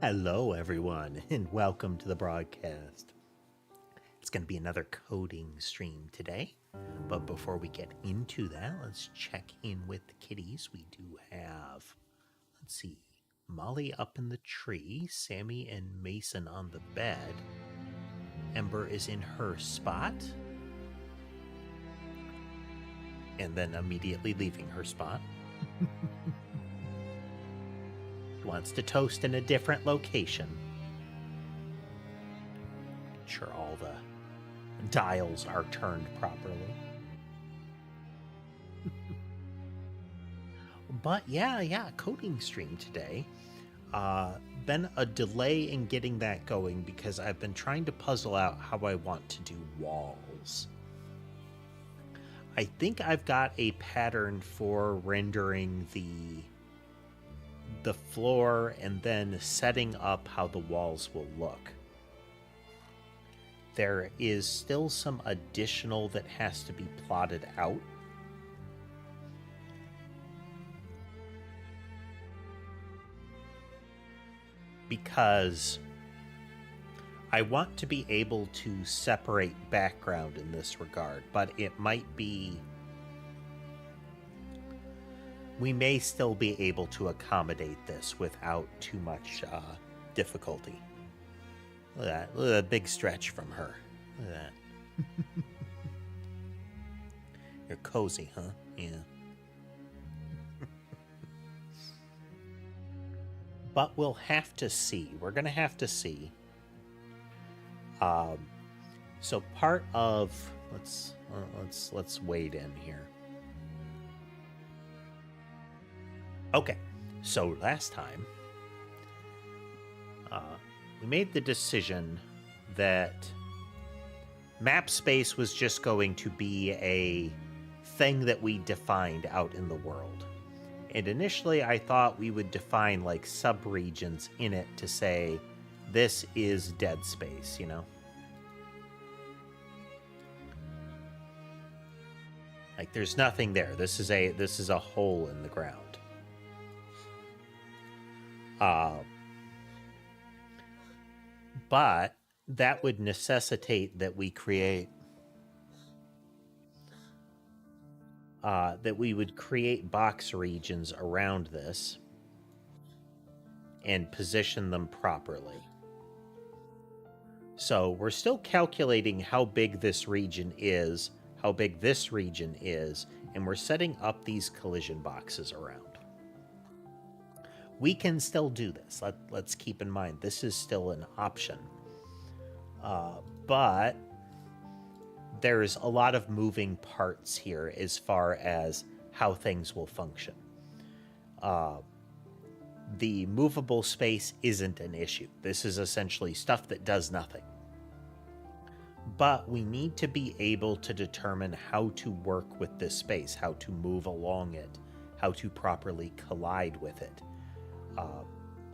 Hello, everyone, and welcome to the broadcast. It's going to be another coding stream today, but before we get into that, let's check in with the kitties. We do have, let's see, Molly up in the tree, Sammy and Mason on the bed, Ember is in her spot, and then immediately leaving her spot. Wants to toast in a different location. Sure, all the dials are turned properly. But yeah, coding stream today. Been a delay in getting that going because I've been trying to puzzle out how I want to do walls. I think I've got a pattern for rendering the floor and then setting up how the walls will look. There is still some additional that has to be plotted out. Because I want to be able to separate background in this regard, but it might be... We may still be able to accommodate this without too much difficulty. Look at that. Look at that big stretch from her. Look at that. You're cozy, huh? Yeah. But we'll have to see. We're going to have to see. So part of... Let's wade in here. Okay, so last time, we made the decision that map space was just going to be a thing that we defined out in the world. And initially I thought we would define like sub-regions in it to say, this is dead space, you know? Like there's nothing there. This is a hole in the ground. But that would necessitate that we create that we would create box regions around this and position them properly. So we're still calculating how big this region is, how big this region is, and we're setting up these collision boxes around. We can still do this. Let's keep in mind, this is still an option. But there's a lot of moving parts here as far as how things will function. The movable space isn't an issue. This is essentially stuff that does nothing. But we need to be able to determine how to work with this space, how to move along it, how to properly collide with it.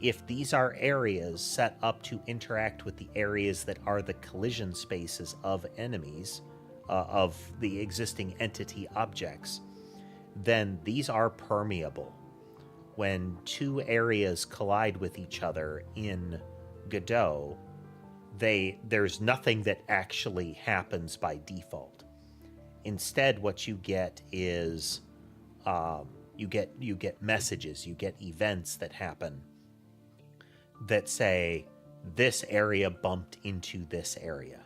If these are areas set up to interact with the areas that are the collision spaces of enemies, of the existing entity objects, then these are permeable. When two areas collide with each other in Godot, there's nothing that actually happens by default. Instead, what you get is you get messages, you get events that happen that say this area bumped into this area.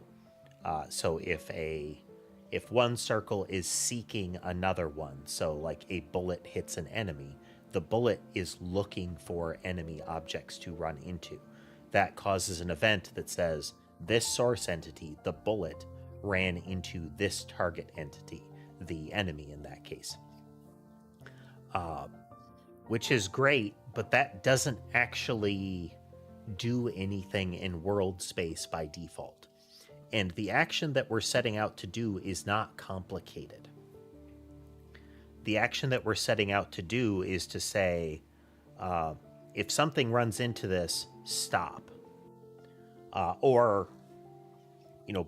So if one circle is seeking another one, so like a bullet hits an enemy, the bullet is looking for enemy objects to run into. That causes an event that says this source entity, the bullet, ran into this target entity, the enemy in that case. Which is great, but that doesn't actually do anything in world space by default. And the action that we're setting out to do is not complicated. The action that we're setting out to do is to say, if something runs into this, stop. Or,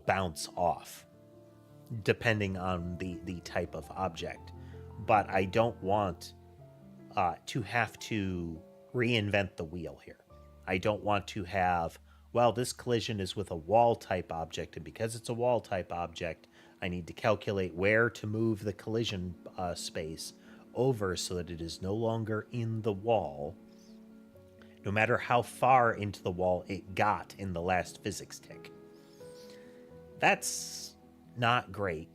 bounce off, depending on the type of object. But I don't want to have to reinvent the wheel here. I don't want to have, well, this collision is with a wall type object, and because it's a wall type object, I need to calculate where to move the collision space over so that it is no longer in the wall, no matter how far into the wall it got in the last physics tick. That's not great.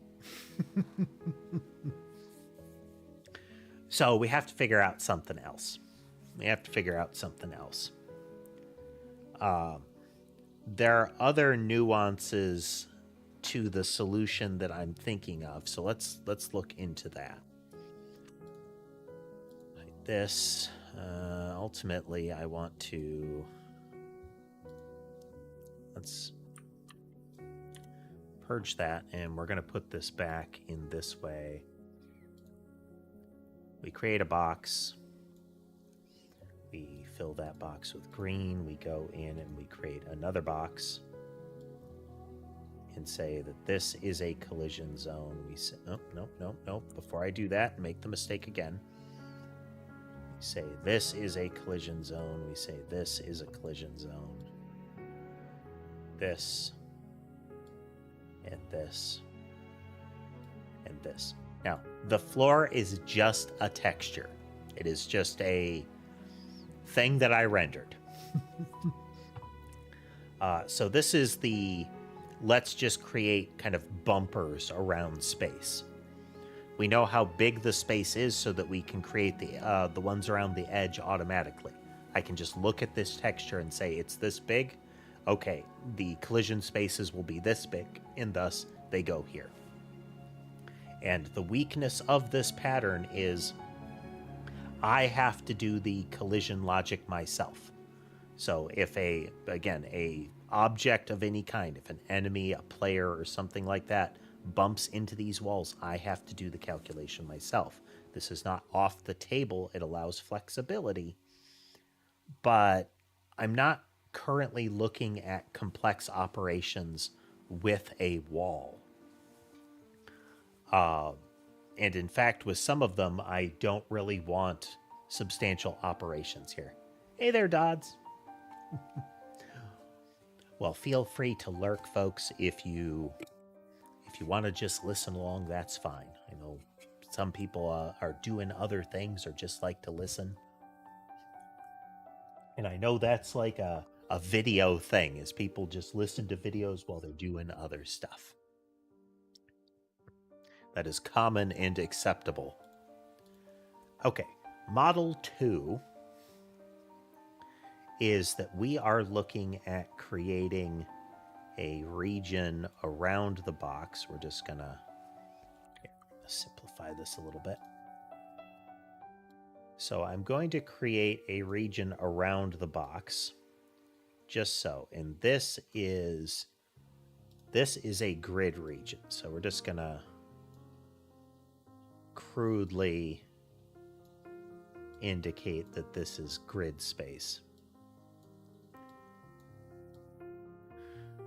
So we have to figure out something else. There are other nuances to the solution that I'm thinking of, so let's look into that. Like this, ultimately, I want to. Let's purge that, and we're going to put this back in this way. We create a box. We fill that box with green. We go in and we create another box and say that this is a collision zone. We say, nope. Before I do that, make the mistake again. We say this is a collision zone. We say this is a collision zone. This and this and this. Now, the floor is just a texture. It is just a thing that I rendered. So this is the, let's just create kind of bumpers around space. We know how big the space is so that we can create the ones around the edge automatically. I can just look at this texture and say it's this big. Okay, the collision spaces will be this big, and thus they go here. And the weakness of this pattern is I have to do the collision logic myself. So if a object of any kind, if an enemy, a player, or something like that bumps into these walls, I have to do the calculation myself. This is not off the table. It allows flexibility, but I'm not currently looking at complex operations with a wall. And in fact, with some of them, I don't really want substantial operations here. Hey there, Dodds. Well, feel free to lurk, folks. If you want to just listen along, that's fine. I know some people are doing other things or just like to listen. And I know that's like a video thing, is people just listen to videos while they're doing other stuff. That is common and acceptable. Okay, model 2 is that we are looking at creating a region around the box. We're just gonna simplify this a little bit. So I'm going to create a region around the box, just so. And this is a grid region. So we're just gonna crudely indicate that this is grid space.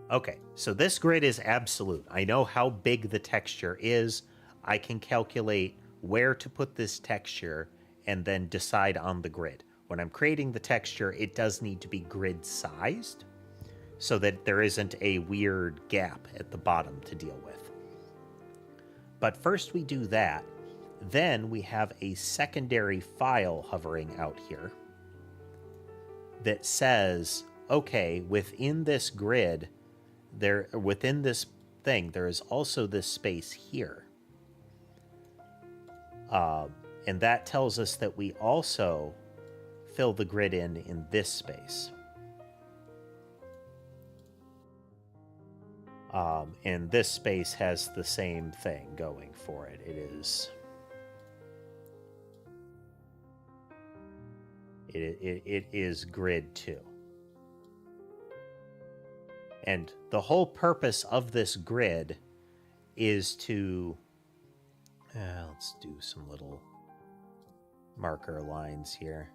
Okay, so this grid is absolute. I know how big the texture is. I can calculate where to put this texture and then decide on the grid. When I'm creating the texture, it does need to be grid sized so that there isn't a weird gap at the bottom to deal with. But first we do that. Then we have a secondary file hovering out here that says, okay, within this grid, within this thing, there is also this space here. And that tells us that we also fill the grid in this space. And this space has the same thing going for it. It is grid 2. And the whole purpose of this grid is to, let's do some little marker lines here.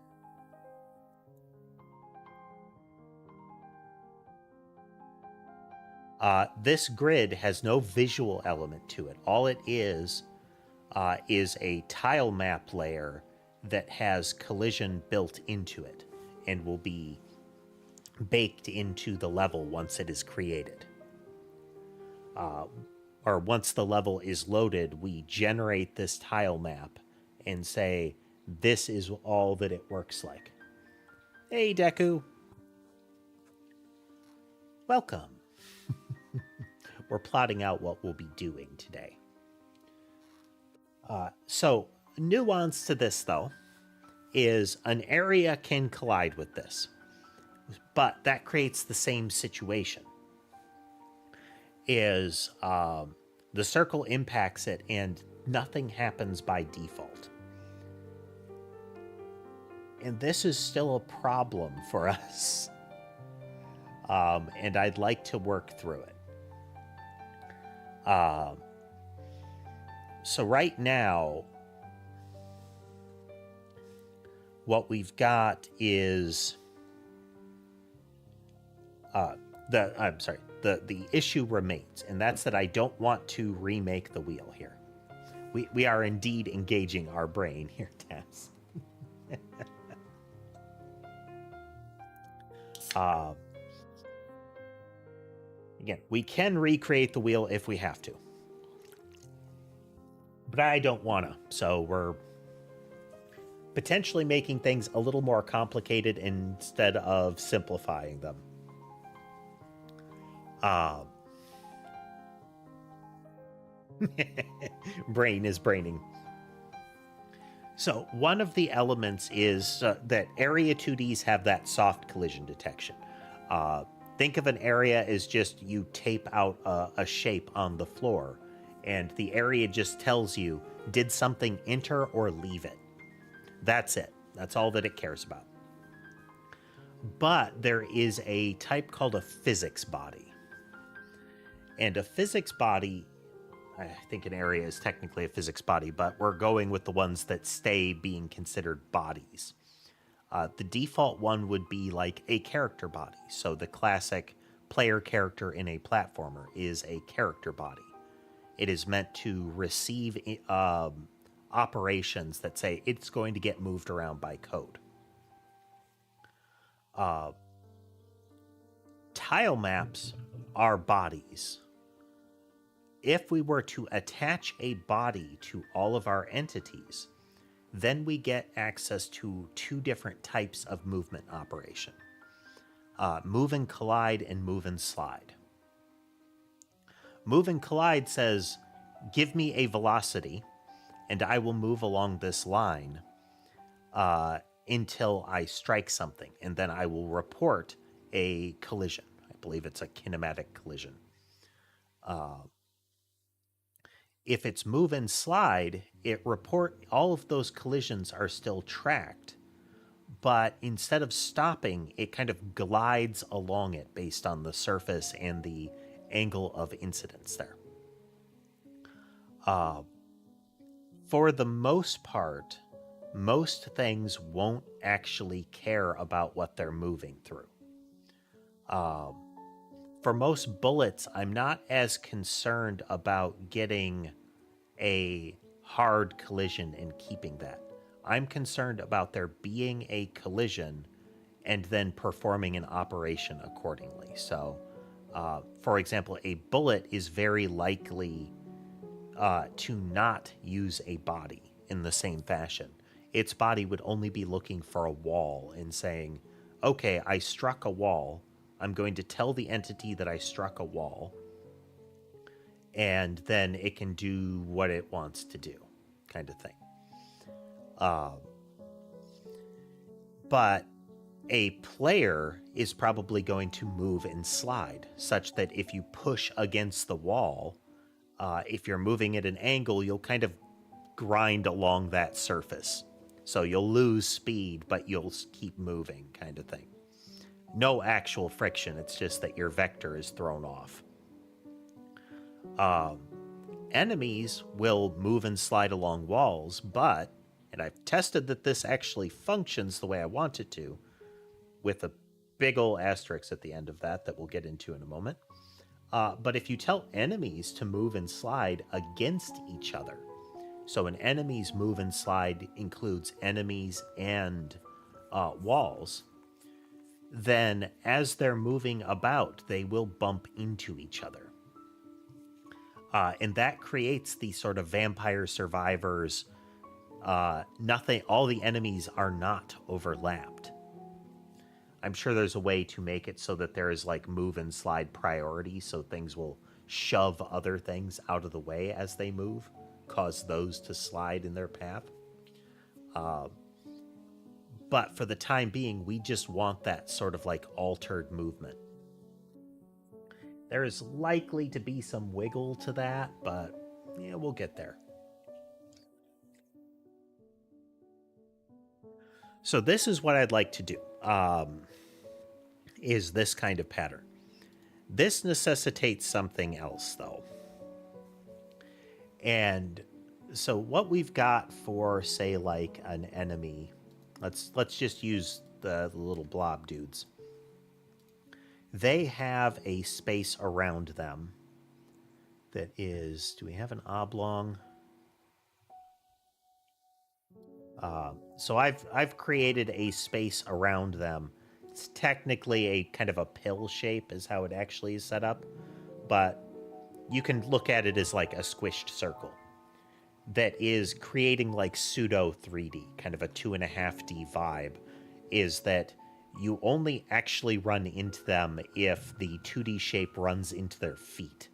This grid has no visual element to it. All it is a tile map layer that has collision built into it and will be baked into the level once it is created. Or once the level is loaded, we generate this tile map and say, this is all that it works like. Hey, Deku. Welcome. We're plotting out what we'll be doing today. So, nuance to this, though, is an area can collide with this, but that creates the same situation. Is the circle impacts it and nothing happens by default. And this is still a problem for us. And I'd like to work through it. So right now, what we've got is the issue remains, and that's that I don't want to remake the wheel here. We are indeed engaging our brain here, Tess. Again, we can recreate the wheel if we have to. But I don't want to, so we're potentially making things a little more complicated instead of simplifying them. Brain is braining. So one of the elements is that area 2Ds have that soft collision detection. Think of an area as just you tape out a shape on the floor, and the area just tells you, did something enter or leave it? That's it. That's all that it cares about. But there is a type called a physics body. And a physics body, I think an area is technically a physics body, but we're going with the ones that stay being considered bodies. The default one would be like a character body. So the classic player character in a platformer is a character body. It is meant to receive operations that say it's going to get moved around by code. Tile maps are bodies. If we were to attach a body to all of our entities, then we get access to two different types of movement operation. Move and collide and move and slide. Move and collide says, give me a velocity and I will move along this line until I strike something, and then I will report a collision. I believe it's a kinematic collision. If it's move and slide, all of those collisions are still tracked, but instead of stopping, it kind of glides along it based on the surface and the angle of incidence there. For the most part, most things won't actually care about what they're moving through. For most bullets, I'm not as concerned about getting a hard collision and keeping that. I'm concerned about there being a collision and then performing an operation accordingly. So, for example, a bullet is very likely to not use a body in the same fashion. Its body would only be looking for a wall and saying, okay, I struck a wall. I'm going to tell the entity that I struck a wall, and then it can do what it wants to do, kind of thing. But a player is probably going to move and slide, such that if you push against the wall, if you're moving at an angle, you'll kind of grind along that surface. So you'll lose speed, but you'll keep moving, kind of thing. No actual friction, it's just that your vector is thrown off. Enemies will move and slide along walls, but, and I've tested that this actually functions the way I want it to, with a big ol' asterisk at the end of that we'll get into in a moment. But if you tell enemies to move and slide against each other, so an enemy's move and slide includes enemies and walls, then as they're moving about, they will bump into each other. And that creates the sort of vampire survivors. Nothing, all the enemies are not overlapped. I'm sure there's a way to make it so that there is like move and slide priority, so things will shove other things out of the way as they move, cause those to slide in their path. But for the time being, we just want that sort of like altered movement. There is likely to be some wiggle to that, but yeah, we'll get there. So this is what I'd like to do, is this kind of pattern. This necessitates something else, though. And so what we've got for, say, like an enemy, let's just use the little blob dudes. They have a space around them that is, do we have an oblong? So I've created a space around them. It's technically a kind of a pill shape is how it actually is set up, but you can look at it as like a squished circle that is creating like pseudo 3D, kind of a 2.5D vibe, is that you only actually run into them if the 2D shape runs into their feet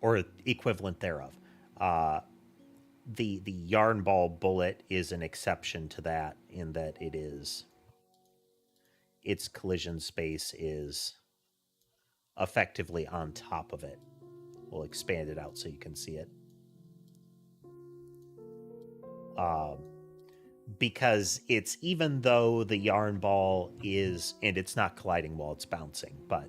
or equivalent thereof. The yarn ball bullet is an exception to that in that it is, its collision space is effectively on top of it. We'll expand it out so you can see it. Because it's, even though the yarn ball is, and it's not colliding while it's bouncing, but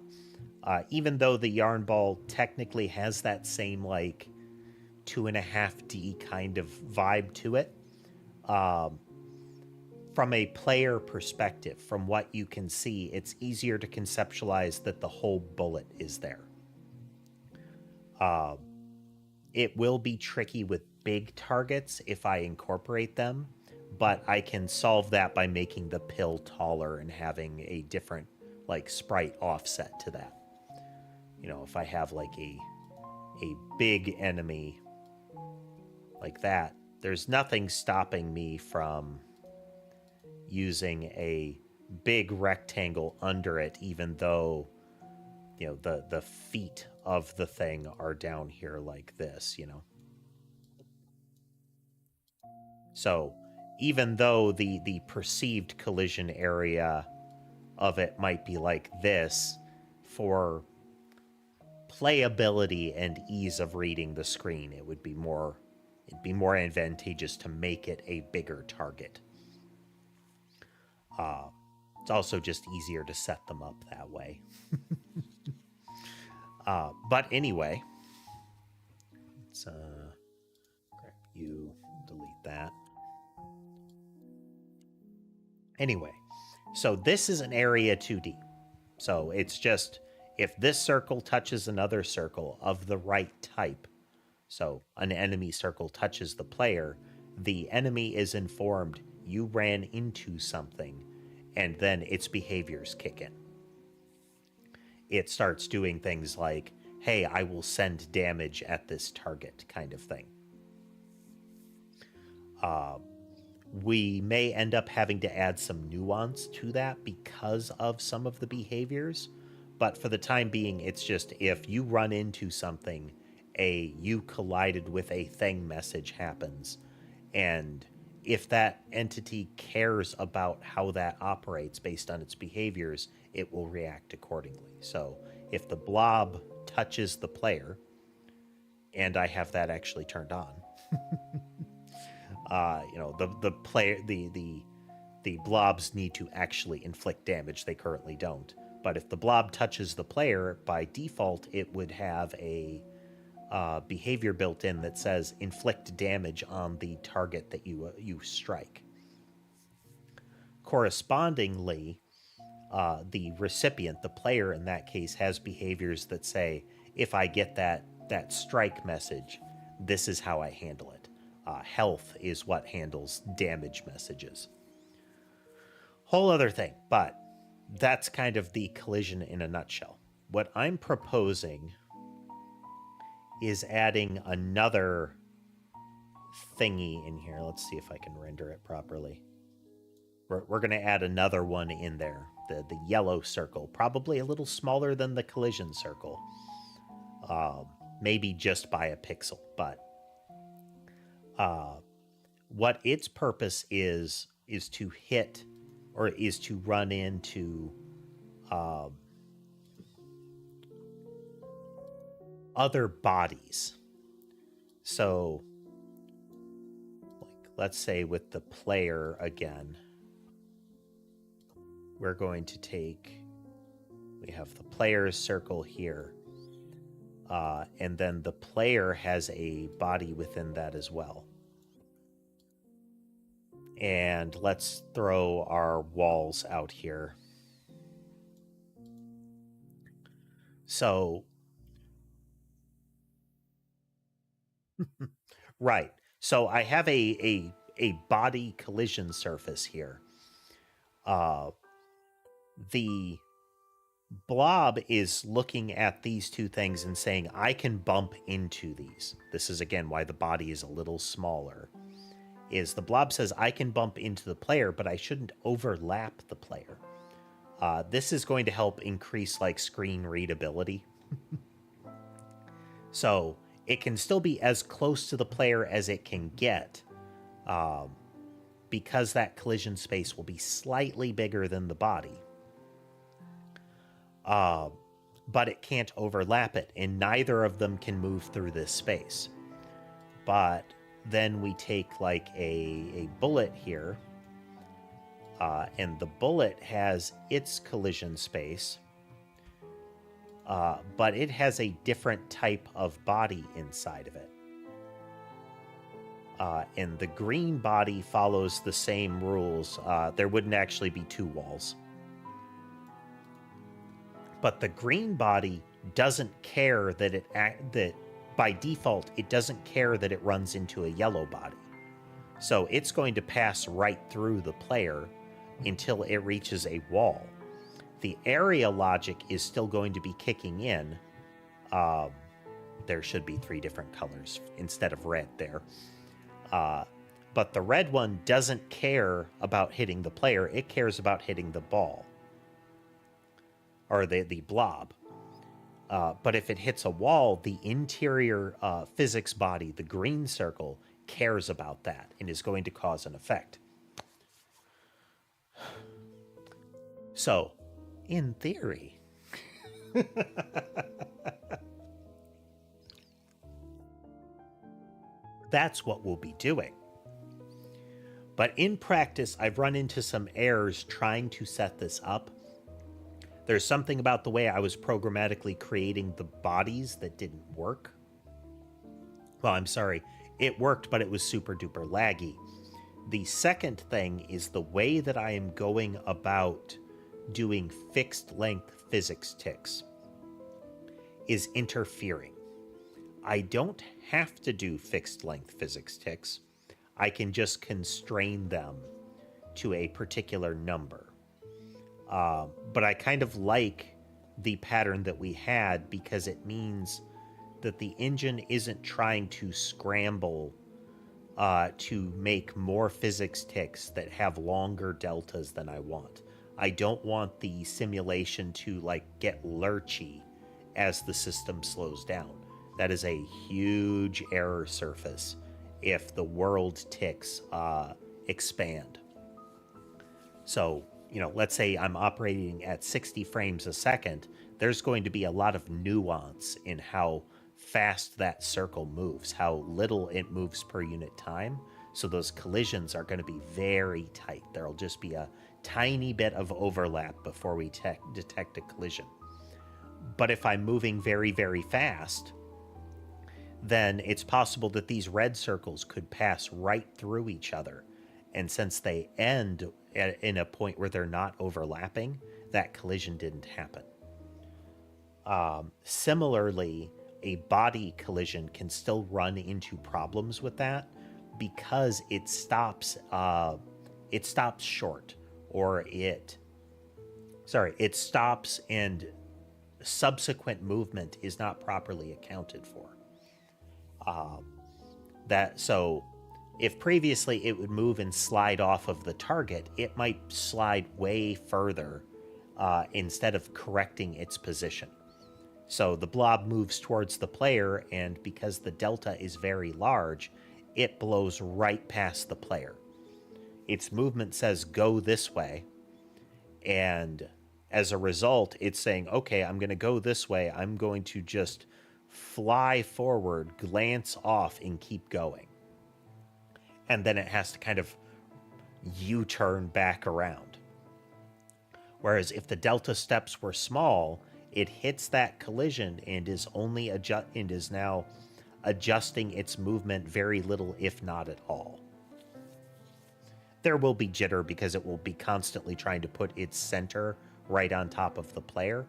even though the yarn ball technically has that same like 2.5D kind of vibe to it, from a player perspective, from what you can see, it's easier to conceptualize that the whole bullet is there. It will be tricky with big targets if I incorporate them, but I can solve that by making the pill taller and having a different like sprite offset to that. You know, if I have like a big enemy like that, there's nothing stopping me from using a big rectangle under it, even though, you know, the feet of the thing are down here like this, you know. So even though the perceived collision area of it might be like this, for playability and ease of reading the screen, it'd be more advantageous to make it a bigger target. It's also just easier to set them up that way. But anyway, let's grab you, delete that. Anyway, so this is an area 2D. So it's just, if this circle touches another circle of the right type, so an enemy circle touches the player, the enemy is informed you ran into something, and then its behaviors kick in. It starts doing things like, hey, I will send damage at this target kind of thing. We may end up having to add some nuance to that because of some of the behaviors, but for the time being, it's just if you run into something, you collided with a thing message happens, and if that entity cares about how that operates based on its behaviors, it will react accordingly. So if the blob touches the player, and I have that actually turned on, you know, the player, the blobs need to actually inflict damage. They currently don't. But if the blob touches the player, by default, it would have a behavior built in that says inflict damage on the target that you strike. Correspondingly, the recipient, the player in that case, has behaviors that say, if I get that strike message, this is how I handle it. Health is what handles damage messages. Whole other thing, but that's kind of the collision in a nutshell. What I'm proposing is adding another thingy in here. Let's see if I can render it properly. We're going to add another one in there, the yellow circle, probably a little smaller than the collision circle, maybe just by a pixel. But what its purpose is to hit, or is to run into other bodies. So, like, let's say with the player again, we're going to take, we have the player's circle here, and then the player has a body within that as well. And let's throw our walls out here. So, right. So I have a body collision surface here. The blob is looking at these two things and saying, I can bump into these. This is, again, why the body is a little smaller. Is the blob says, I can bump into the player, but I shouldn't overlap the player. This is going to help increase, like, screen readability. So it can still be as close to the player as it can get, because that collision space will be slightly bigger than the body. But it can't overlap it, and neither of them can move through this space. But then we take, like, a bullet here, and the bullet has its collision space, but it has a different type of body inside of it. And the green body follows the same rules. There wouldn't actually be two walls. But the green body doesn't care that that by default, it doesn't care that it runs into a yellow body. So it's going to pass right through the player until it reaches a wall. The area logic is still going to be kicking in. There should be 3 different colors instead of red there. But the red one doesn't care about hitting the player. It cares about hitting the ball. Or the blob. But if it hits a wall, the interior physics body, the green circle, cares about that and is going to cause an effect. So, in theory, that's what we'll be doing. But in practice, I've run into some errors trying to set this up. There's something about the way I was programmatically creating the bodies that didn't work. Well, I'm sorry. It worked, but it was super duper laggy. The second thing is the way that I am going about doing fixed length physics ticks is interfering. I don't have to do fixed length physics ticks. I can just constrain them to a particular number. But I kind of like the pattern that we had because it means that the engine isn't trying to scramble to make more physics ticks that have longer deltas than I want. I don't want the simulation to, like, get lurchy as the system slows down. That is a huge error surface if the world ticks expand. So, you know, let's say I'm operating at 60 frames a second, there's going to be a lot of nuance in how fast that circle moves, how little it moves per unit time. So those collisions are going to be very tight. There'll just be a tiny bit of overlap before we detect a collision. But if I'm moving very, very fast, then it's possible that these red circles could pass right through each other. And since they end in a point where they're not overlapping, that collision didn't happen. Similarly, a body collision can still run into problems with that because it stops short, or it sorry, it stops and subsequent movement is not properly accounted for. So if previously it would move and slide off of the target, it might slide way further instead of correcting its position. So the blob moves towards the player, and because the delta is very large, it blows right past the player. Its movement says go this way, and as a result, it's saying, okay, I'm going to go this way. I'm going to just fly forward, glance off, and keep going. And then it has to kind of U-turn back around. Whereas if the delta steps were small, it hits that collision and is now adjusting its movement very little, if not at all. There will be jitter because it will be constantly trying to put its center right on top of the player,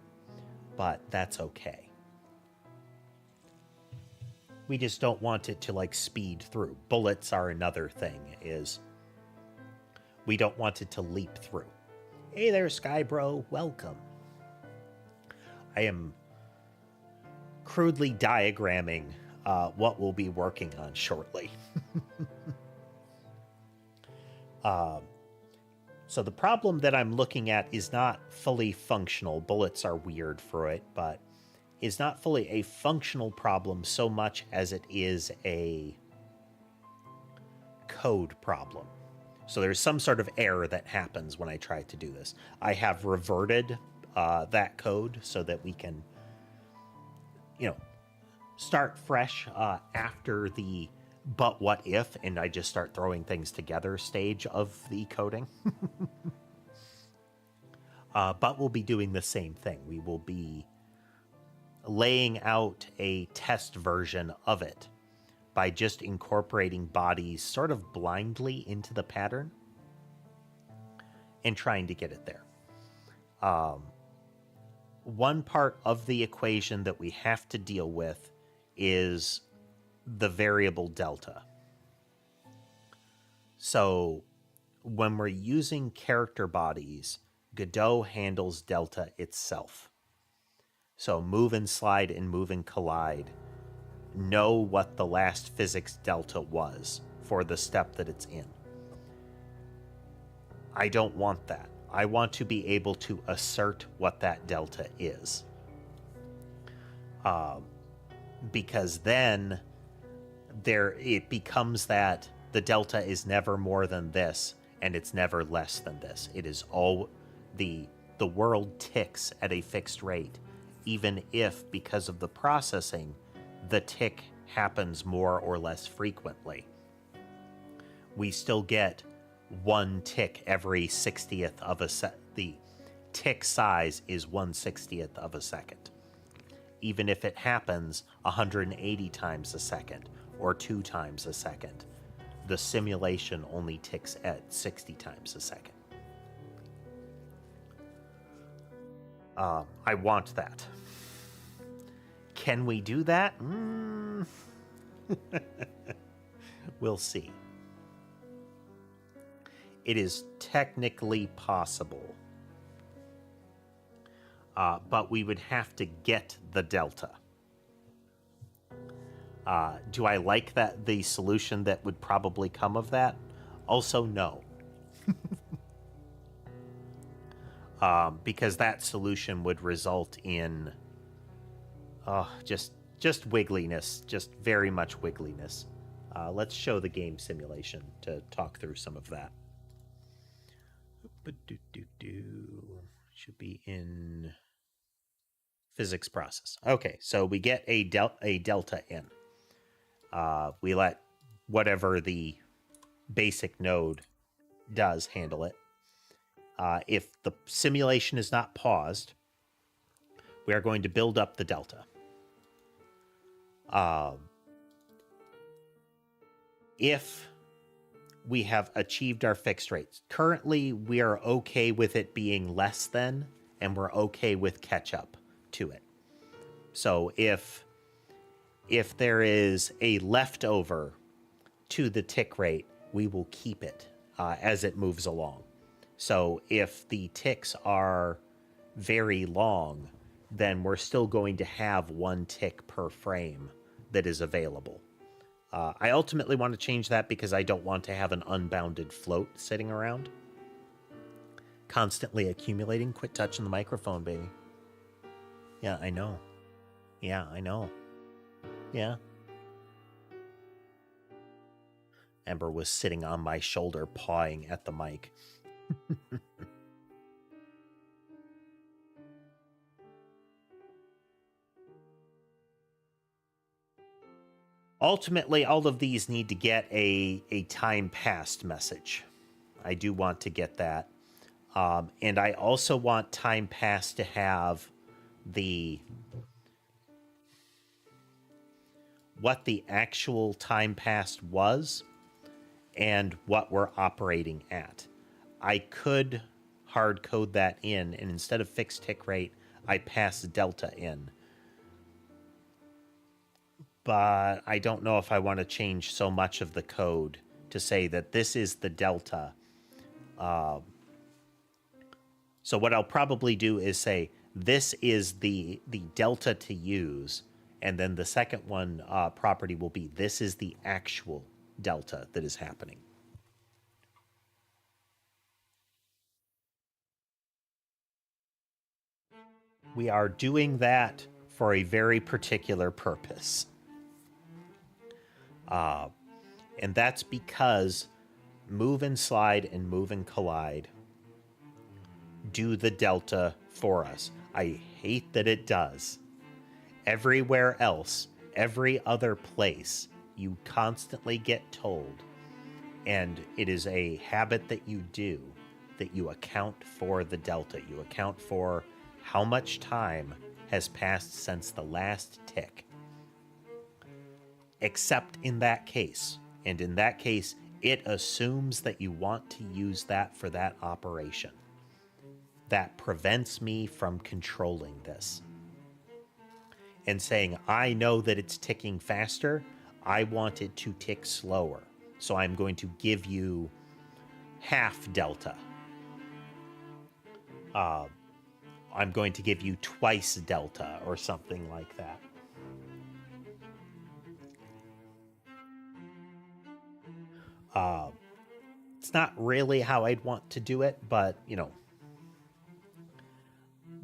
but that's okay. We just don't want it to like speed through. Bullets are another thing, is we don't want it to leap through. Hey there, Sky Bro, welcome. I am crudely diagramming what we'll be working on shortly. So the problem that I'm looking at is not fully functional. Bullets are weird for it, but is not fully a functional problem so much as it is a code problem. So there's some sort of error that happens when I try to do this. I have reverted that code so that we can, start fresh after the but what if, and I just start throwing things together stage of the coding. But we'll be doing the same thing. We will be laying out a test version of it by just incorporating bodies sort of blindly into the pattern and trying to get it there. One part of the equation that we have to deal with is the variable delta. So when we're using character bodies, Godot handles delta itself. So move and slide and move and collide know what the last physics delta was for the step that it's in. I don't want that. I want to be able to assert what that delta is. Because then it becomes that the delta is never more than this and it's never less than this. It is all the world ticks at a fixed rate, even if because of the processing the tick happens more or less frequently. We still get one tick every 60th of a second. The tick size is 1/60th of a second, even if it happens 180 times a second or 2 times a second. The simulation only ticks at 60 times a second. I want that. Can we do that? We'll see. It is technically possible, but we would have to get the delta. Do I like that? The solution that would probably come of that? Also, no. Because that solution would result in just wiggliness, just very much wiggliness. Let's show the game simulation to talk through some of that. Should be in physics process. Okay, so we get a delta in. We let whatever the basic node does handle it. If the simulation is not paused, we are going to build up the delta. If we have achieved our fixed rates, currently we are okay with it being less than, and we're okay with catch up to it. So if there is a leftover to the tick rate, we will keep it as it moves along. So if the ticks are very long, then we're still going to have 1 tick per frame that is available. I ultimately want to change that because I don't want to have an unbounded float sitting around, constantly accumulating. Quit touching the microphone, baby. Yeah, I know. Yeah, I know. Yeah. Ember was sitting on my shoulder, pawing at the mic. Ultimately, all of these need to get a time passed message. I do want to get that. And I also want time passed to have what the actual time passed was and what we're operating at. I could hard code that in, and instead of fixed tick rate, I pass delta in. But I don't know if I want to change so much of the code to say that this is the delta. So what I'll probably do is say this is the delta to use, and then the second one property will be this is the actual delta that is happening. We are doing that for a very particular purpose. And that's because move and slide and move and collide do the delta for us. I hate that it does. Everywhere else, every other place, you constantly get told, and it is a habit that you do, that you account for the delta. You account for how much time has passed since the last tick. Except in that case. And in that case, it assumes that you want to use that for that operation. That prevents me from controlling this. And saying, I know that it's ticking faster, I want it to tick slower. So I'm going to give you half delta. I'm going to give you twice delta or something like that. It's not really how I'd want to do it, but, you know,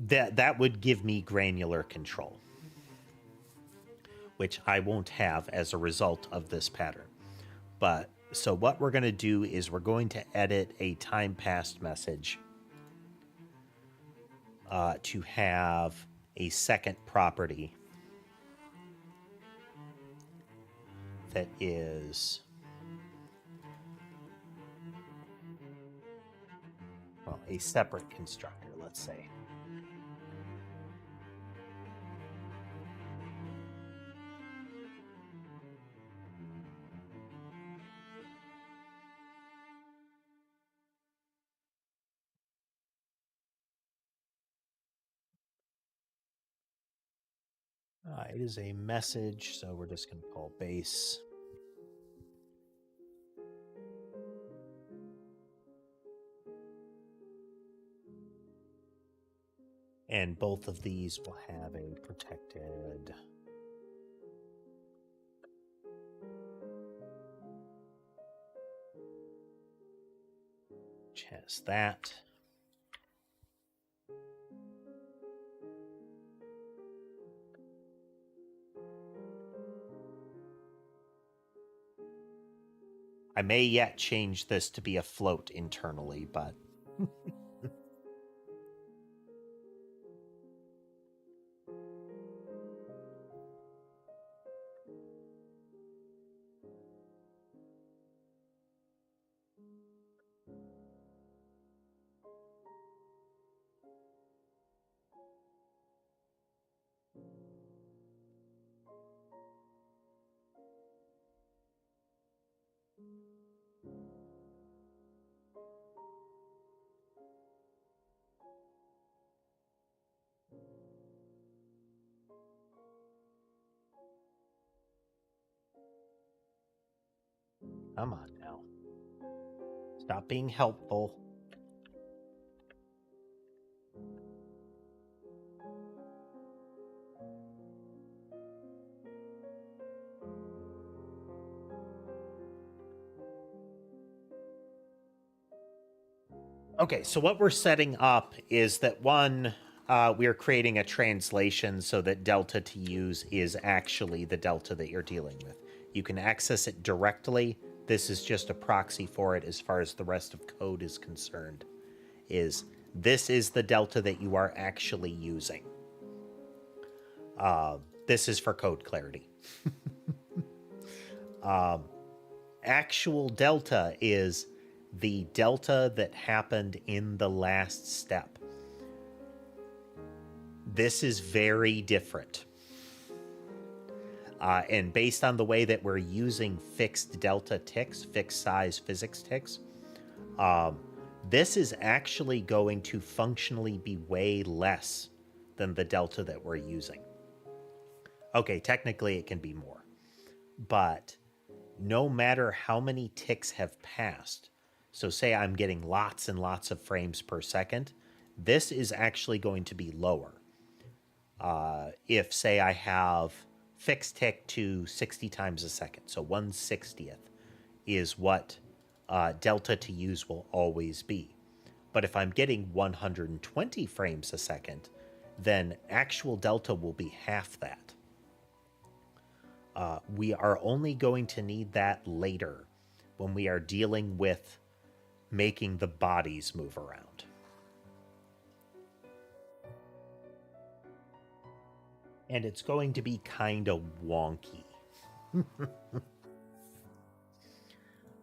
that would give me granular control, which I won't have as a result of this pattern. But so what we're going to do is we're going to edit a time passed message to have a second property that is, well, a separate constructor, let's say. It is a message, so we're just going to call base. And both of these will have a protected which has that. I may yet change this to be a float internally, but come on now. Stop being helpful. Okay, so what we're setting up is that one, we are creating a translation so that delta to use is actually the delta that you're dealing with. You can access it directly. This is just a proxy for it as far as the rest of code is concerned. This is the delta that you are actually using. This is for code clarity. Actual delta is the delta that happened in the last step. This is very different. And based on the way that we're using fixed delta ticks, fixed size physics ticks, this is actually going to functionally be way less than the delta that we're using. Okay, technically it can be more, but no matter how many ticks have passed, so say I'm getting lots and lots of frames per second, this is actually going to be lower. If, say, I have fixed tick to 60 times a second, so 1/60th is what delta to use will always be. But if I'm getting 120 frames a second, then actual delta will be half that. We are only going to need that later when we are dealing with making the bodies move around. And it's going to be kind of wonky.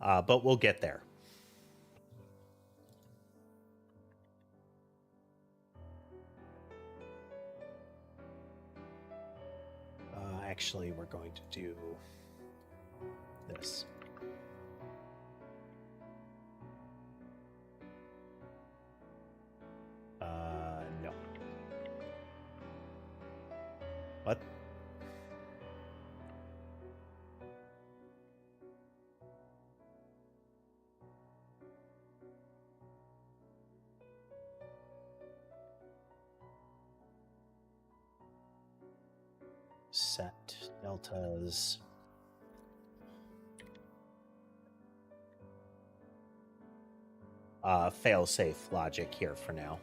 But we'll get there. Actually, we're going to do this. No. What? Set deltas. Fail-safe logic here for now.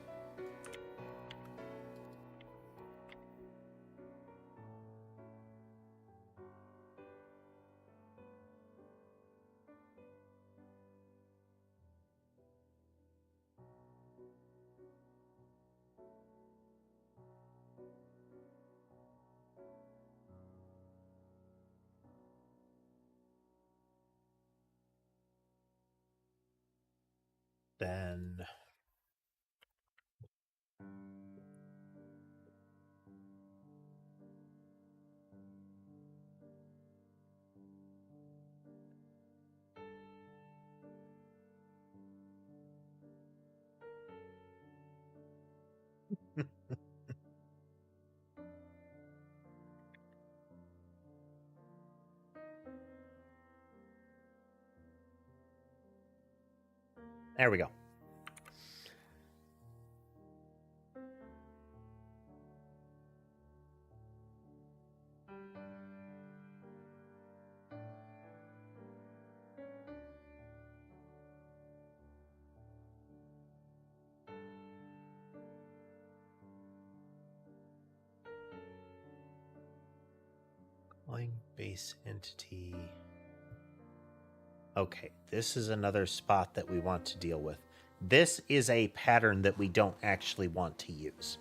Then there we go. Base entity. Okay, this is another spot that we want to deal with. This is a pattern that we don't actually want to use.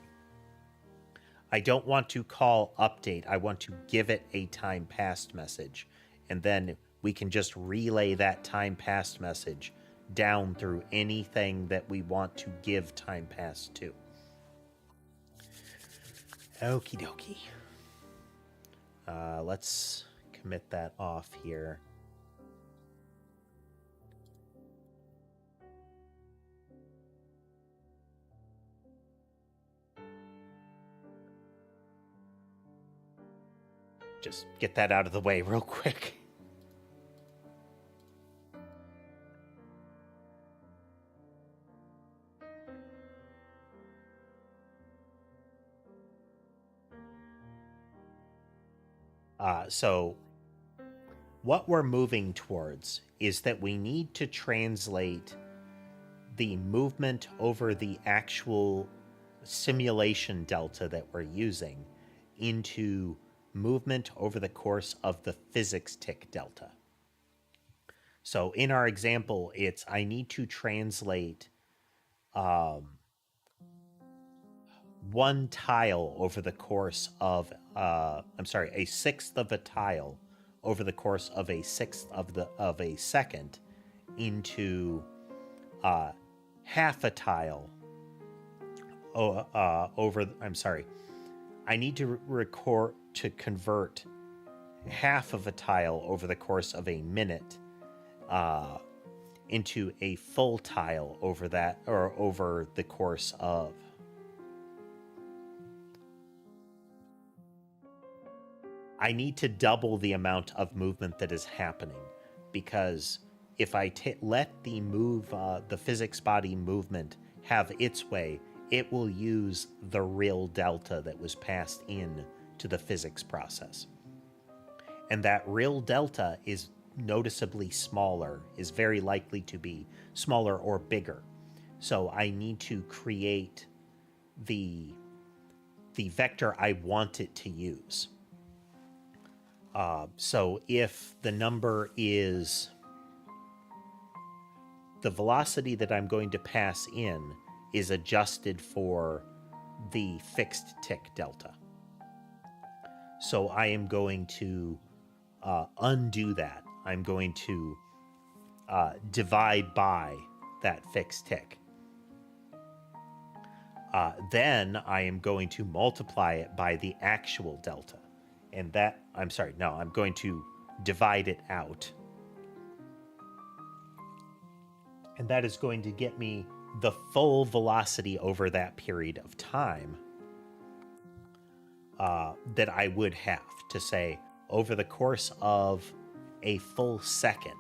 I don't want to call update. I want to give it a time passed message. And then we can just relay that time passed message down through anything that we want to give time passed to. Okie dokie. Let's commit that off here. Just get that out of the way real quick. So what we're moving towards is that we need to translate the movement over the actual simulation delta that we're using into movement over the course of the physics tick delta. So in our example, it's I need to translate one tile over the course of a sixth of a tile over the course of a sixth of a second into half a tile over. I need to convert half of a tile over the course of a minute into a full tile over that, or over the course of. I need to double the amount of movement that is happening, because if I let the physics body movement have its way, it will use the real delta that was passed in to the physics process. And that real delta is noticeably smaller, is very likely to be smaller or bigger. So I need to create the vector I want it to use. So if the number is the velocity that I'm going to pass in is adjusted for the fixed tick delta. So I am going to undo that. I'm going to divide by that fixed tick. Then I am going to multiply it by the actual delta. And that, I'm going to divide it out. And that is going to get me the full velocity over that period of time that I would have to say, over the course of a full second,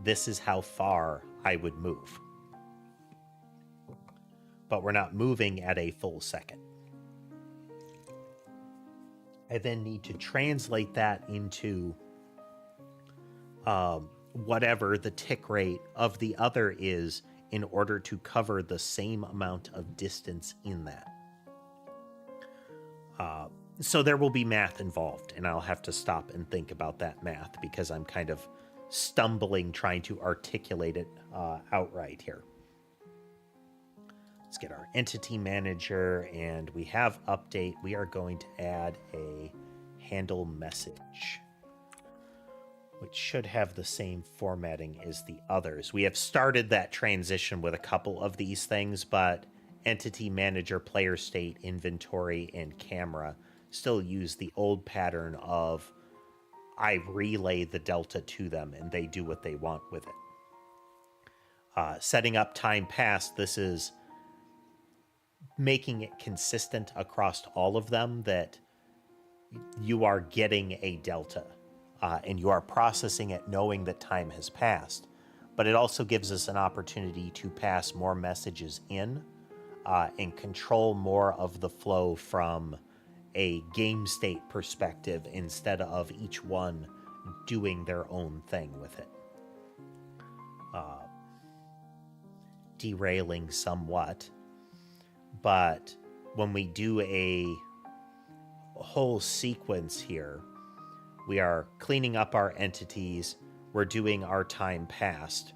this is how far I would move. But we're not moving at a full second. I then need to translate that into whatever the tick rate of the other is in order to cover the same amount of distance in that. So there will be math involved, and I'll have to stop and think about that math because I'm kind of stumbling trying to articulate it outright here. Let's get our entity manager, and we have update. We are going to add a handle message, which should have the same formatting as the others. We have started that transition with a couple of these things, but entity manager, player state, inventory, and camera still use the old pattern of I relay the delta to them and they do what they want with it. Setting up time passed, this is making it consistent across all of them that you are getting a delta and you are processing it knowing that time has passed. But it also gives us an opportunity to pass more messages in and control more of the flow from a game state perspective instead of each one doing their own thing with it. Derailing somewhat, but when we do a whole sequence here, we are cleaning up our entities, we're doing our time passed,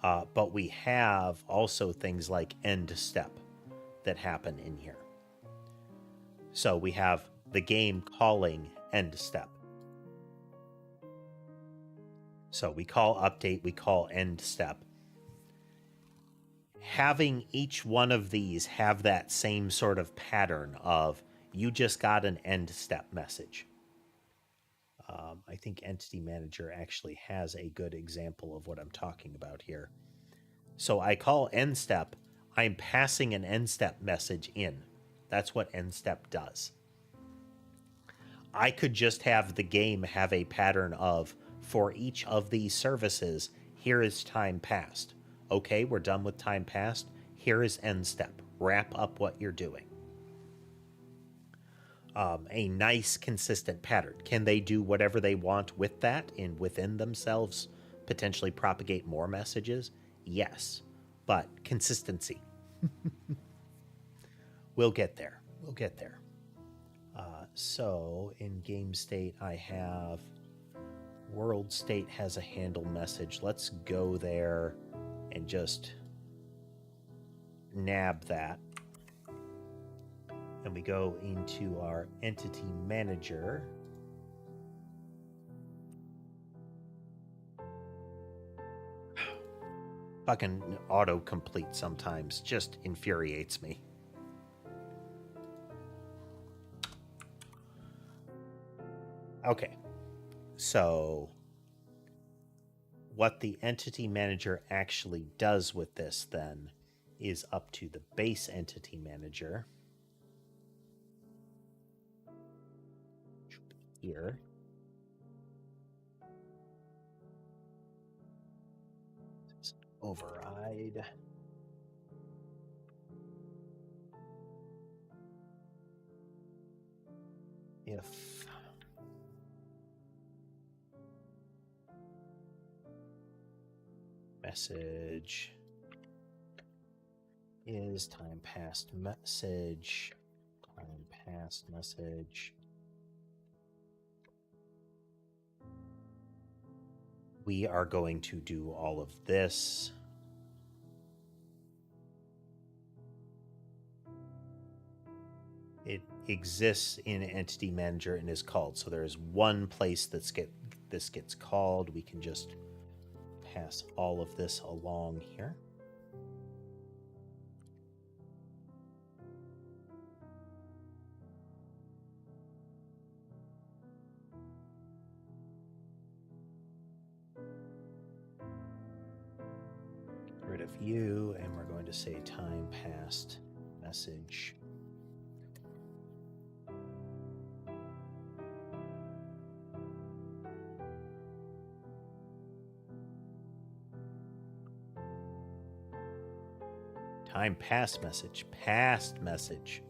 but we have also things like end step that happen in here. So we have the game calling end step. So we call update, we call end step. Having each one of these have that same sort of pattern of you just got an end step message. I think Entity Manager actually has a good example of what I'm talking about here. So I call end step, I'm passing an end step message in. That's what end step does. I could just have the game have a pattern of, for each of these services, here is time passed. Okay, we're done with time passed. Here is end step. Wrap up what you're doing. A nice, consistent pattern. Can they do whatever they want with that and within themselves potentially propagate more messages? Yes, but consistency. We'll get there. We'll get there. So in game state, I have world state has a handle message. Let's go there and just nab that. And we go into our entity manager. Fucking autocomplete sometimes just infuriates me. Okay, so what the entity manager actually does with this then is up to the base entity manager. Here. Override. If message is time past message, time past message, we are going to do all of this. It exists in entity manager and is called. So there is one place this gets called. We can just pass all of this along here. Get rid of you, and we're going to say time past message. Time past message, past message.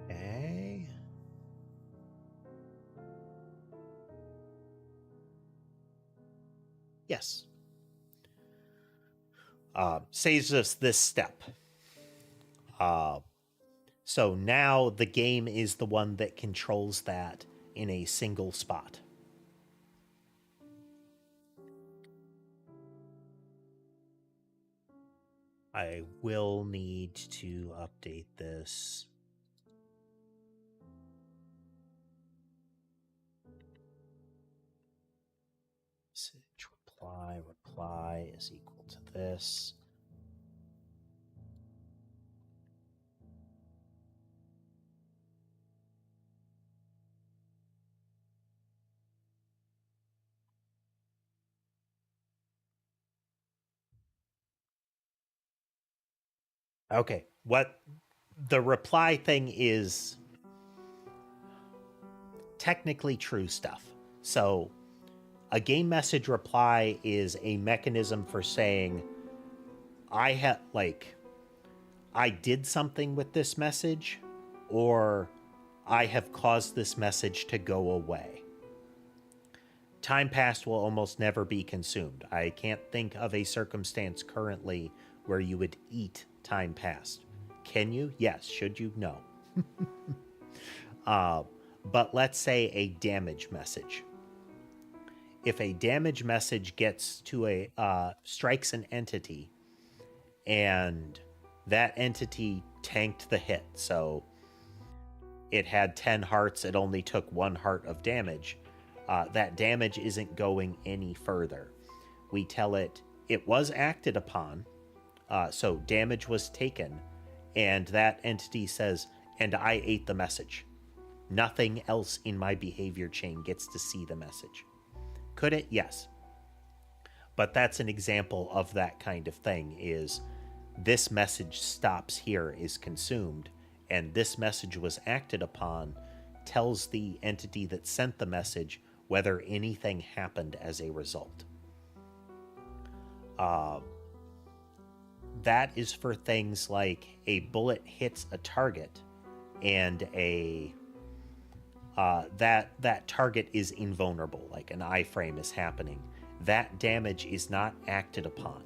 Okay. Yes. Saves us this step. So now the game is the one that controls that in a single spot. I will need to update this. Message reply is equal to this. Okay, what the reply thing is technically true stuff. So a game message reply is a mechanism for saying I did something with this message, or I have caused this message to go away. Time past will almost never be consumed. I can't think of a circumstance currently where you would eat time past. Can you? Yes. Should you? No. But let's say a damage message. If a damage message gets to strikes an entity, and that entity tanked the hit, so it had 10 hearts, it only took 1 heart of damage, that damage isn't going any further. We tell it was acted upon, so damage was taken, and that entity says, and I ate the message. Nothing else in my behavior chain gets to see the message. Could it? Yes. But that's an example of that kind of thing, is this message stops here, is consumed, and this message was acted upon, tells the entity that sent the message whether anything happened as a result. That is for things like a bullet hits a target and that target is invulnerable, like an iframe is happening, that damage is not acted upon.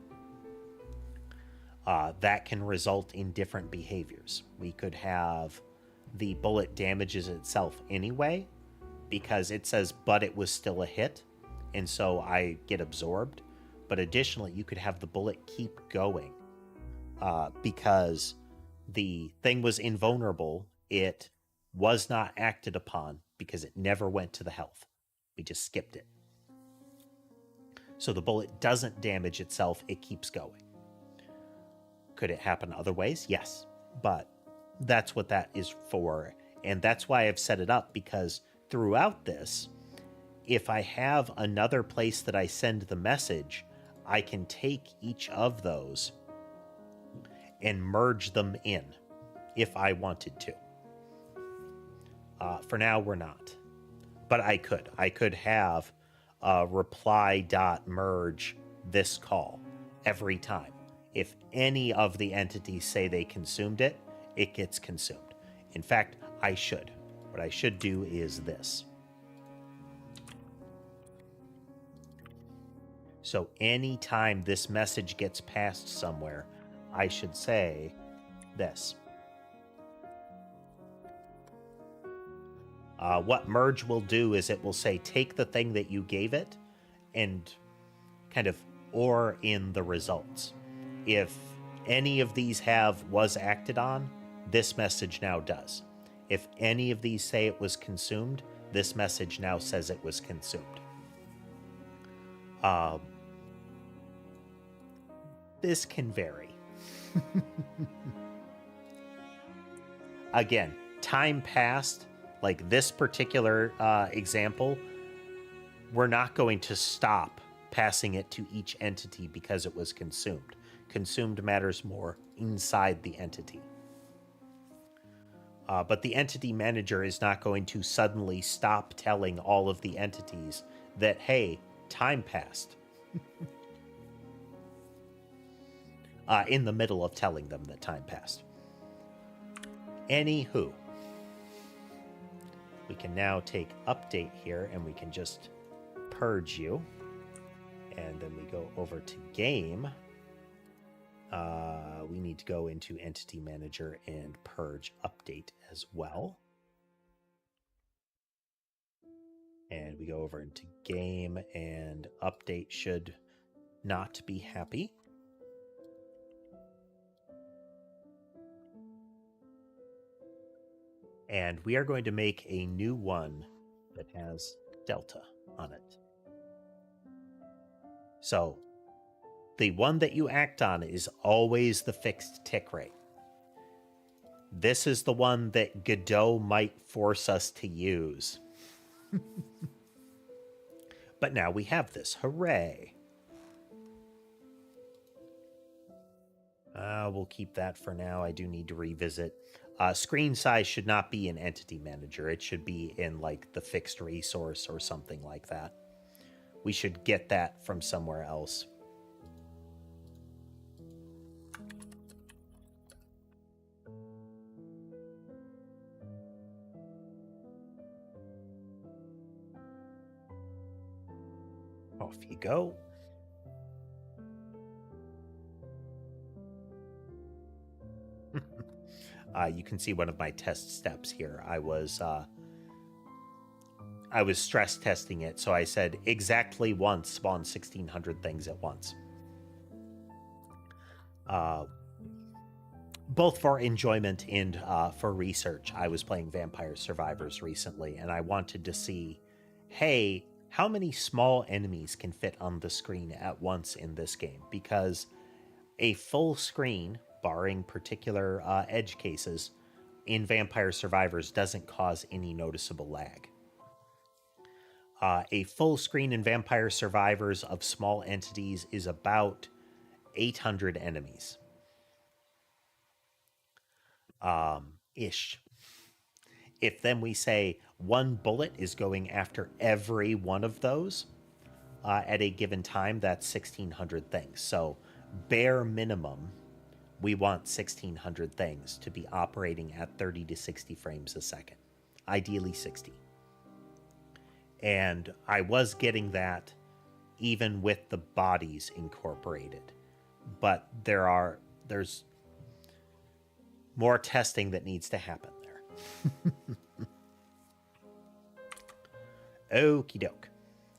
That can result in different behaviors. We could have the bullet damages itself anyway, because it says, but it was still a hit, and so I get absorbed. But additionally, you could have the bullet keep going because the thing was invulnerable. It was not acted upon because it never went to the health. We just skipped it. So the bullet doesn't damage itself, it keeps going. Could it happen other ways? Yes, but that's what that is for. And that's why I've set it up, because throughout this, if I have another place that I send the message, I can take each of those and merge them in if I wanted to. For now, we're not. But I could. I could have reply.merge this call every time. If any of the entities say they consumed it, it gets consumed. In fact, I should. What I should do is this. So anytime this message gets passed somewhere, I should say this. What merge will do is it will say, take the thing that you gave it and kind of OR in the results. If any of these have was acted on, this message now does. If any of these say it was consumed, this message now says it was consumed. This can vary. Again, time passed, like this particular example, we're not going to stop passing it to each entity because it was consumed. Consumed matters more inside the entity. But the entity manager is not going to suddenly stop telling all of the entities that, hey, time passed. In the middle of telling them that time passed. Anywho, we can now take update here and we can just purge you. And then we go over to game. We need to go into entity manager and purge update as well. And we go over into game, and update should not be happy. And we are going to make a new one that has delta on it. So the one that you act on is always the fixed tick rate. This is the one that Godot might force us to use. But now we have this. Hooray. We'll keep that for now. I do need to revisit. Screen size should not be in entity manager. It should be in like the fixed resource or something like that. We should get that from somewhere else. Off you go. You can see one of my test steps here. I was stress testing it, so I said exactly once spawn 1,600 things at once. Both for enjoyment and for research. I was playing Vampire Survivors recently, and I wanted to see, hey, how many small enemies can fit on the screen at once in this game? Because a full screen, barring particular edge cases, in Vampire Survivors doesn't cause any noticeable lag. A full screen in Vampire Survivors of small entities is about 800 enemies. Ish. If then we say one bullet is going after every one of those at a given time, that's 1,600 things. So bare minimum, we want 1,600 things to be operating at 30 to 60 frames a second, ideally 60. And I was getting that even with the bodies incorporated. But there's more testing that needs to happen there. Okie doke.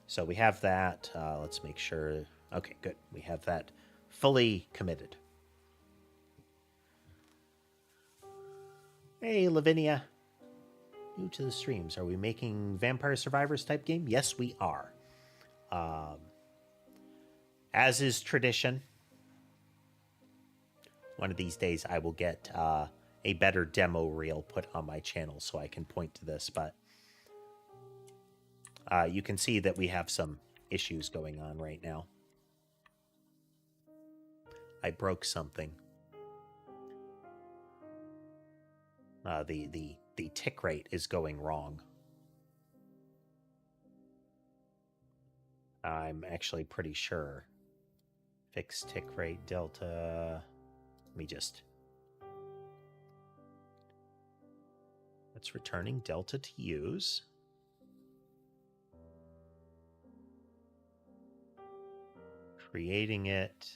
So we have that. Let's make sure. Okay, good. We have that fully committed. Hey, Lavinia. New to the streams. Are we making Vampire Survivors type game? Yes, we are. As is tradition, one of these days I will get a better demo reel put on my channel so I can point to this, but you can see that we have some issues going on right now. I broke something. The tick rate is going wrong. I'm actually pretty sure. Fix tick rate delta. Let me just. It's returning delta to use. Creating it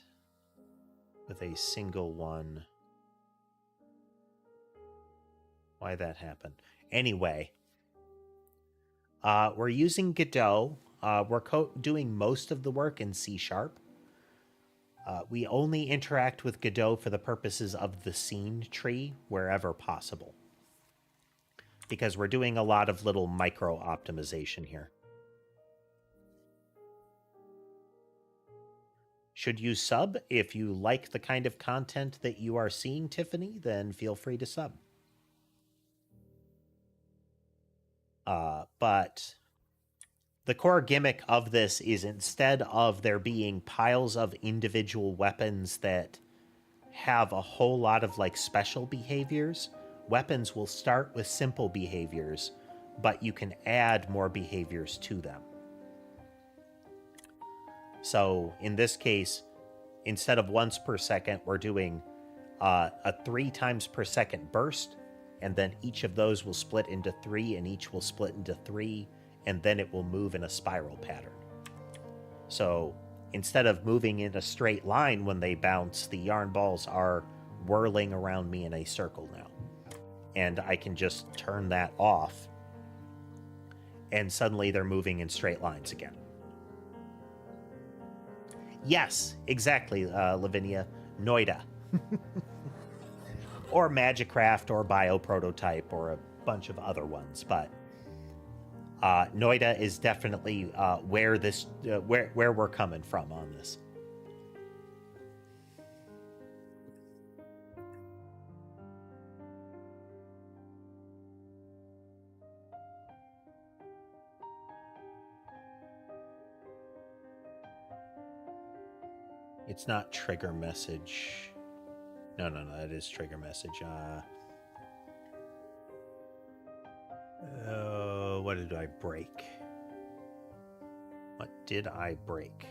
with a single one. Why that happened? Anyway, we're using Godot. We're doing most of the work in C#. We only interact with Godot for the purposes of the scene tree wherever possible, because we're doing a lot of little micro optimization here. Should you sub? If you like the kind of content that you are seeing, Tiffany, then feel free to sub. But the core gimmick of this is, instead of there being piles of individual weapons that have a whole lot of like special behaviors, weapons will start with simple behaviors, but you can add more behaviors to them. So in this case, instead of once per second, we're doing a 3 times per second burst, and then each of those will split into 3, and each will split into 3, and then it will move in a spiral pattern. So instead of moving in a straight line when they bounce, the yarn balls are whirling around me in a circle now. And I can just turn that off, and suddenly they're moving in straight lines again. Yes, exactly, Lavinia. Noida. Or Magicraft or Bioprototype or a bunch of other ones, but Noida is definitely where we're coming from on this. It's not trigger message. No, that is trigger message. What did I break? What did I break?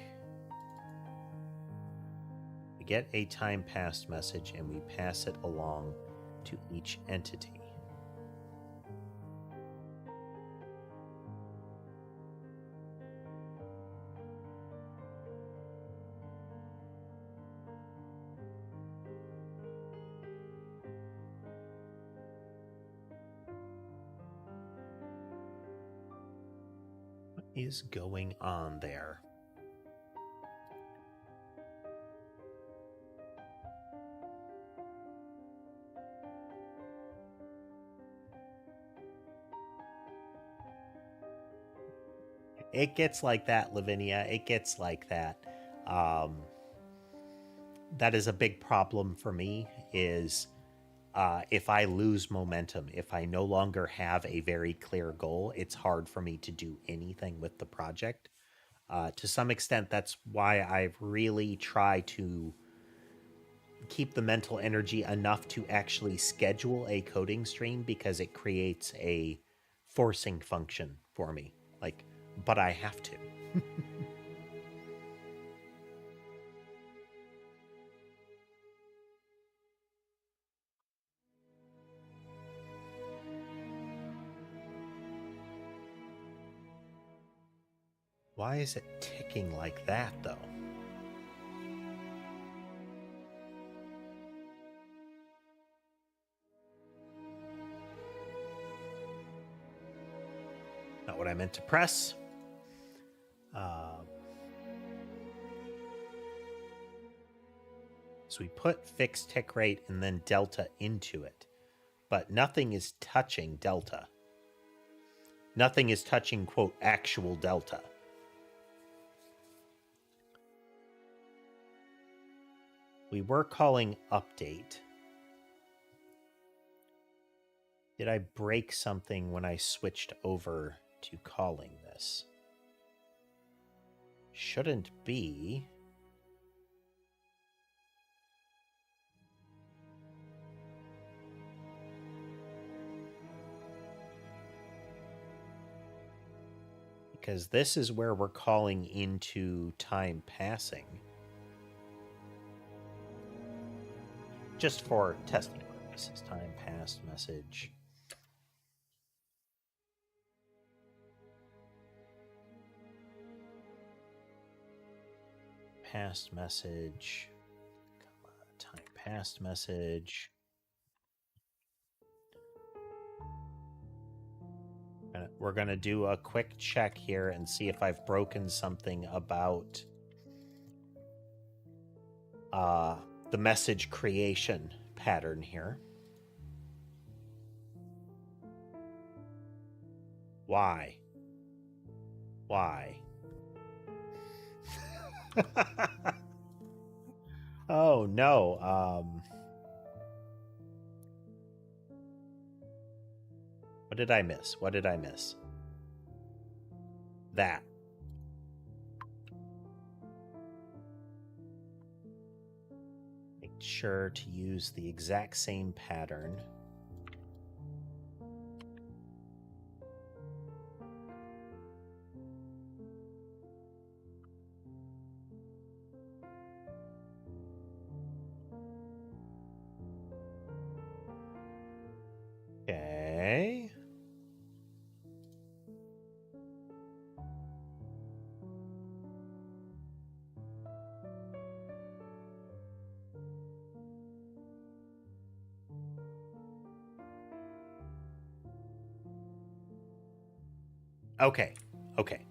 We get a time passed message and we pass it along to each entity. What is going on there? It gets like that, Lavinia. It gets like that. That is a big problem for me, is if I lose momentum, if I no longer have a very clear goal, it's hard for me to do anything with the project. To some extent, that's why I've really tried to keep the mental energy enough to actually schedule a coding stream, because it creates a forcing function for me. Like, but I have to. Why is it ticking like that, though? Not what I meant to press. So we put fixed tick rate and then delta into it, but nothing is touching delta. Nothing is touching, quote, actual delta. We were calling update. Did I break something when I switched over to calling this? Shouldn't be. Because this is where we're calling into time passing. Just for testing purposes, time passed message. Past message. Time passed message. We're going to do a quick check here and see if I've broken something about the message creation pattern here. Why? Why? Oh, no. What did I miss? What did I miss? That. Make sure to use the exact same pattern. Okay. Okay. Okay.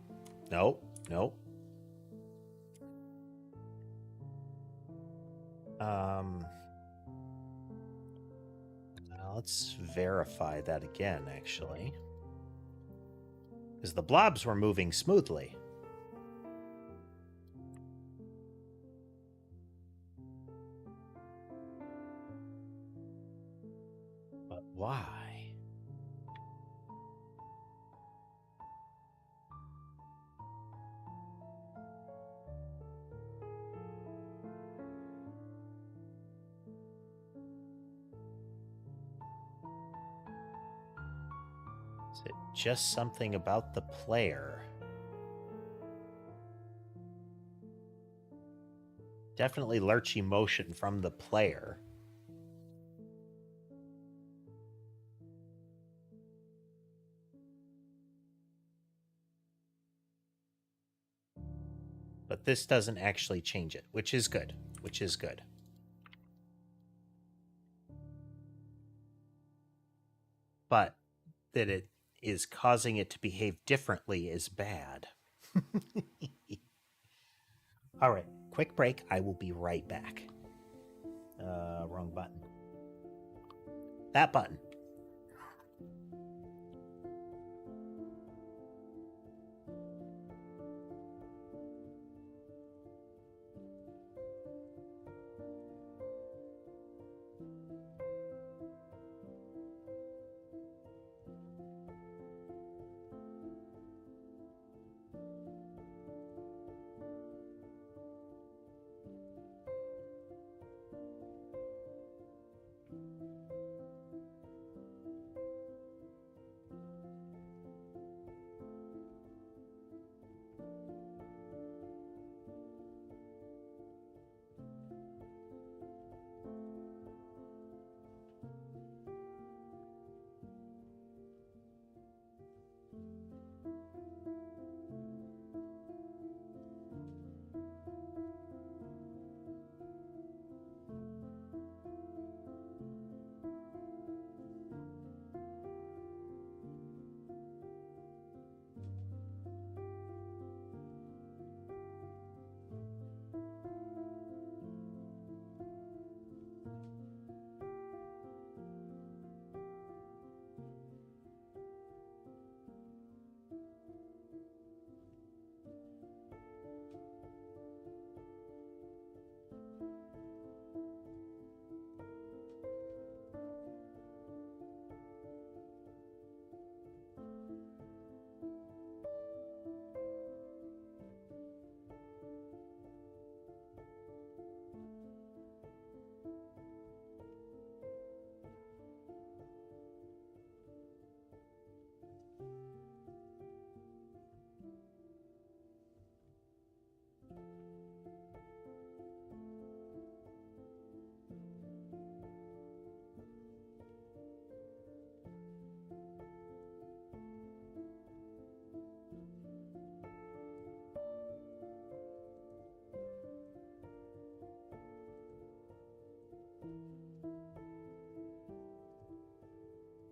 Nope. Nope. Let's verify that again, actually. Because the blobs were moving smoothly. But why? Is it just something about the player? Definitely lurchy motion from the player. But this doesn't actually change it, which is good. Which is good. But that it is causing it to behave differently is bad. All right, quick break. I will be right back. Wrong button. That button.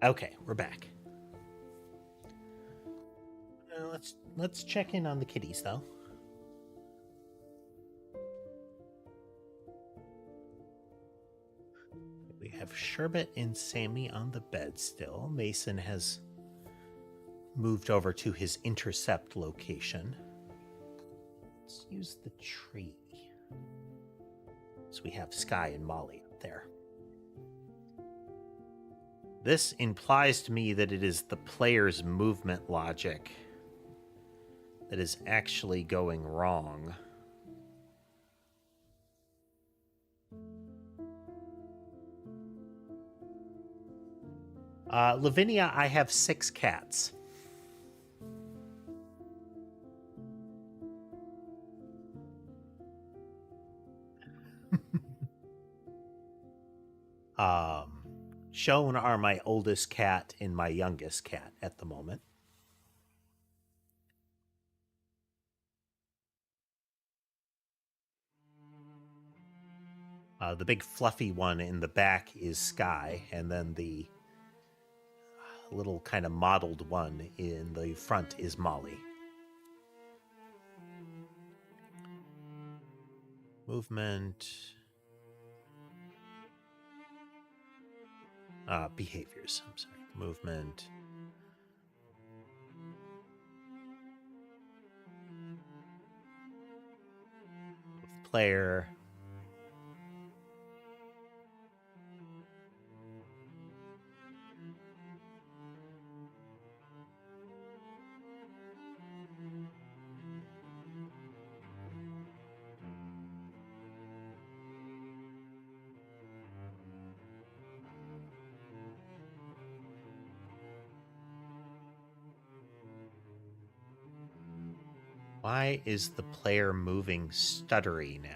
Okay, we're back. Let's check in on the kitties, though. We have Sherbet and Sammy on the bed still. Mason has moved over to his intercept location. Let's use the tree. So we have Sky and Molly up there. This implies to me that it is the player's movement logic that is actually going wrong. Lavinia, I have 6 cats. Shown are my oldest cat and my youngest cat at the moment. The big fluffy one in the back is Sky, and then the little kind of mottled one in the front is Molly. Movement. Behaviors. I'm sorry. Movement. Player. Why is the player moving stuttery now?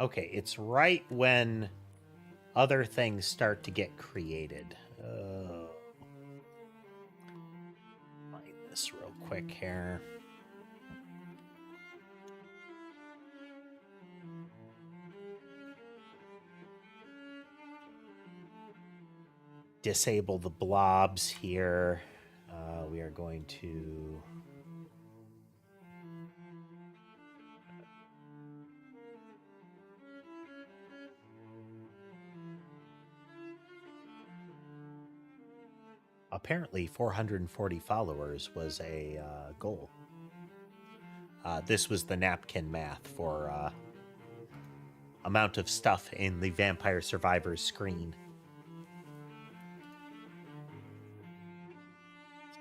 Okay, it's right when other things start to get created. Find this real quick here. Disable the blobs here. We are going to... Apparently 440 followers was a goal. This was the napkin math for amount of stuff in the Vampire Survivors screen.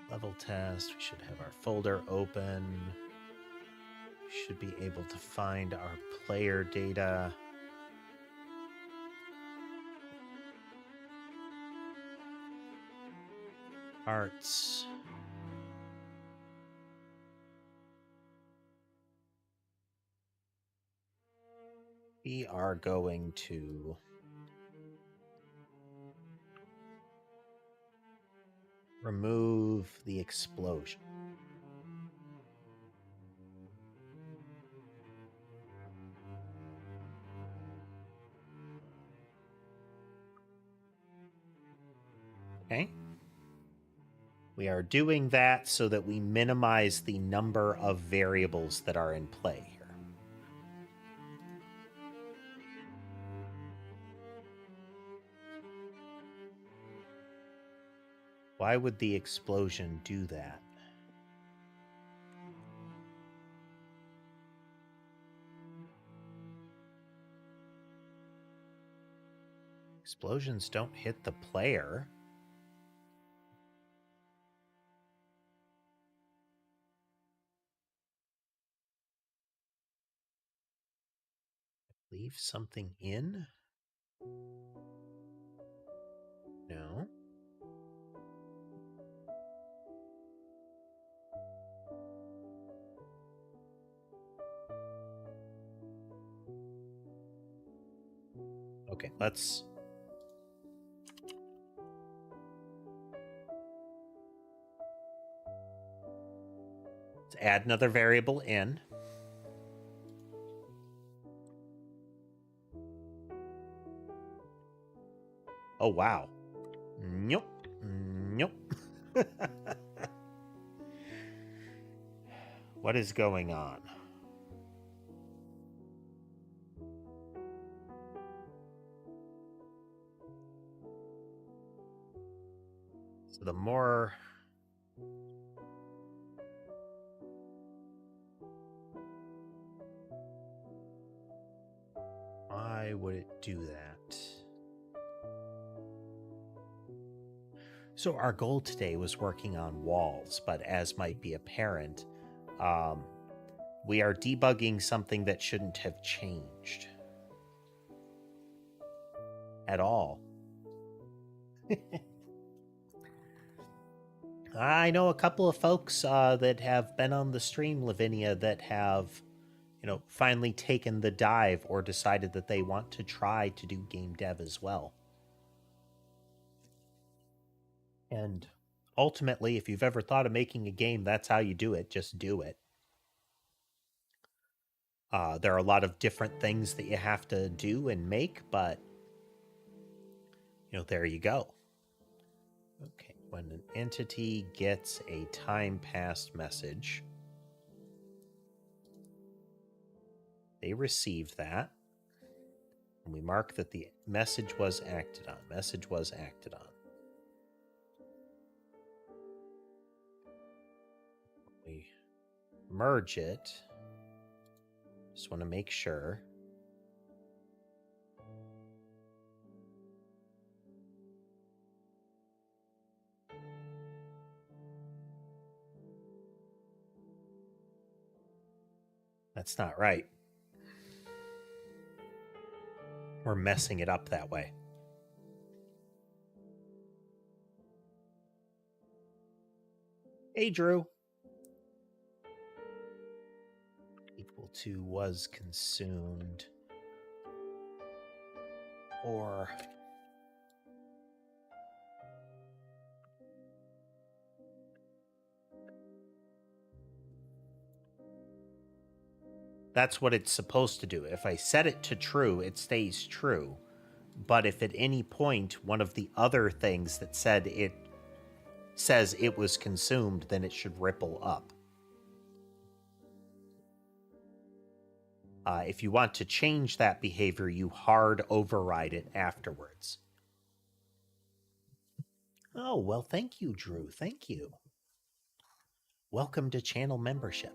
Level test. We should have our folder open. We should be able to find our player data. Arts. We are going to remove the explosion. Okay. We are doing that so that we minimize the number of variables that are in play here. Why would the explosion do that? Explosions don't hit the player. Leave something in? No. Okay, let's add another variable in. Oh, wow. Nope. Nope. What is going on? So the more... Why would it do that? So our goal today was working on walls, but as might be apparent, we are debugging something that shouldn't have changed at all. I know a couple of folks that have been on the stream, Lavinia, that have, finally taken the dive or decided that they want to try to do game dev as well. And ultimately, if you've ever thought of making a game, that's how you do it. Just do it. There are a lot of different things that you have to do and make, but, there you go. Okay, when an entity gets a time passed message, they receive that, and we mark that the message was acted on. Message was acted on. We merge it. Just want to make sure. That's not right. We're messing it up that way. Hey, Drew. Equal to was consumed. Or that's what it's supposed to do. If I set it to true, it stays true. But if at any point one of the other things that said it says it was consumed, then it should ripple up. If you want to change that behavior, you hard override it afterwards. Oh, well, thank you, Drew. Thank you. Welcome to channel membership.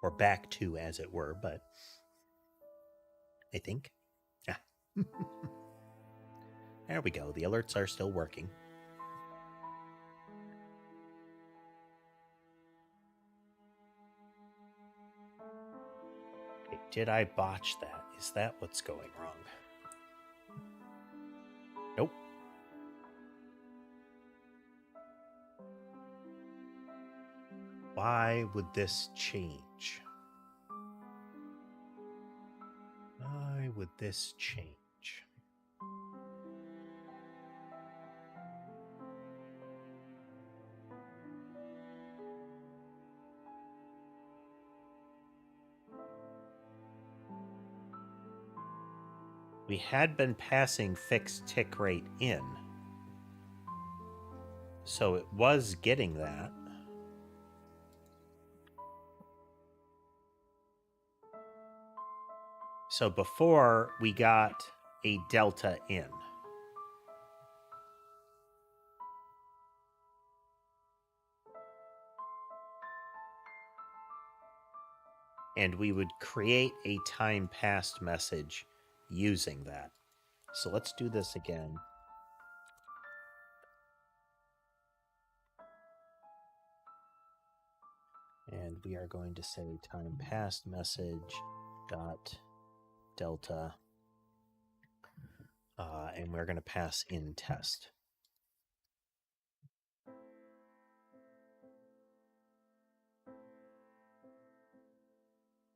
Or back to, as it were, but I think. Yeah. There we go. The alerts are still working. Okay, did I botch that? Is that what's going wrong? Nope. Why would this change? Why would this change? We had been passing fixed tick rate in, so it was getting that. So before we got a delta in. And we would create a time passed message using that. So let's do this again. And we are going to say time passed message dot delta. And we're going to pass in test.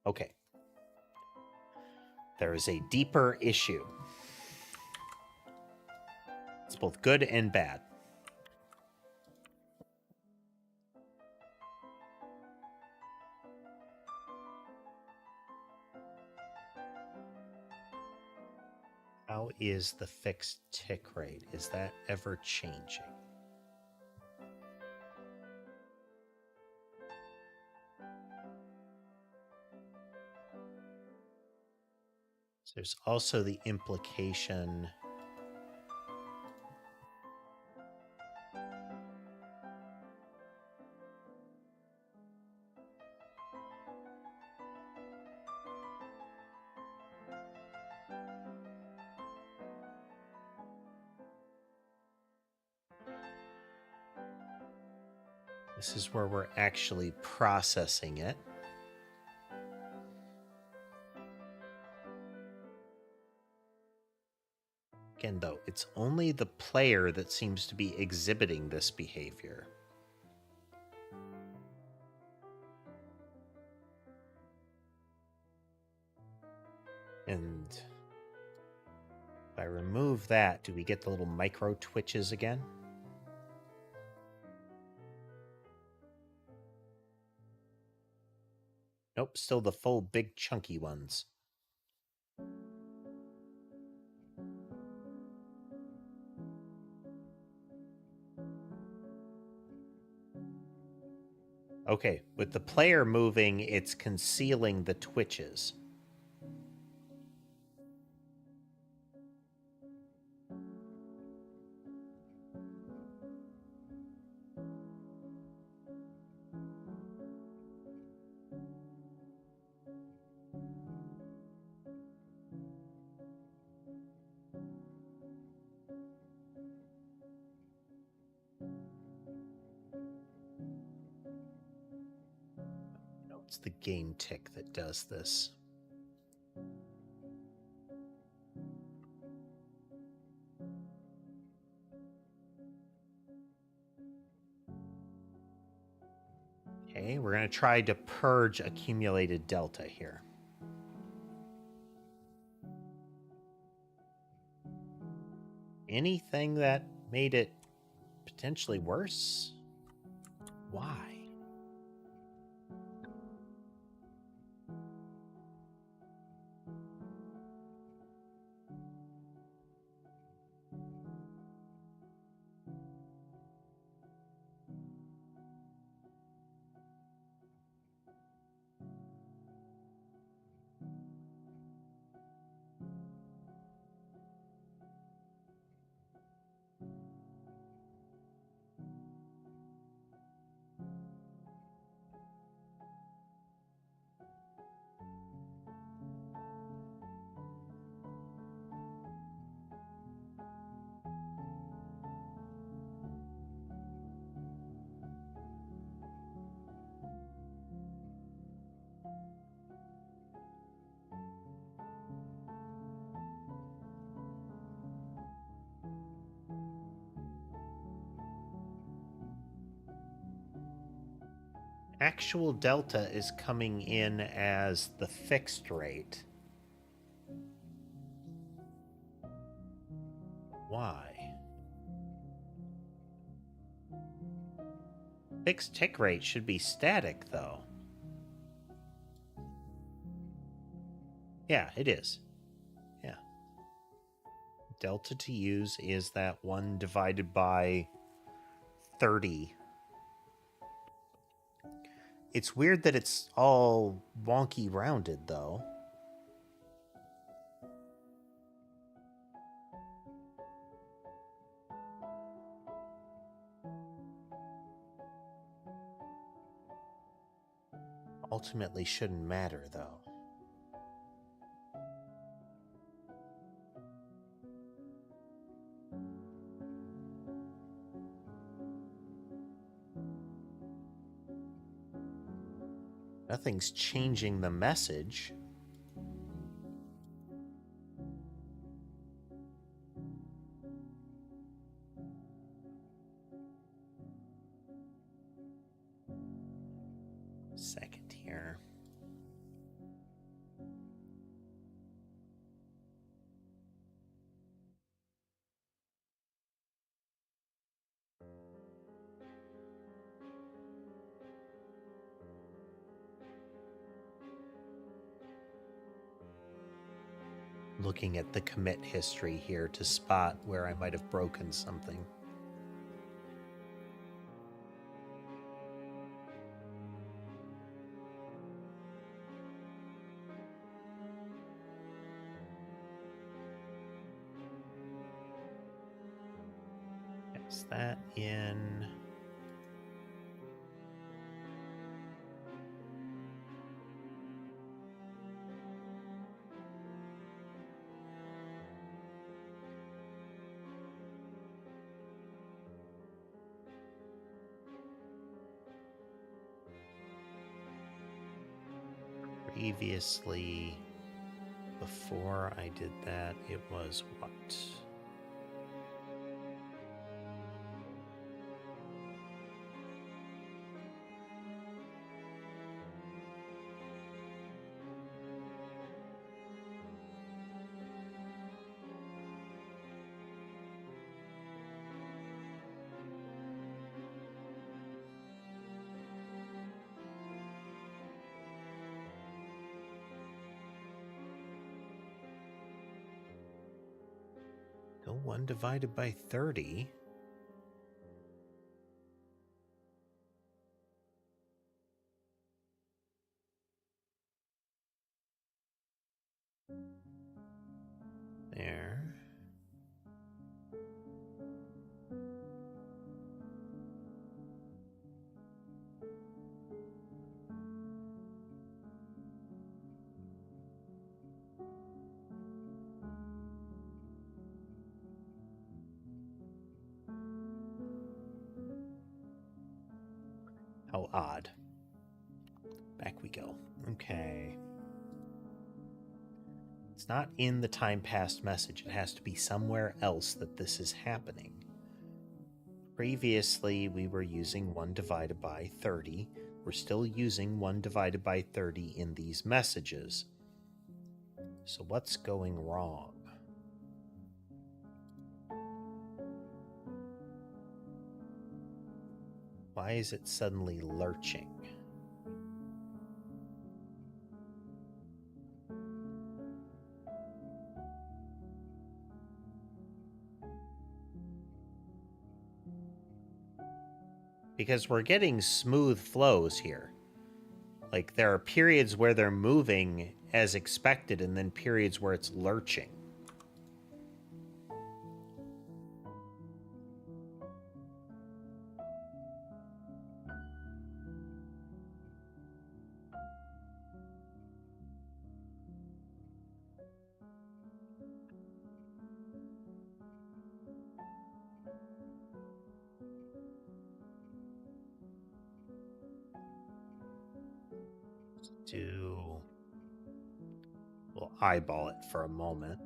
Okay. There is a deeper issue. It's both good and bad. How is the fixed tick rate? Is that ever changing? So there's also the implication. This is where we're actually processing it. Again, though, it's only the player that seems to be exhibiting this behavior. And if I remove that, do we get the little micro twitches again? Nope, still the full big chunky ones. Okay, with the player moving, it's concealing the twitches. It's the game tick that does this. Okay, we're going to try to purge accumulated delta here. Anything that made it potentially worse? Why? Actual delta is coming in as the fixed rate. Why? Fixed tick rate should be static, though. Yeah, it is. Yeah. Delta to use is that 1 divided by 30. It's weird that it's all wonky rounded, though. Ultimately shouldn't matter, though. Nothing's changing the message. Second here. looking at the commit history here to spot where I might have broken something. Is that in? Previously, before I did that, it was what? So 1 divided by 30. There. How odd. Back we go. Okay. It's not in the time passed message. It has to be somewhere else that this is happening. Previously, we were using 1 divided by 30. We're still using 1 divided by 30 in these messages. So what's going wrong? Why is it suddenly lurching? Because we're getting smooth flows here. Like, there are periods where they're moving as expected, and then periods where it's lurching. We'll eyeball it for a moment.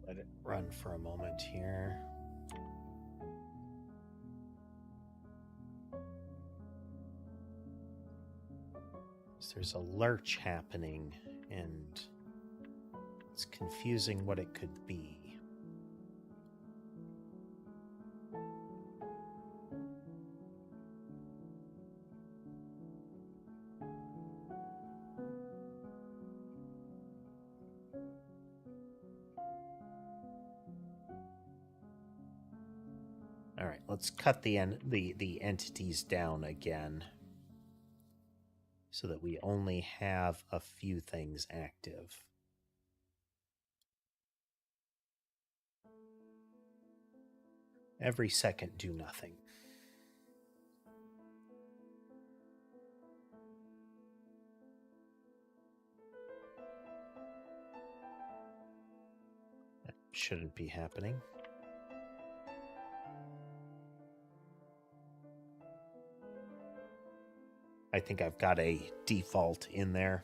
Let it run for a moment here. So there's a lurch happening, and it's confusing what it could be. All right, let's cut the entities down again so that we only have a few things active. Every second, do nothing. That shouldn't be happening. I think I've got a default in there.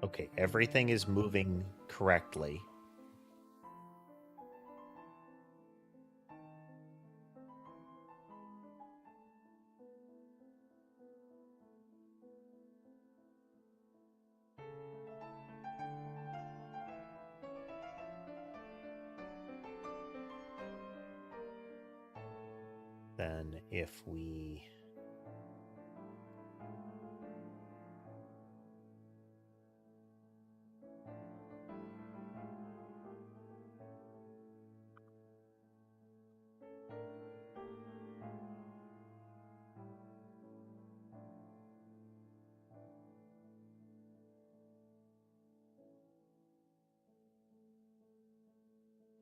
Okay, everything is moving correctly. Then if we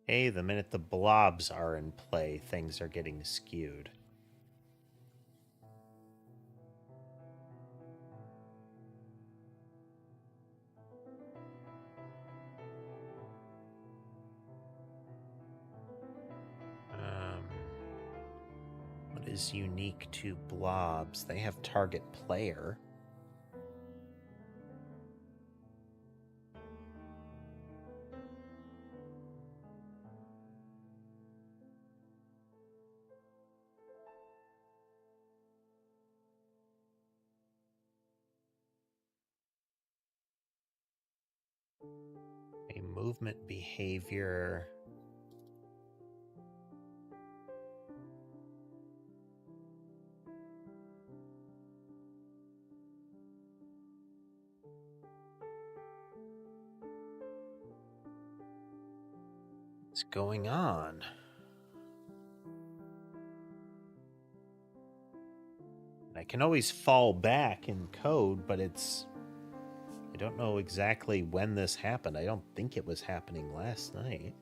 hey, the minute the blobs are in play, things are getting skewed. What is unique to blobs? They have target player. A movement behavior. What's going on? I can always fall back in code, but I don't know exactly when this happened. I don't think it was happening last night.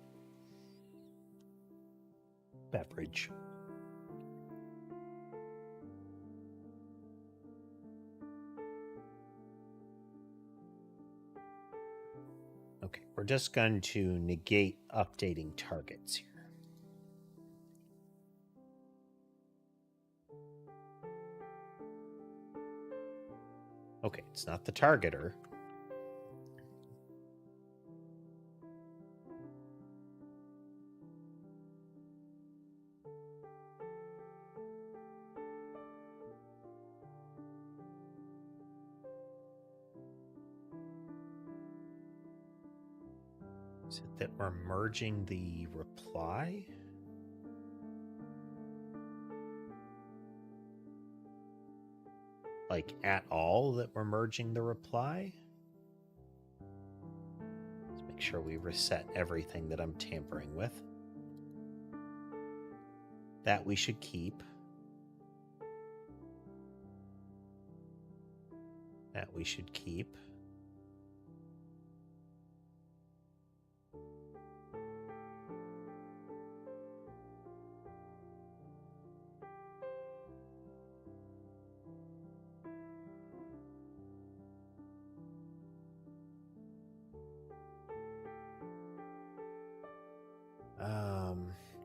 Beverage. Okay, we're just going to negate updating targets here. Okay, it's not the targeter. Is it that we're merging the reply? Like at all that we're merging the reply? Let's make sure we reset everything that I'm tampering with. That we should keep. That we should keep.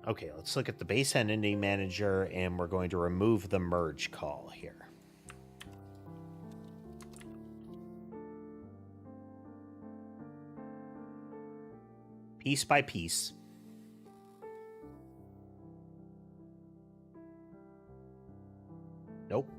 Okay, let's look at the base entity manager, and we're going to remove the merge call here. Piece by piece. Nope.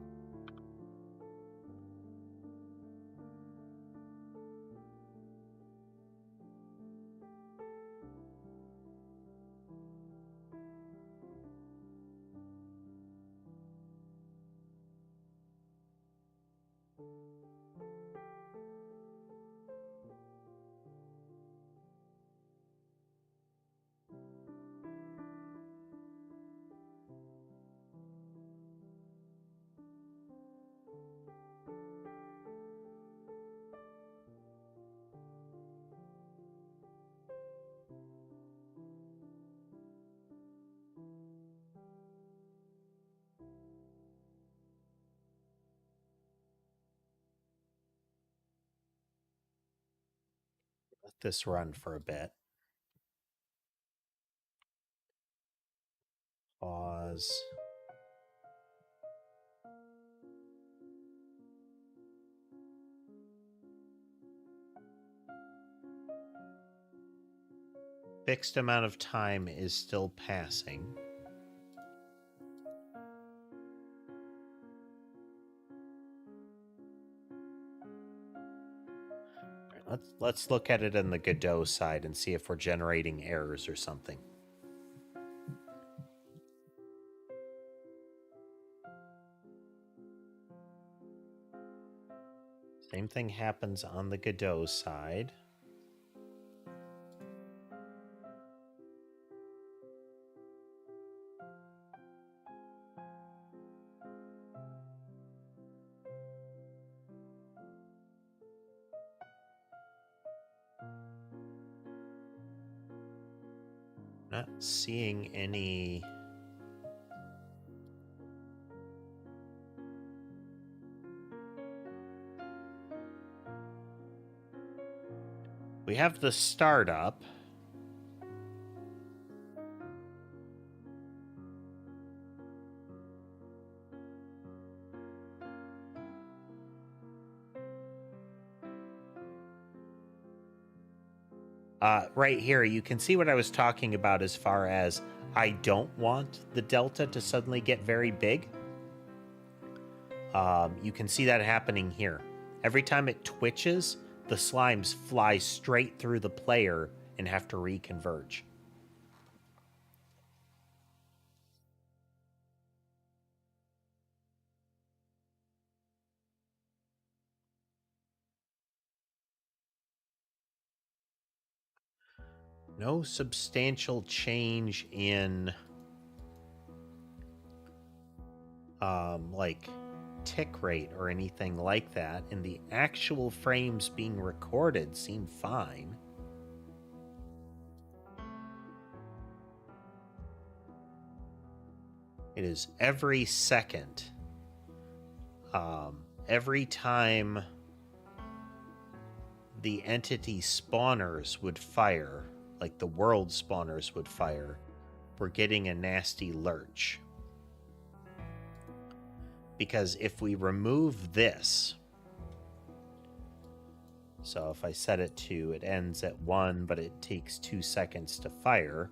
Let this run for a bit. Pause. fixed amount of time is still passing. Let's look at it on the Godot side and see if we're generating errors or something. Same thing happens on the Godot side. Not seeing any... We have the startup. Right here, you can see what I was talking about as far as I don't want the delta to suddenly get very big. You can see that happening here. Every time it twitches, the slimes fly straight through the player and have to reconverge. No substantial change in like tick rate or anything like that, and the actual frames being recorded seem fine. It is every second. Every time the entity spawners would fire, like the world spawners would fire, we're getting a nasty lurch. Because if we remove this, so if I set it to, it ends at 1, but it takes 2 seconds to fire.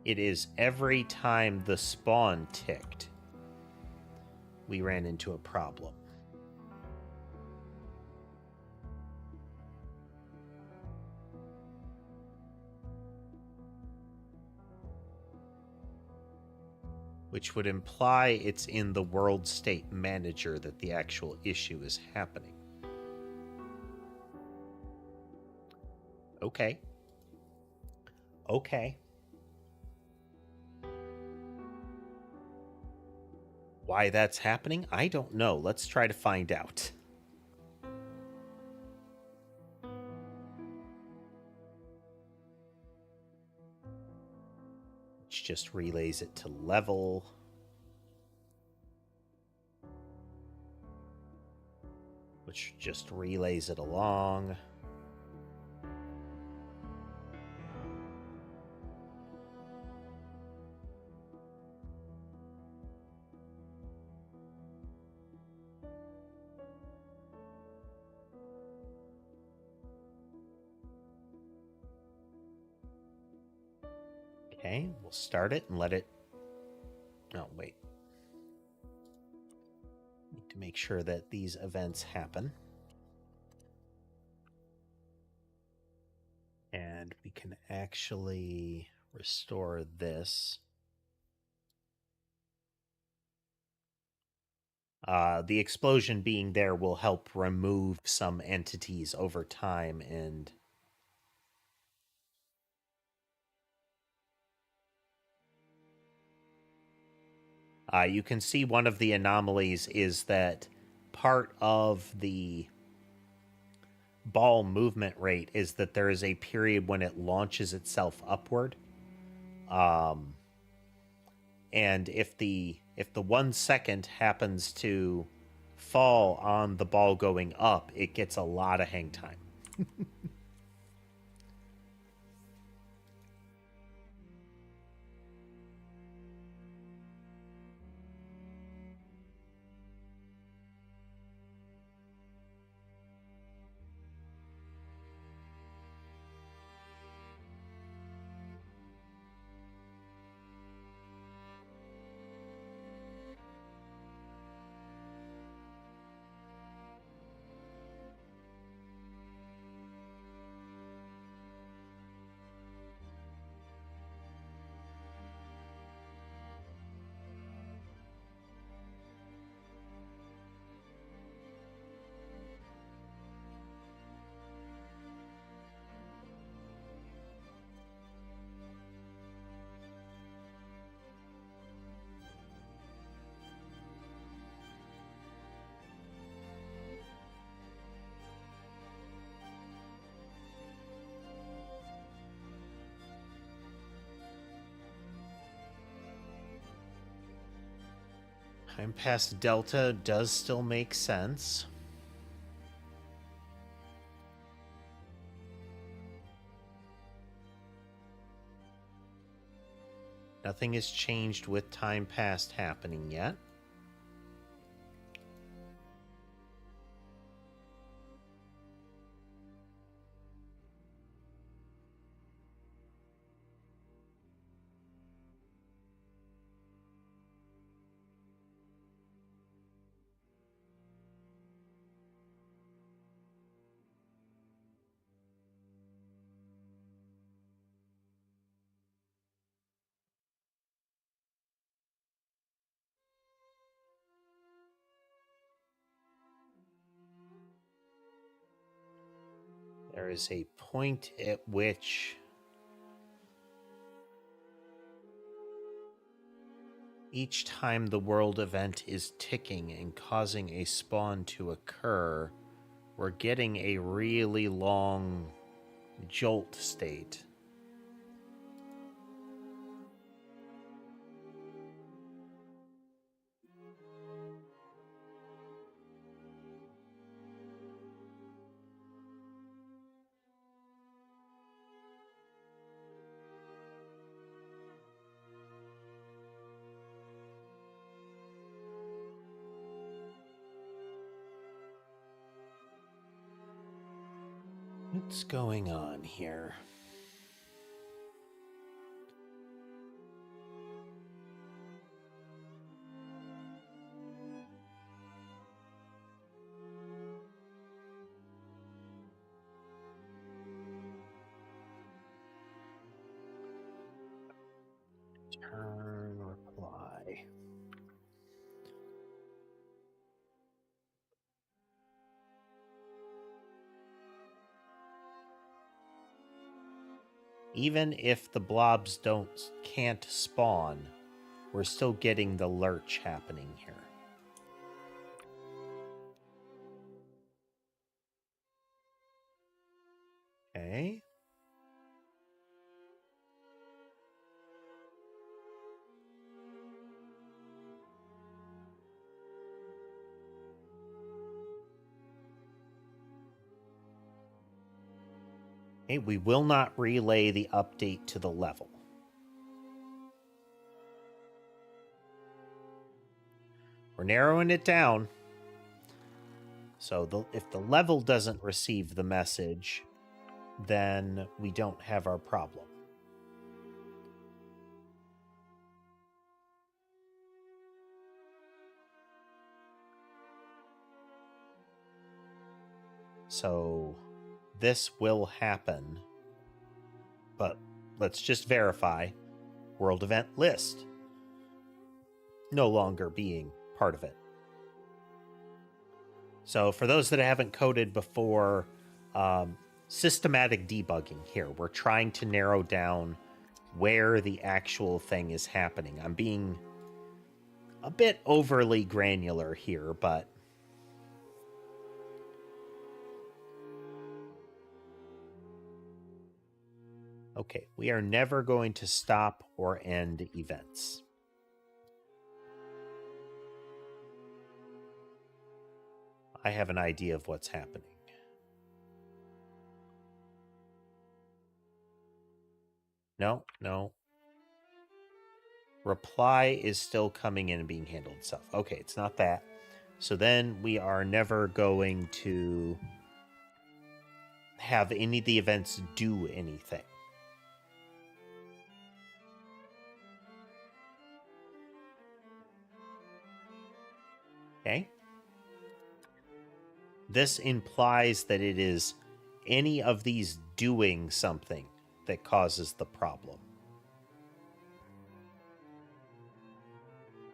It is every time the spawn ticked, we ran into a problem. Which would imply it's in the world state manager that the actual issue is happening. Okay. Okay. Why that's happening, I don't know. Let's try to find out. Which just relays it to level. Which just relays it along. Okay, we'll start it and let it... Oh, wait. Need to make sure that these events happen. And we can actually restore this. The explosion being there will help remove some entities over time, and you can see one of the anomalies is that part of the ball movement rate is that there is a period when it launches itself upward. And if the 1 second happens to fall on the ball going up, it gets a lot of hang time. Time past delta does still make sense. Nothing has changed with time past happening yet. There is a point at which each time the world event is ticking and causing a spawn to occur, we're getting a really long jolt state. What's going on here? Return reply. Even if the blobs can't spawn, we're still getting the lurch happening here. Okay. Okay, we will not relay the update to the level. We're narrowing it down. So if the level doesn't receive the message, then we don't have our problem. So this will happen, but let's just verify. World event list no longer being part of it. So for those that haven't coded before, systematic debugging here. We're trying to narrow down where the actual thing is happening. I'm being a bit overly granular here, but okay, we are never going to stop or end events. I have an idea of what's happening. No. Reply is still coming in and being handled itself. Okay, it's not that. So then we are never going to have any of the events do anything. Okay. This implies that it is any of these doing something that causes the problem.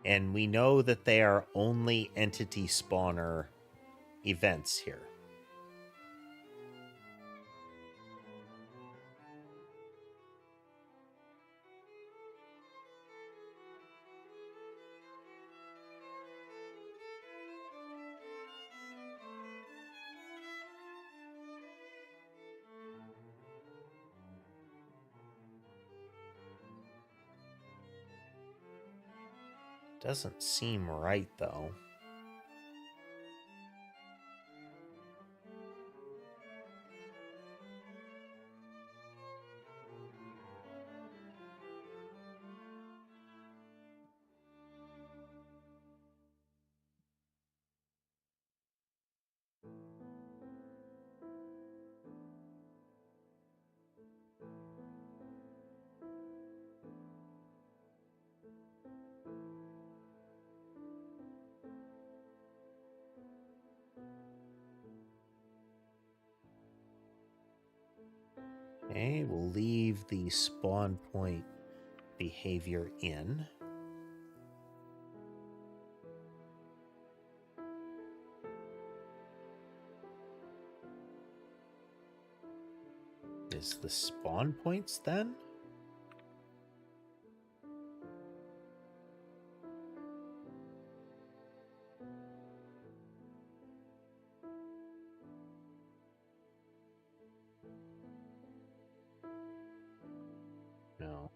And we know that they are only entity spawner events here. Doesn't seem right, though. Okay, we'll leave the spawn point behavior in. Is the spawn points then? No.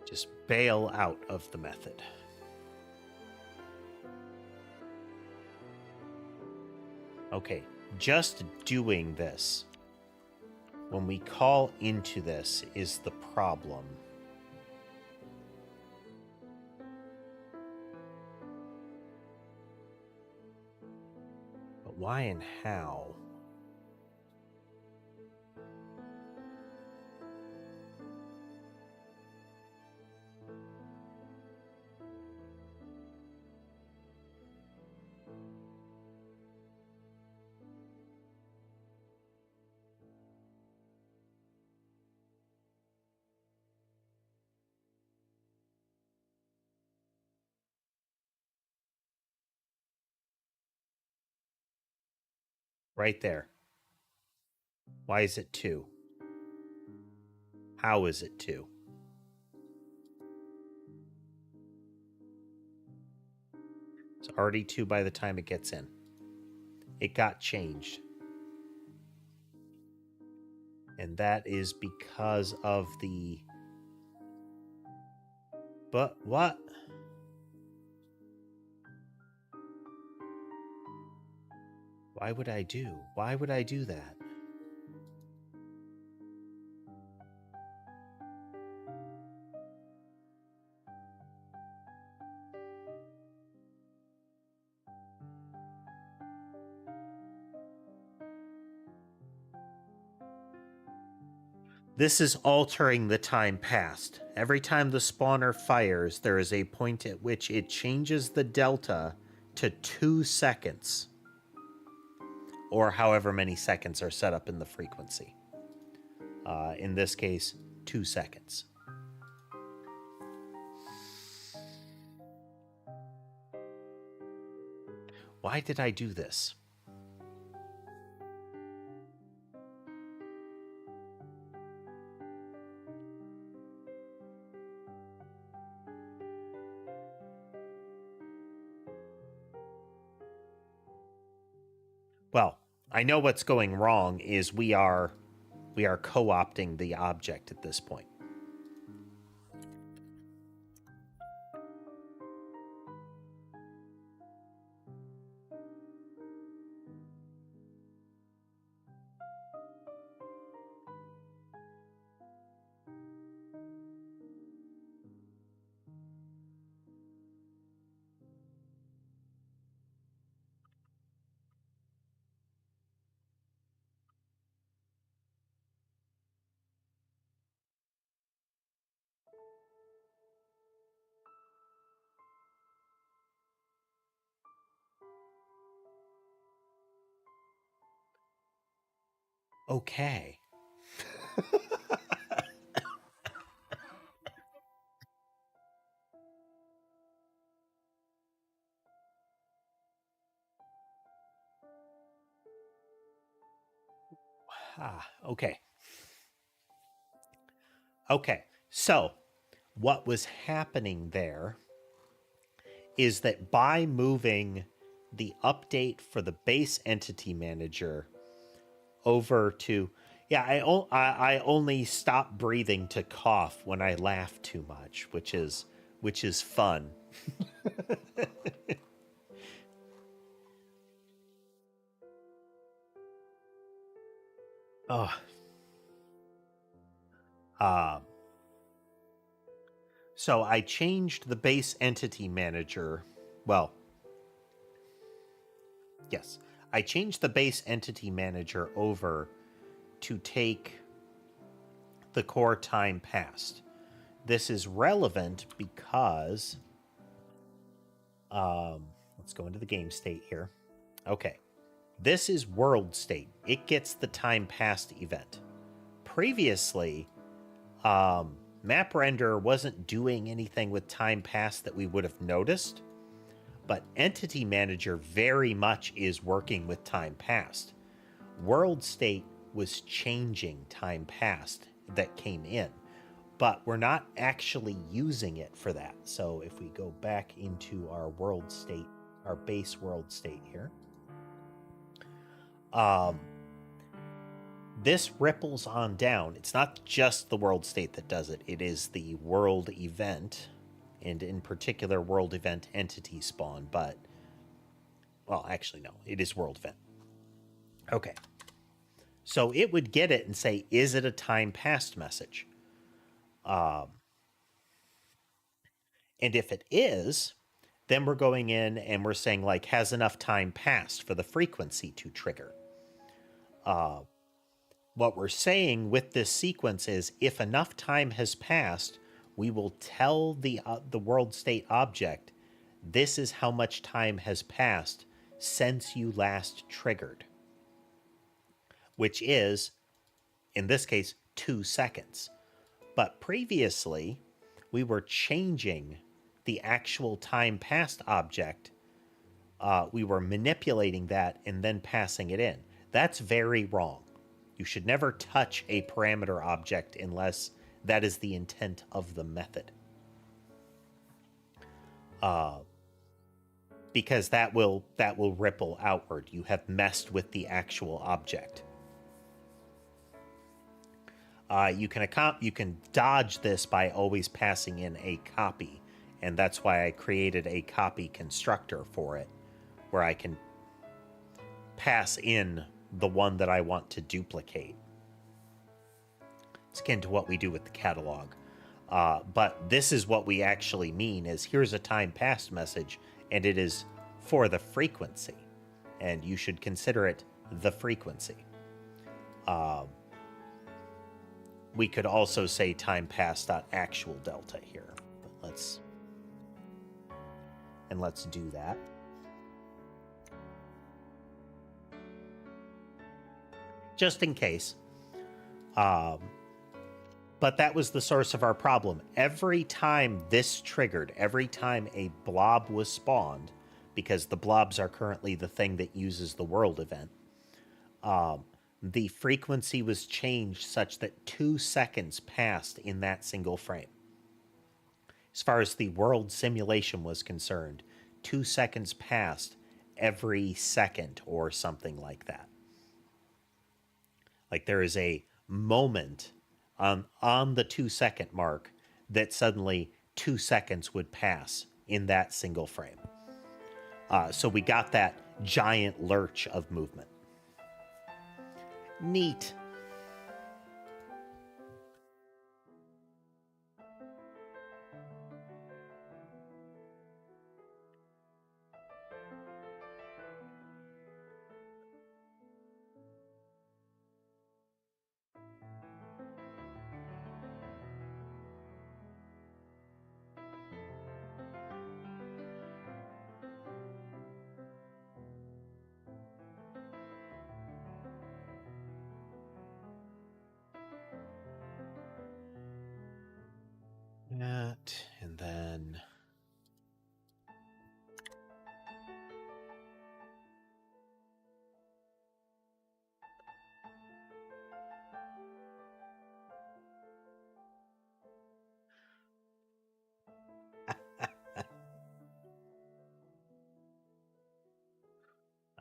Just bail out of the method. Okay, just doing this, when we call into this, is the problem. But why and how? Right there. Why is it 2? How is it 2? It's already 2 by the time it gets in. It got changed. And that is because of the... But what? Why would I do? Why would I do that? This is altering the time passed. Every time the spawner fires, there is a point at which it changes the delta to 2 seconds, or however many seconds are set up in the frequency. In this case, 2 seconds. Why did I do this? Well, I know what's going wrong is we are co-opting the object at this point. Okay. Okay. Okay. So what was happening there is that by moving the update for the base entity manager over to, yeah, I only stop breathing to cough when I laugh too much, which is fun. Oh. So I changed the base entity manager. Well, yes, I changed the base entity manager over to take the core time passed. This is relevant because, let's go into the game state here. Okay, this is world state. It gets the time passed event. Previously, map render wasn't doing anything with time passed that we would have noticed, but entity manager very much is working with time passed. World state was changing time passed that came in, but we're not actually using it for that. So if we go back into our world state, our base world state here, this ripples on down. It's not just the world state that does it. It is the world event, and in particular world event entity spawn, but, well, actually no, it is world event. Okay. So it would get it and say, is it a time passed message? And if it is, then we're going in and we're saying, like, has enough time passed for the frequency to trigger. What we're saying with this sequence is, if enough time has passed, we will tell the world state object, this is how much time has passed since you last triggered, which is, in this case, 2 seconds. But previously, we were changing the actual time passed object. We were manipulating that and then passing it in. That's very wrong. You should never touch a parameter object unless that is the intent of the method. Because that will ripple outward. You have messed with the actual object. You can dodge this by always passing in a copy, and that's why I created a copy constructor for it, where I can pass in the one that I want to duplicate. It's akin to what we do with the catalog. But this is what we actually mean is, here's a time passed message, and it is for the frequency, and you should consider it the frequency. We could also say time passed.actual delta here, but let's do that. Just in case. But that was the source of our problem. Every time this triggered, every time a blob was spawned, because the blobs are currently the thing that uses the world event, the frequency was changed such that 2 seconds passed in that single frame. As far as the world simulation was concerned, 2 seconds passed every second or something like that. Like, there is a moment on the 2 second mark that suddenly 2 seconds would pass in that single frame. So we got that giant lurch of movement. Neat. That, and then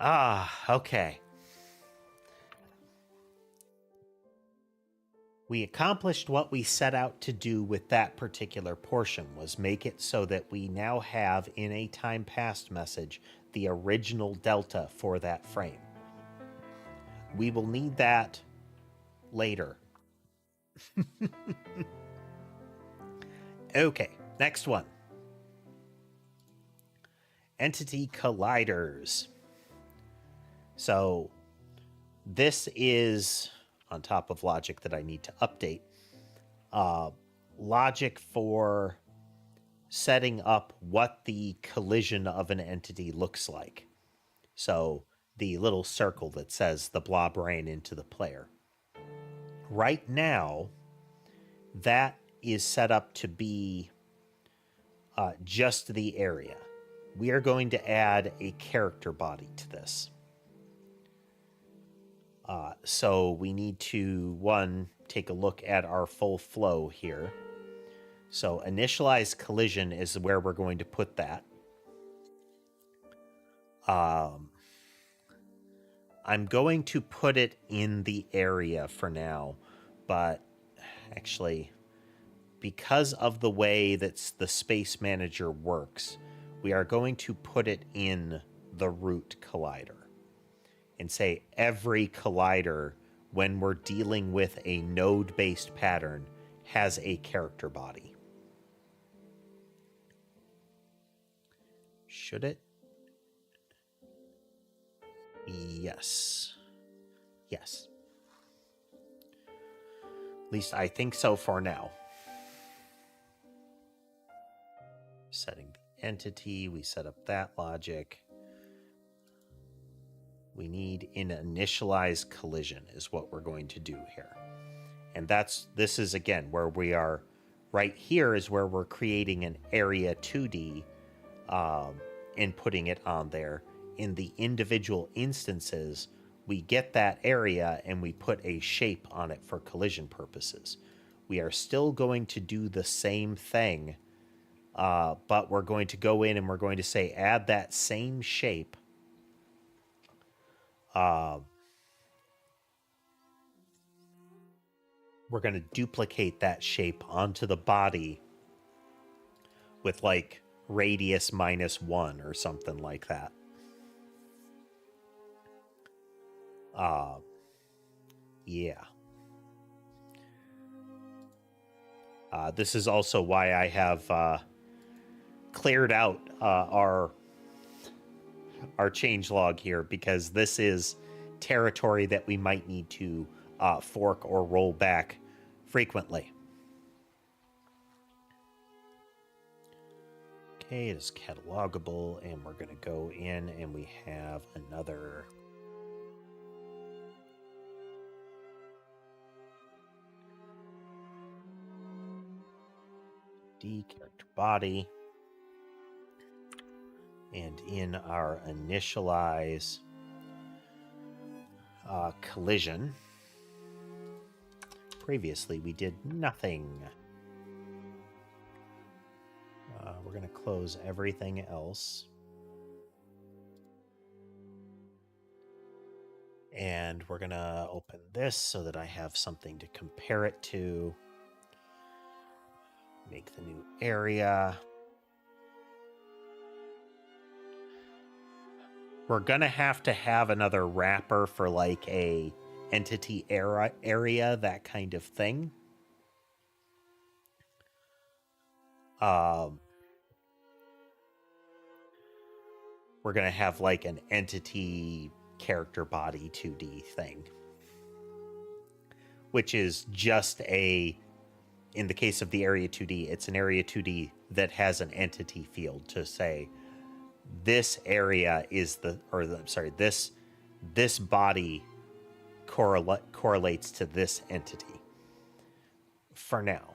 Okay. We accomplished what we set out to do with that particular portion, was make it so that we now have in a time past message the original delta for that frame. We will need that later. Okay, next one. Entity colliders. So this is on top of logic that I need to update. Logic for setting up what the collision of an entity looks like. So the little circle that says the blob ran into the player. Right now, that is set up to be just the area. We are going to add a character body to this. So we need to, one, take a look at our full flow here. So initialize collision is where we're going to put that. I'm going to put it in the area for now, but actually, because of the way that the space manager works, we are going to put it in the root collider and say every collider, when we're dealing with a node-based pattern, has a character body. Should it? Yes. Yes. At least I think so for now. Setting the entity, we set up that logic. We need an initialize collision is what we're going to do here. And this is again where we are. Right here is where we're creating an area 2D and putting it on there. In the individual instances, we get that area and we put a shape on it for collision purposes. We are still going to do the same thing, but we're going to go in and we're going to say add that same shape. We're going to duplicate that shape onto the body with like radius -1 or something like that. Yeah. This is also why I have cleared out our changelog here, because this is territory that we might need to fork or roll back frequently. Okay, it is catalogable, and we're going to go in and we have another D character body. And in our initialize collision, previously we did nothing. We're going to close everything else. And we're going to open this so that I have something to compare it to. Make the new area. We're going to have another wrapper for like a entity area, that kind of thing. We're going to have like an entity character body 2D thing, which is just in the case of the area 2D, it's an area 2D that has an entity field to say this area is this body correlates to this entity. For now,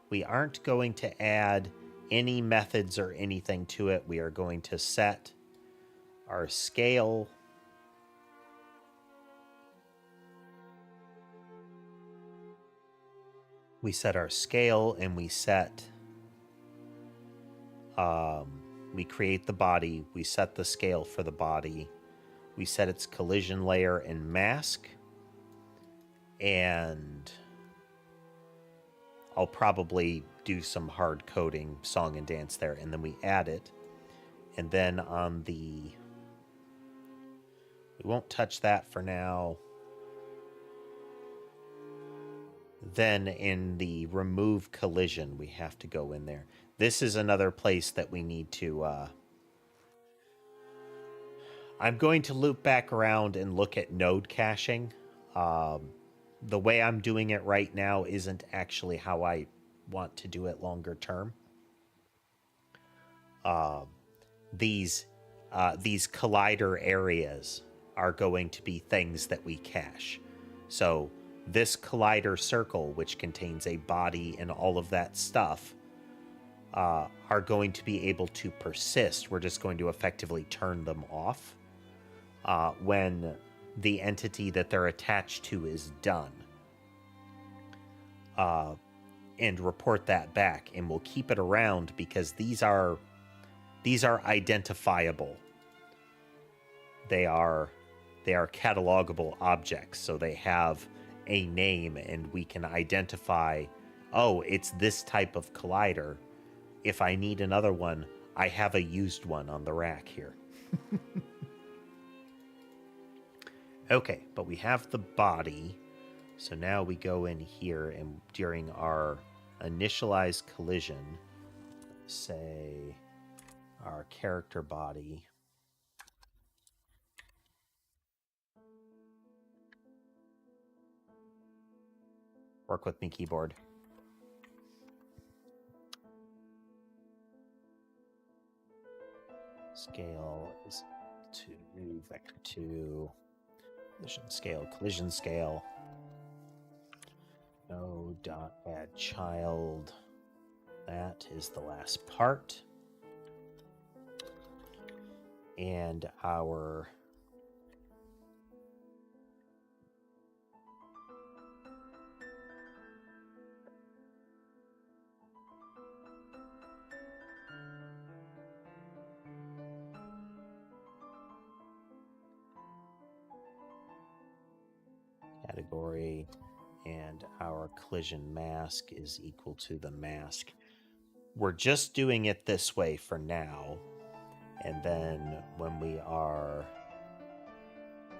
we aren't going to add any methods or anything to it. We are going to set our scale. We set our scale and we set we create the body, we set the scale for the body, we set its collision layer and mask, and I'll probably do some hard coding, song and dance there, and then we add it. And then on the... We won't touch that for now. Then in the remove collision, we have to go in there. This is another place that we need to... I'm going to loop back around and look at node caching. The way I'm doing it right now isn't actually how I want to do it longer term. These collider areas are going to be things that we cache. So this collider circle, which contains a body and all of that stuff, are going to be able to persist. We're just going to effectively turn them off when the entity that they're attached to is done, and report that back, and we'll keep it around because these are identifiable. They are catalogable objects, so they have a name, and we can identify, oh, it's this type of collider. If I need another one, I have a used one on the rack here. Okay, but we have the body. So now we go in here, and during our initialize collision, say our character body. Work with me, keyboard. Scale is to vector 2. Collision scale. No dot add child. That is the last part. And our category and our collision mask is equal to the mask. We're just doing it this way for now. And then when we are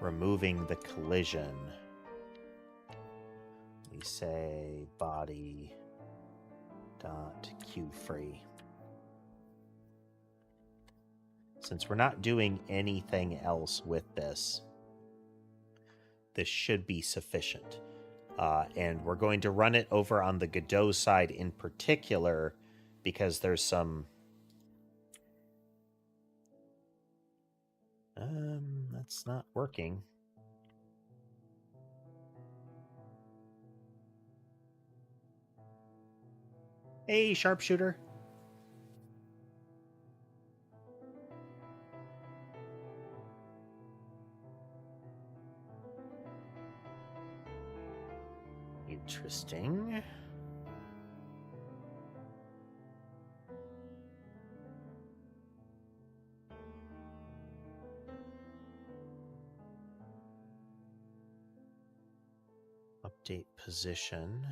removing the collision, we say body dot queue_free. Since we're not doing anything else with this, this should be sufficient. And we're going to run it over on the Godot side in particular, because there's some... that's not working. Hey, sharpshooter. Interesting. Update position.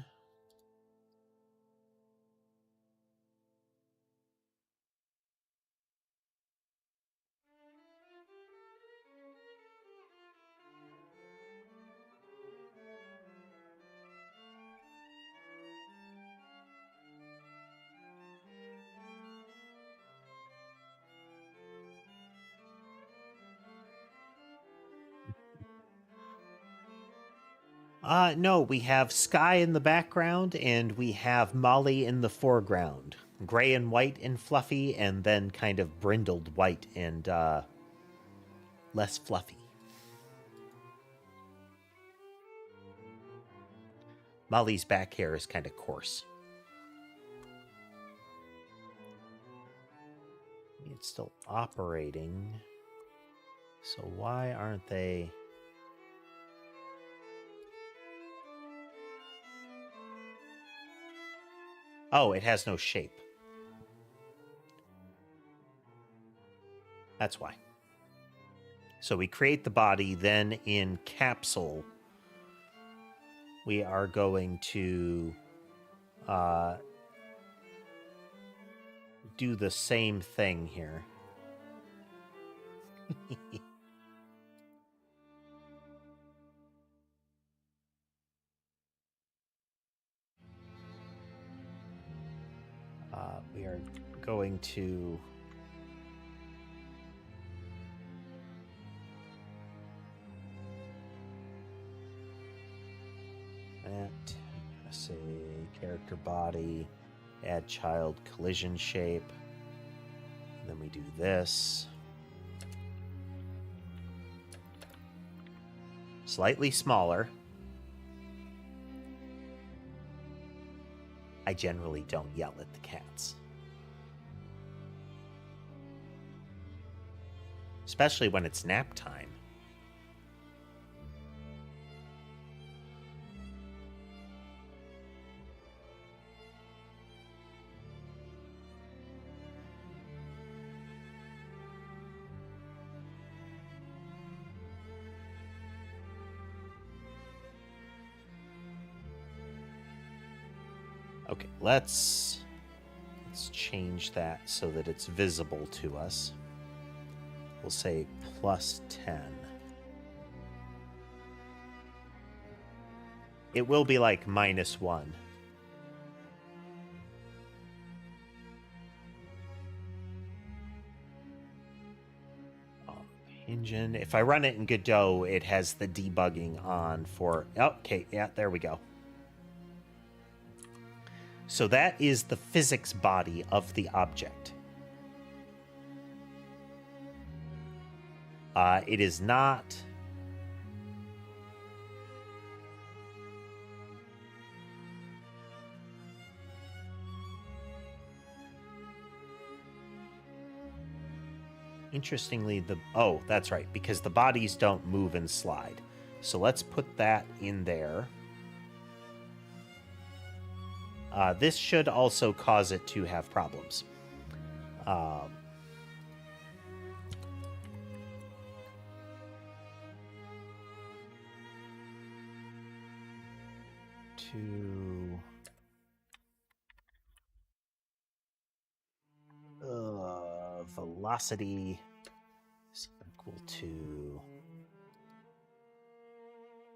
No, we have sky in the background, and we have Molly in the foreground. Gray and white and fluffy, and then kind of brindled white and less fluffy. Molly's back hair is kind of coarse. It's still operating. So why aren't they... Oh, it has no shape. That's why. So we create the body, then in capsule, we are going to do the same thing here. We are going to say character body, add child collision shape. Then we do this. Slightly smaller. I generally don't yell at the cats. Especially when it's nap time. Okay, let's change that so that it's visible to us. We'll say +10. It will be like -1. Engine. If I run it in Godot, it has the debugging on for... Okay, yeah, there we go. So that is the physics body of the object. It is not... Interestingly, oh, that's right, because the bodies don't move and slide. So let's put that in there. This should also cause it to have problems. Velocity is equal to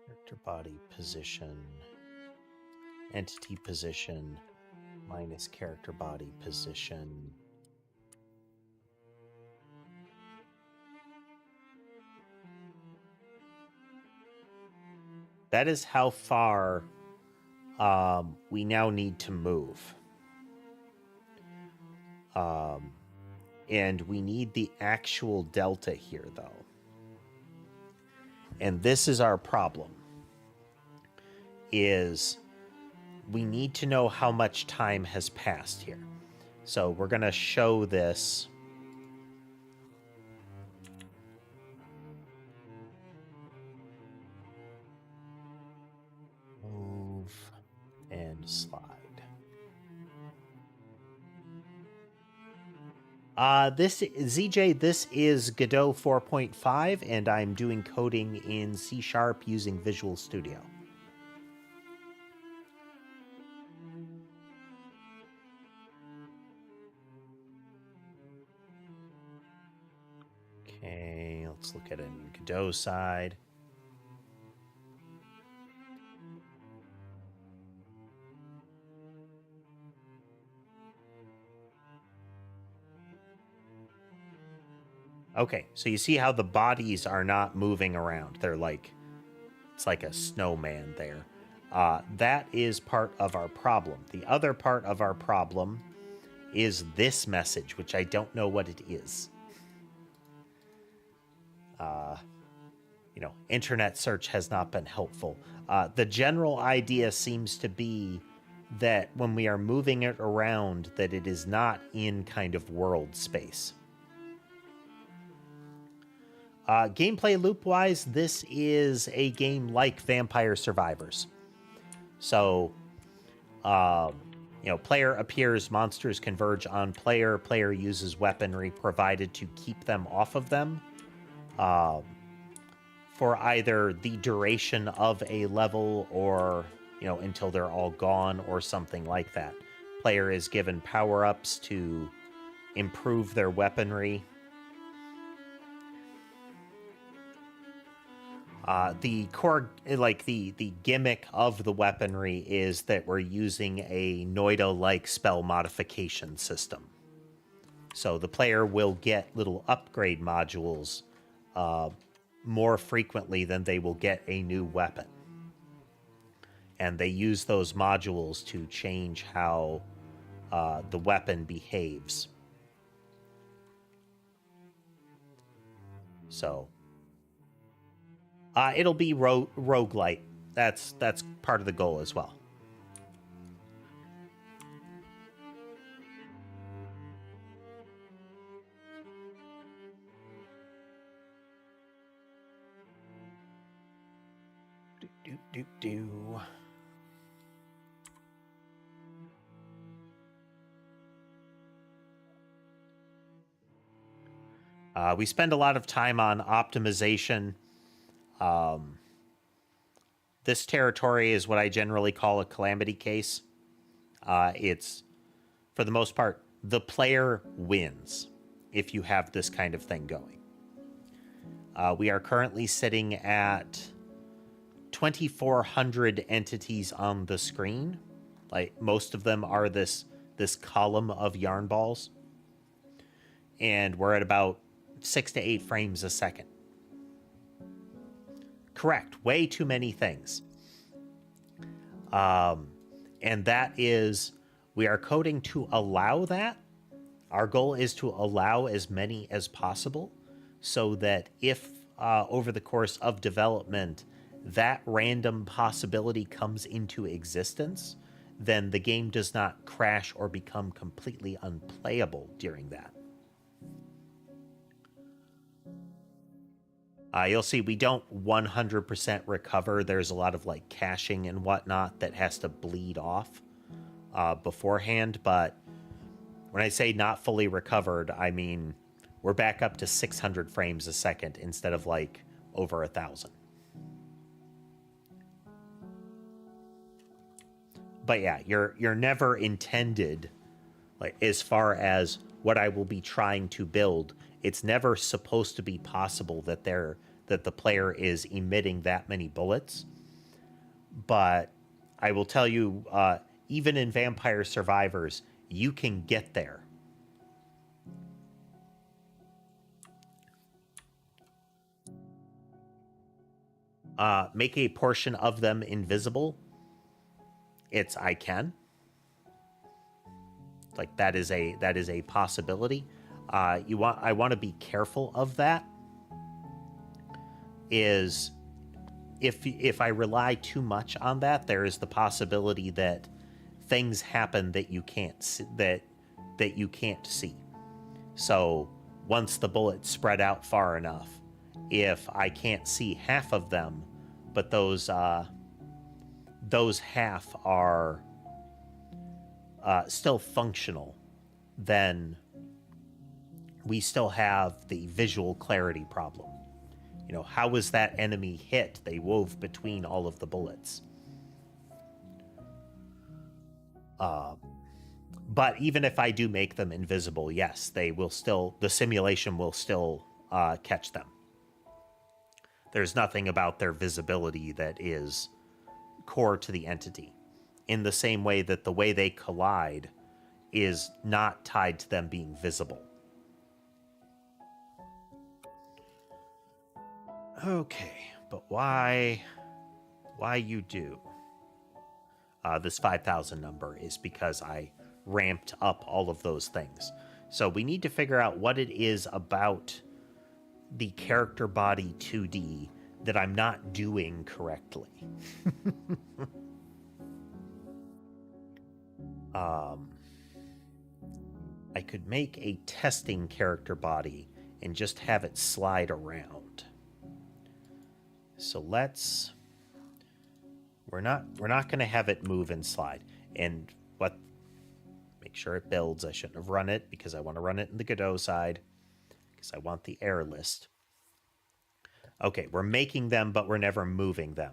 character body position, entity position minus character body position. That is how far we now need to move. And we need the actual delta here, though. And this is our problem, is we need to know how much time has passed here. So we're going to show this. Move and slide. This is Godot 4.5, and I'm doing coding in C# using Visual Studio. Okay, let's look at it in Godot side. Okay, so you see how the bodies are not moving around. They're like, it's like a snowman there. That is part of our problem. The other part of our problem is this message, which I don't know what it is. Internet search has not been helpful. The general idea seems to be that when we are moving it around, that it is not in kind of world space. Gameplay loop-wise, this is a game like Vampire Survivors. So, You know, player appears, monsters converge on player. Player uses weaponry provided to keep them off of them for either the duration of a level or, you know, until they're all gone or something like that. Player is given power-ups to improve their weaponry. The core, like the gimmick of the weaponry is that we're using a Noida-like spell modification system. So the player will get little upgrade modules more frequently than they will get a new weapon. And they use those modules to change how the weapon behaves. So it'll be roguelite. That's part of the goal as well. We spend a lot of time on optimization. This territory is what I generally call a calamity case. It's, for the most part, the player wins if you have this kind of thing going. We are currently sitting at 2,400 entities on the screen. Like, most of them are this column of yarn balls. And we're at about 6 to 8 frames a second. Correct. Way too many things. And that is, we are coding to allow that. Our goal is to allow as many as possible so that if over the course of development that random possibility comes into existence, then the game does not crash or become completely unplayable during that. You'll see we don't 100% recover. There's a lot of like caching and whatnot that has to bleed off beforehand. But when I say not fully recovered, I mean we're back up to 600 frames a second instead of like over 1,000. But yeah, you're never intended, like as far as what I will be trying to build, it's never supposed to be possible that the player is emitting that many bullets. But I will tell you, even in Vampire Survivors, you can get there. Make a portion of them invisible. I can. Like that is a possibility. I want to be careful of that. Is if I rely too much on that, there is the possibility that things happen that you can't that you can't see. So once the bullets spread out far enough, if I can't see half of them, but those half are still functional, then we still have the visual clarity problem. You know, how was that enemy hit? They wove between all of the bullets. But even if I do make them invisible, yes, they will still, the simulation will still catch them. There's nothing about their visibility that is core to the entity, in the same way that the way they collide is not tied to them being visible. Okay, but why you do? This 5,000 number is because I ramped up all of those things. So we need to figure out what it is about the character body 2D that I'm not doing correctly. I could make a testing character body and just have it slide around. So we're not going to have it move and slide. And sure it builds. I shouldn't have run it because I want to run it in the Godot side because I want the air list. Okay, we're making them, but we're never moving them.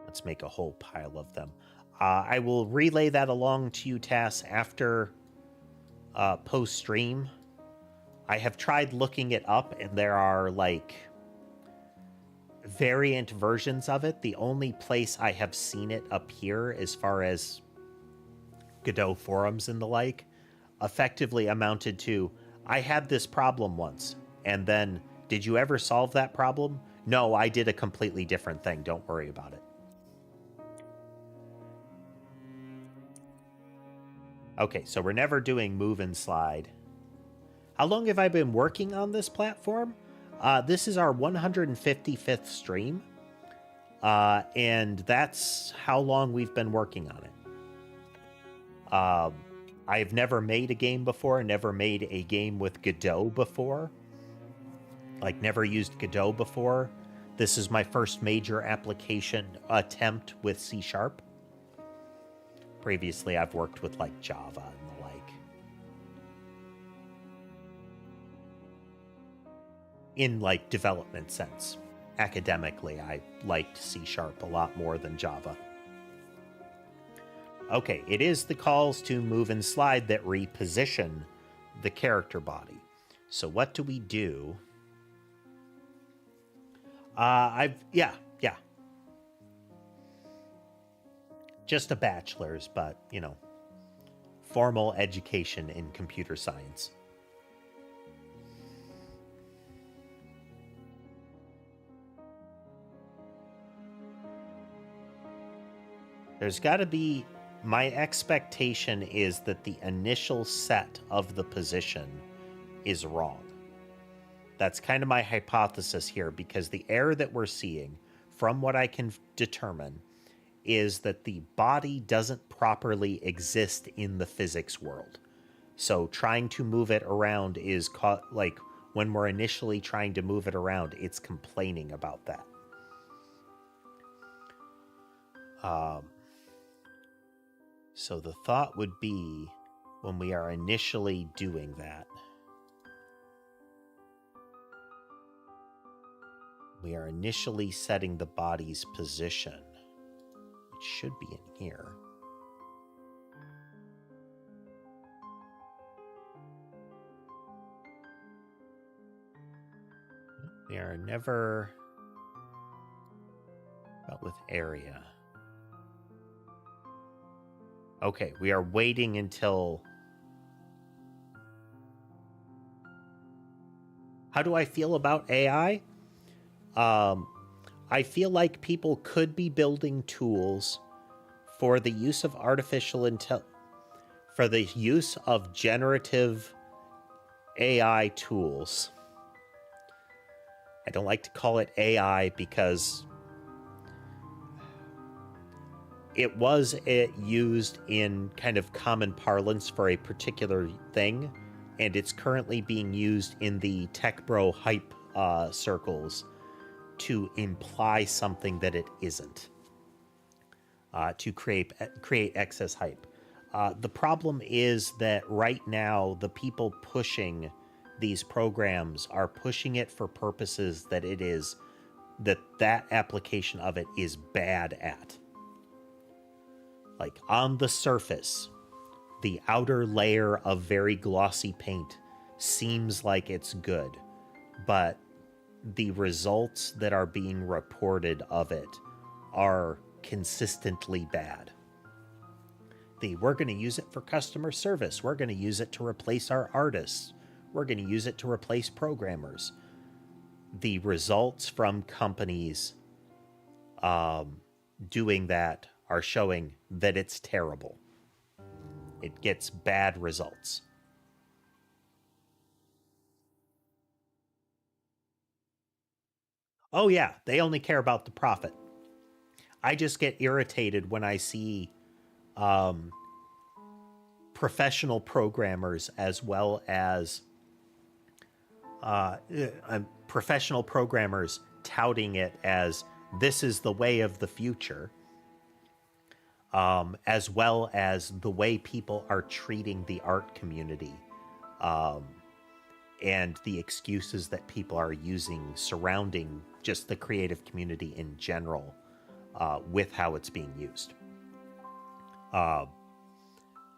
Let's make a whole pile of them. I will relay that along to you, Tass, after post-stream. I have tried looking it up, and there are, like, variant versions of it. The only place I have seen it appear, as far as Godot forums and the like, effectively amounted to, I had this problem once, and then, did you ever solve that problem? No, I did a completely different thing. Don't worry about it. Okay, so we're never doing move and slide. How long have I been working on this platform? This is our 155th stream, and that's how long we've been working on it. I've never made a game before, never made a game with Godot before. Like, never used Godot before. This is my first major application attempt with C#. Previously, I've worked with, like, Java and the like. In, like, development sense. Academically, I liked C# a lot more than Java. Okay, it is the calls to move and slide that reposition the character body. So what do we do? Yeah. Just a bachelor's, but, you know, formal education in computer science. There's got to be... My expectation is that the initial set of the position is wrong. That's kind of my hypothesis here, because the error that we're seeing, from what I can determine, is that the body doesn't properly exist in the physics world. So trying to move it around is like, when we're initially trying to move it around, it's complaining about that. So the thought would be, when we are initially doing that, we are initially setting the body's position, which should be in here. We are never... But with area. Okay, we are waiting until... How do I feel about AI? I feel like people could be building tools for the use of artificial intelligence, for the use of generative AI tools. I don't like to call it AI because it was used in kind of common parlance for a particular thing, and it's currently being used in the tech bro hype circles to imply something that it isn't, to create excess hype. The problem is that right now the people pushing these programs are pushing it for purposes that that application of it is bad at. Like, on the surface, the outer layer of very glossy paint seems like it's good, but the results that are being reported of it are consistently bad. We're going to use it for customer service. We're going to use it to replace our artists. We're going to use it to replace programmers. The results from companies doing that are showing that it's terrible. It gets bad results. Oh yeah, they only care about the profit. I just get irritated when I see professional programmers as well as professional programmers touting it as this is the way of the future, as well as the way people are treating the art community, and the excuses that people are using surrounding just the creative community in general, with how it's being used.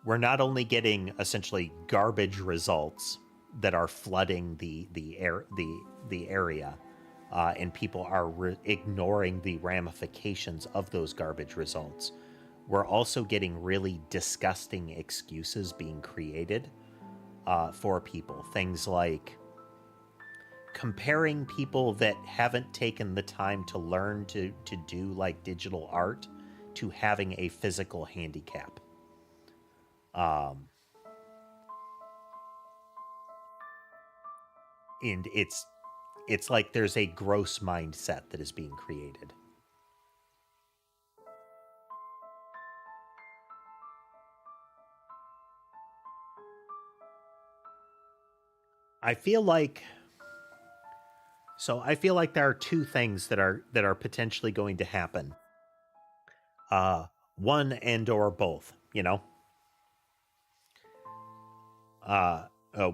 We're not only getting essentially garbage results that are flooding the area, and people are ignoring the ramifications of those garbage results. We're also getting really disgusting excuses being created for people. Things like comparing people that haven't taken the time to learn to do like digital art to having a physical handicap. And it's like there's a gross mindset that is being created. I feel like there are two things that are potentially going to happen. One and or both,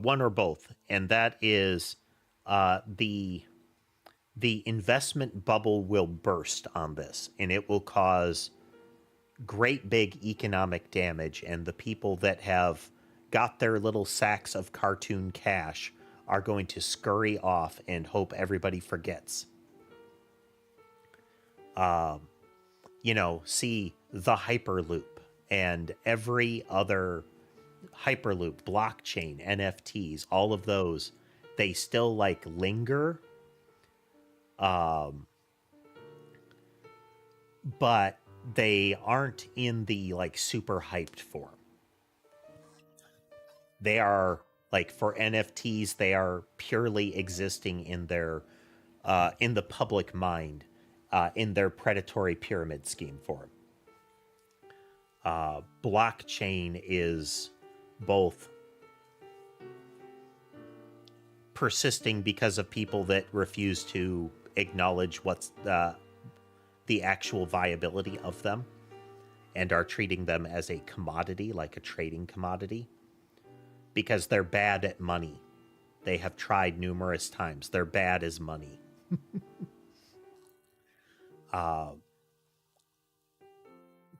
one or both, and that is the investment bubble will burst on this, and it will cause great big economic damage, and the people that have got their little sacks of cartoon cash are going to scurry off and hope everybody forgets. See the Hyperloop and every other Hyperloop, blockchain, NFTs, all of those, they still like linger. But they aren't in the like super hyped form. They are like, for NFTs, they are purely existing in their in the public mind, in their predatory pyramid scheme form. Blockchain is both persisting because of people that refuse to acknowledge what's the actual viability of them and are treating them as a commodity, like a trading commodity, because they're bad at money. They have tried numerous times. They're bad as money.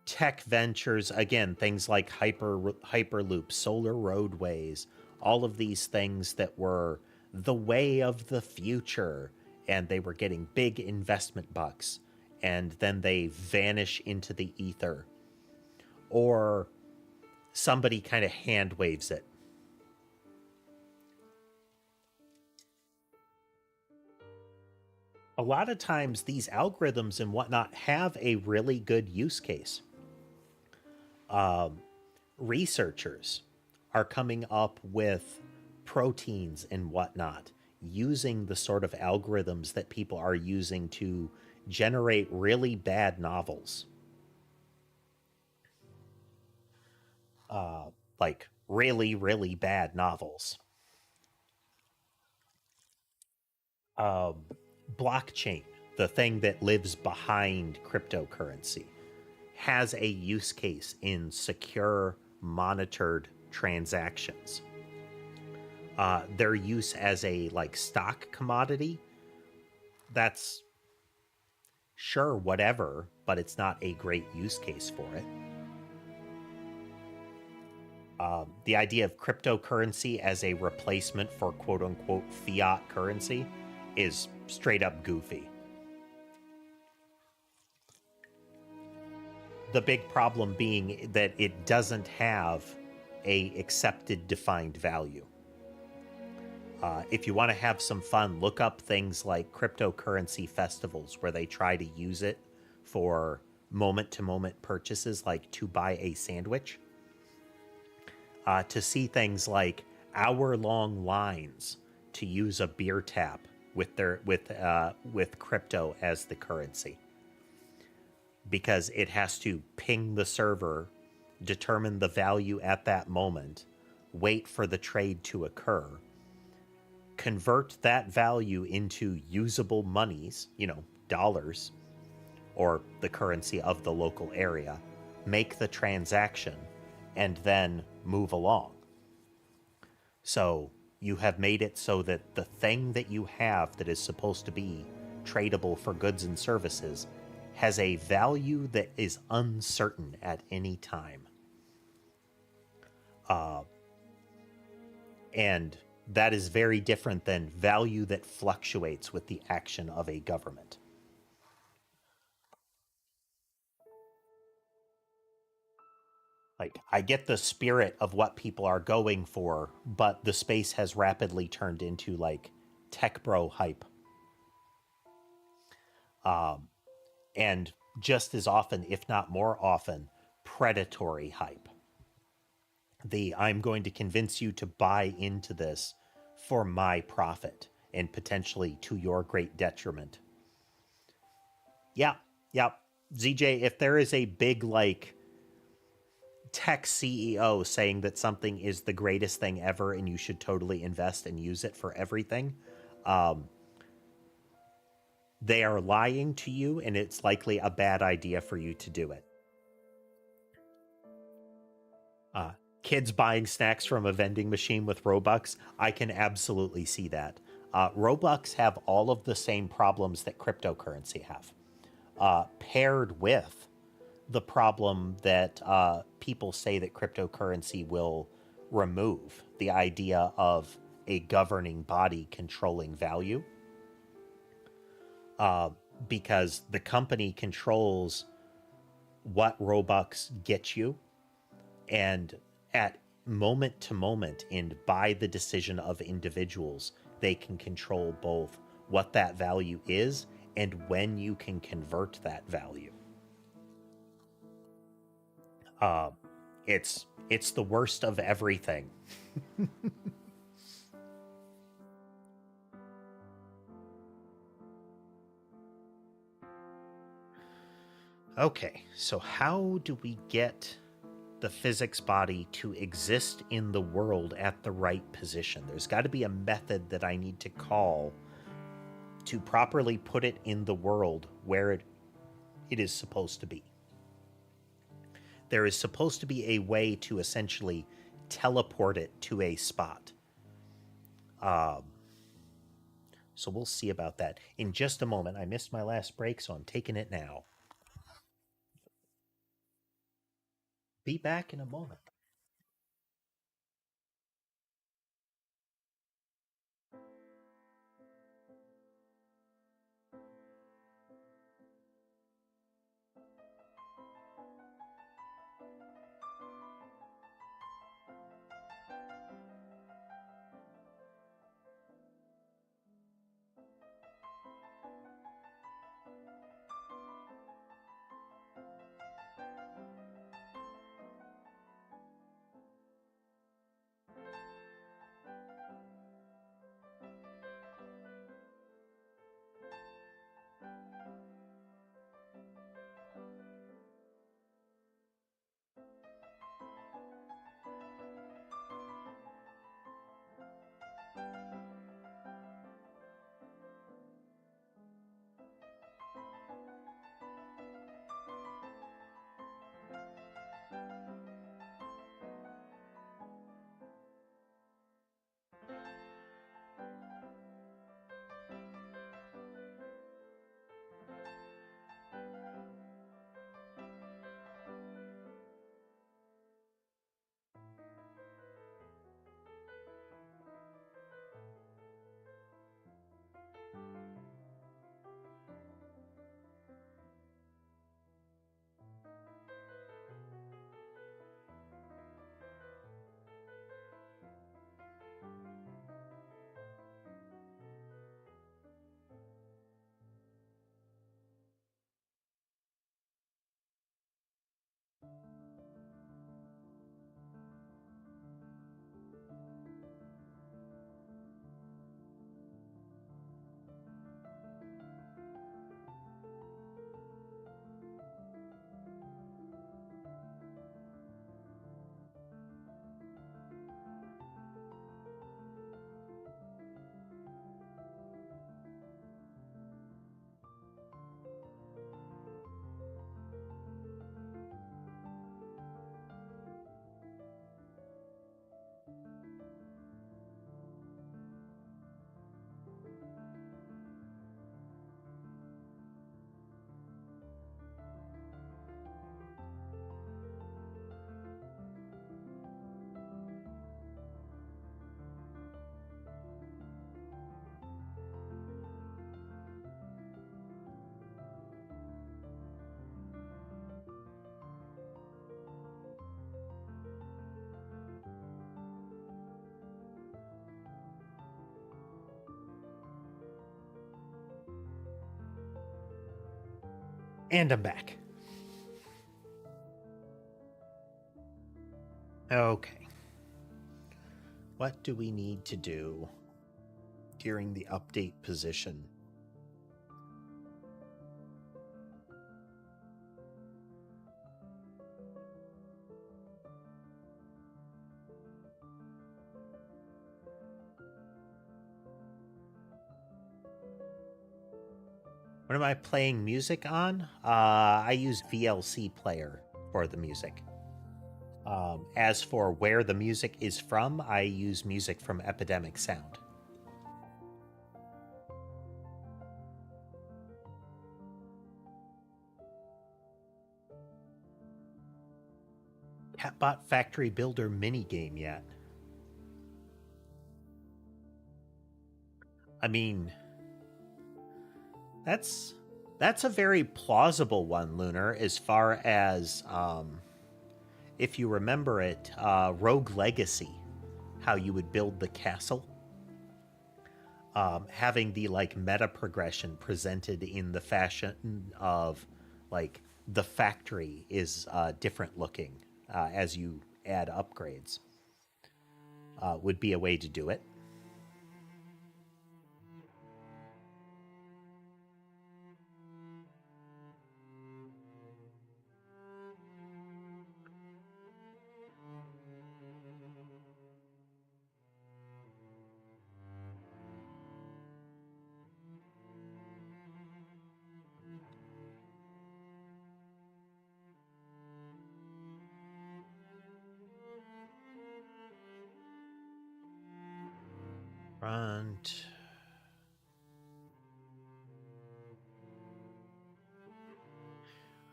Tech ventures, again, things like Hyperloop, solar roadways, all of these things that were the way of the future, and they were getting big investment bucks, and then they vanish into the ether, or somebody kind of hand waves it. A lot of times these algorithms and whatnot have a really good use case. Researchers are coming up with proteins and whatnot using the sort of algorithms that people are using to generate really bad novels. Like really, really bad novels. Blockchain, the thing that lives behind cryptocurrency, has a use case in secure, monitored transactions. Their use as a like stock commodity, that's sure whatever, but it's not a great use case for it. The idea of cryptocurrency as a replacement for quote unquote fiat currency is straight up goofy. The big problem being that it doesn't have a accepted defined value. If you want to have some fun, look up things like cryptocurrency festivals where they try to use it for moment-to-moment purchases, like to buy a sandwich. To see things like hour-long lines to use a beer tap with crypto as the currency, because it has to ping the server, determine the value at that moment, wait for the trade to occur, convert that value into usable monies, dollars, or the currency of the local area, make the transaction, and then move along. So you have made it so that the thing that you have that is supposed to be tradable for goods and services has a value that is uncertain at any time. And that is very different than value that fluctuates with the action of a government. Like, I get the spirit of what people are going for, but the space has rapidly turned into, like, tech bro hype. And just as often, if not more often, predatory hype. I'm going to convince you to buy into this for my profit and potentially to your great detriment. Yeah. ZJ, if there is a big, like, tech CEO saying that something is the greatest thing ever and you should totally invest and use it for everything, they are lying to you, and it's likely a bad idea for you to do it. Kids buying snacks from a vending machine with Robux, I can absolutely see that. Robux have all of the same problems that cryptocurrency have, paired with the problem that people say that cryptocurrency will remove, the idea of a governing body controlling value. Because the company controls what Robux gets you, and at moment to moment and by the decision of individuals, they can control both what that value is and when you can convert that value. It's the worst of everything. Okay, so how do we get the physics body to exist in the world at the right position? There's got to be a method that I need to call to properly put it in the world where it is supposed to be. There is supposed to be a way to essentially teleport it to a spot. So we'll see about that in just a moment. I missed my last break, so I'm taking it now. Be back in a moment. And I'm back. Okay. What do we need to do during the update position? What am I playing music on? I use VLC Player for the music. As for where the music is from, I use music from Epidemic Sound. Catbot Factory Builder minigame yet? I mean, that's a very plausible one, Lunar, as far as if you remember it, Rogue Legacy, how you would build the castle. Having the like meta progression presented in the fashion of like the factory is different looking as you add upgrades would be a way to do it. Front.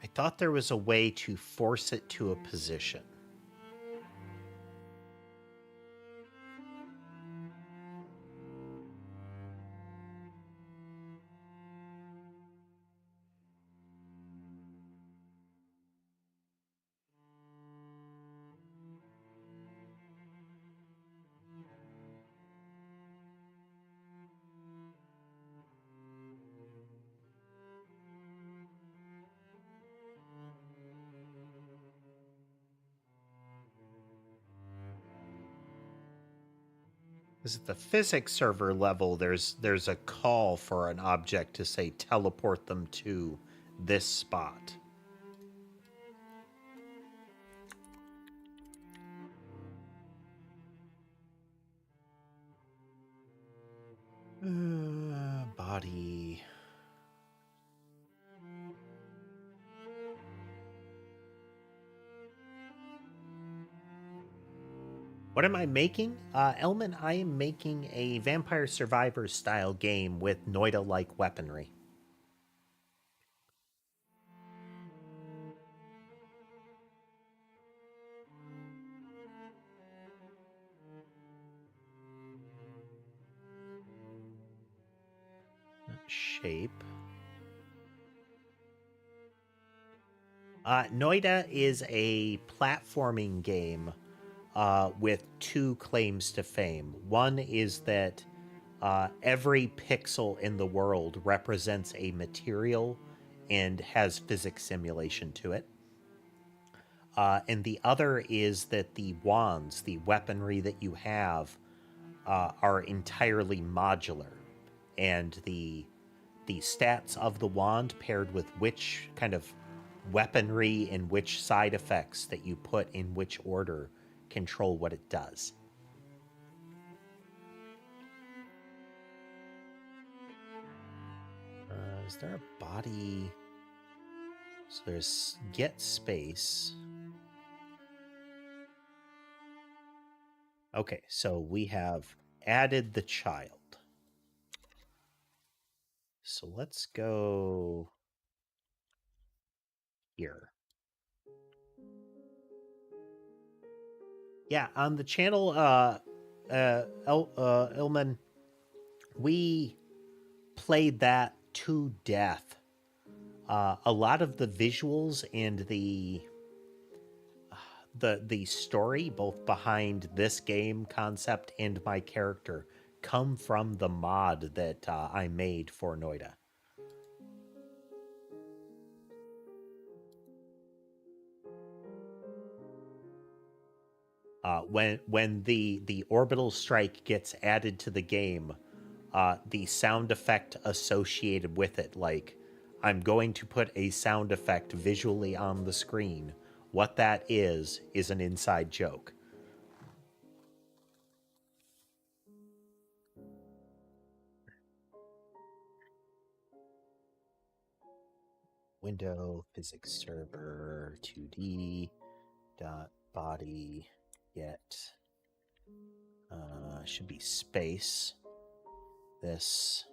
I thought there was a way to force it to a position. Because at the physics server level, there's a call for an object to say teleport them to this spot. Body. What am I making? Elman, I am making a Vampire Survivors style game with Noida-like weaponry. Shape. Noida is a platforming game with two claims to fame. One is that every pixel in the world represents a material and has physics simulation to it. And the other is that the wands, the weaponry that you have, are entirely modular. And the stats of the wand paired with which kind of weaponry and which side effects that you put in which order control what it does. Is there a body? So there's get space. Okay, so we have added the child. So let's go here. Yeah, on the channel, Ilman, we played that to death. A lot of the visuals and the story, both behind this game concept and my character, come from the mod that I made for Noida. When the orbital strike gets added to the game, the sound effect associated with it, like I'm going to put a sound effect visually on the screen. What that is an inside joke. Window physics server 2D dot body get should be space this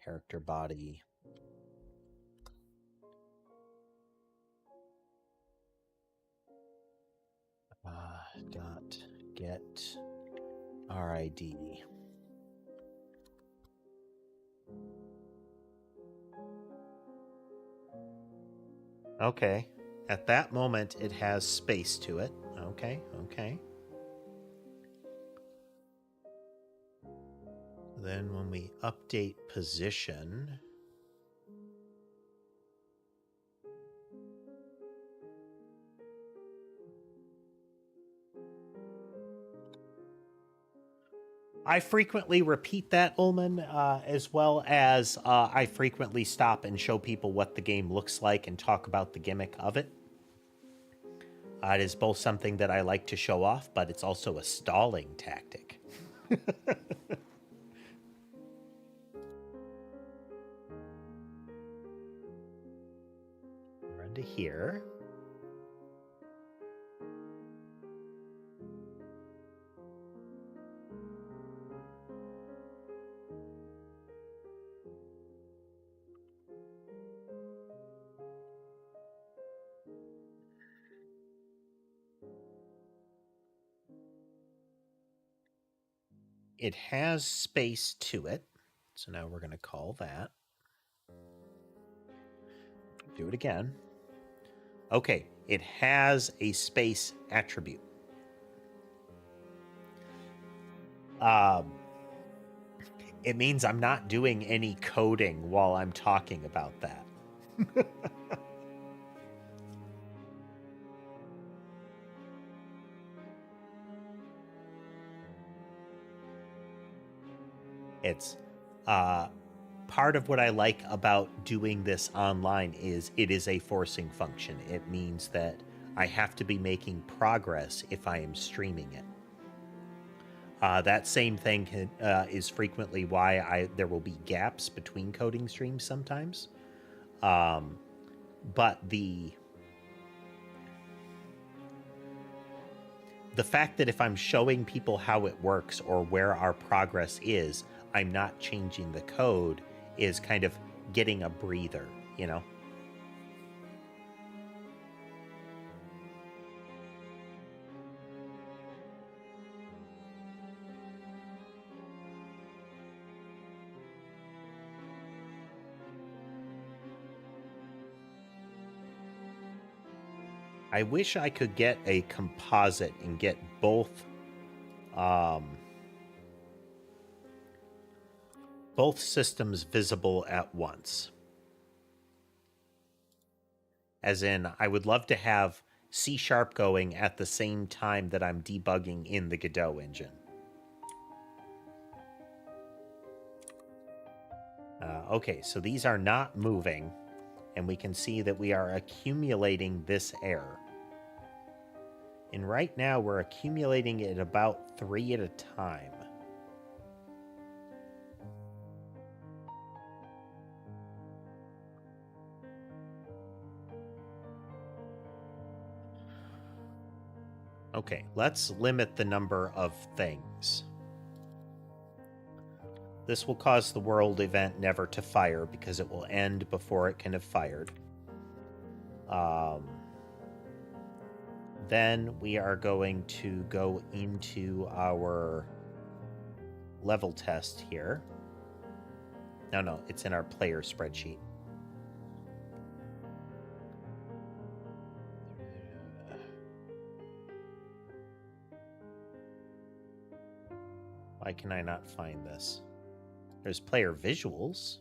character body dot get RID. Okay. At that moment, it has space to it. Okay, okay. Then when we update position, I frequently repeat that, Ullman, as well as I frequently stop and show people what the game looks like and talk about the gimmick of it. It is both something that I like to show off, but it's also a stalling tactic. Run to here. It has space to it. So now we're going to call that. Do it again. Okay, it has a space attribute. It means I'm not doing any coding while I'm talking about that. It's part of what I like about doing this online is it is a forcing function. It means that I have to be making progress if I am streaming it. That same thing is frequently why there will be gaps between coding streams sometimes. But the fact that if I'm showing people how it works or where our progress is, I'm not changing the code is kind of getting a breather, you know? I wish I could get a composite and get both systems visible at once. As in, I would love to have C# going at the same time that I'm debugging in the Godot engine. Okay, so these are not moving, and we can see that we are accumulating this error. And right now, we're accumulating it about 3 at a time. Okay, let's limit the number of things. This will cause the world event never to fire because it will end before it can have fired. Then we are going to go into our level test here. No, it's in our player spreadsheet. Why can I not find this? There's player visuals.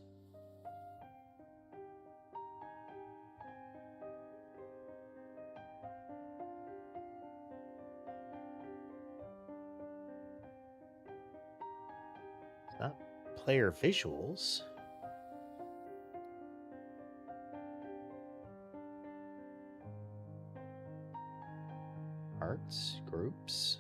player visuals. Parts, groups.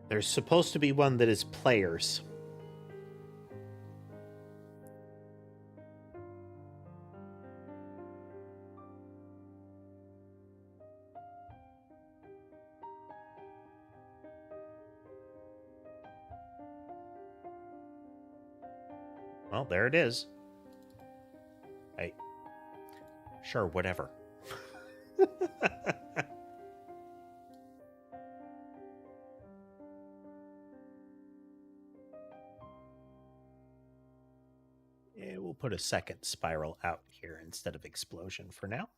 There's supposed to be one that is players. Well, there it is. Sure, whatever. We'll put a second spiral out here instead of explosion for now.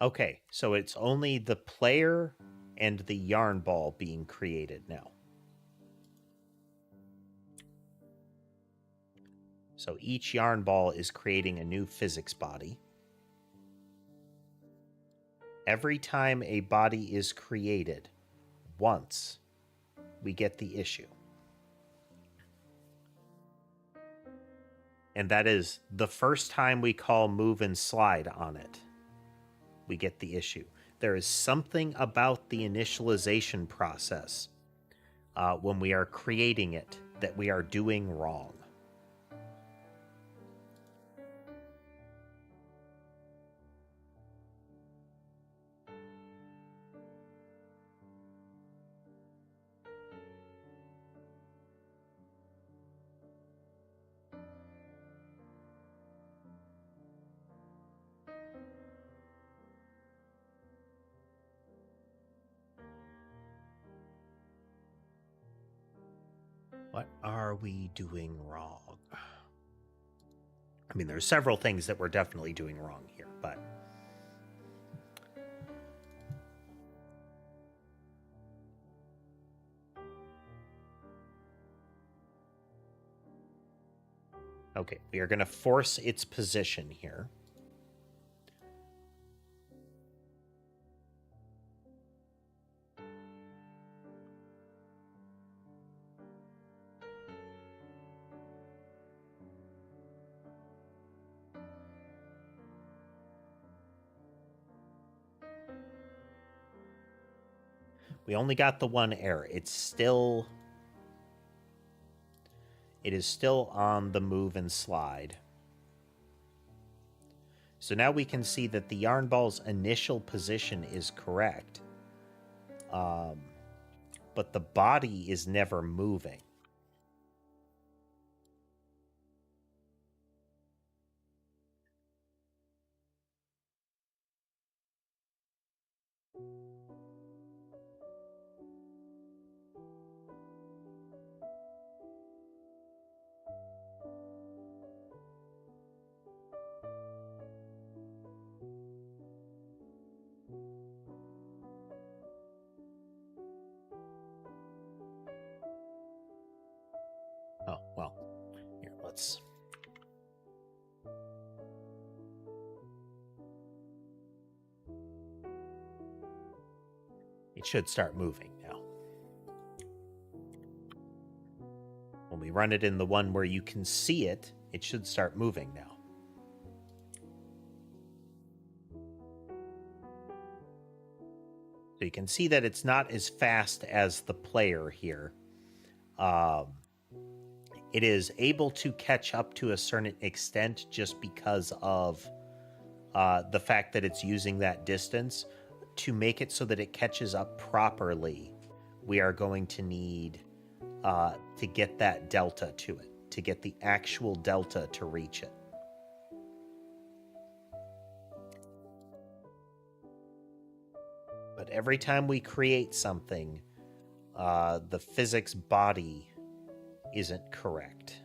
Okay, so it's only the player and the yarn ball being created now. So each yarn ball is creating a new physics body. Every time a body is created once, we get the issue. And that is the first time we call move and slide on it, we get the issue. There is something about the initialization process when we are creating it that we are doing wrong. What are we doing wrong? I mean, there's several things that we're definitely doing wrong here, but... Okay, we are going to force its position here. We only got the one error. It is still on the move and slide. So now we can see that the yarn ball's initial position is correct. But the body is never moving. Oh, well, here, let's... It should start moving now. When we run it in the one where you can see it, it should start moving now. So you can see that it's not as fast as the player here. It is able to catch up to a certain extent just because of the fact that it's using that distance. To make it so that it catches up properly, we are going to need to get that delta to it, to get the actual delta to reach it. But every time we create something, the physics body isn't correct.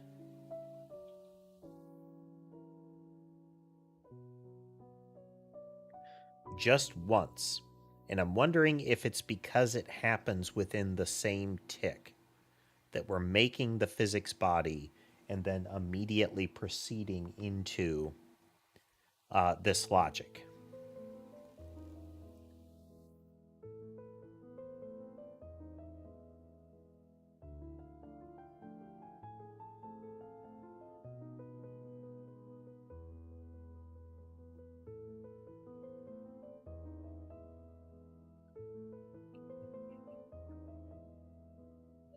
Just once. And I'm wondering if it's because it happens within the same tick. that we're making the physics body and then immediately proceeding into this logic.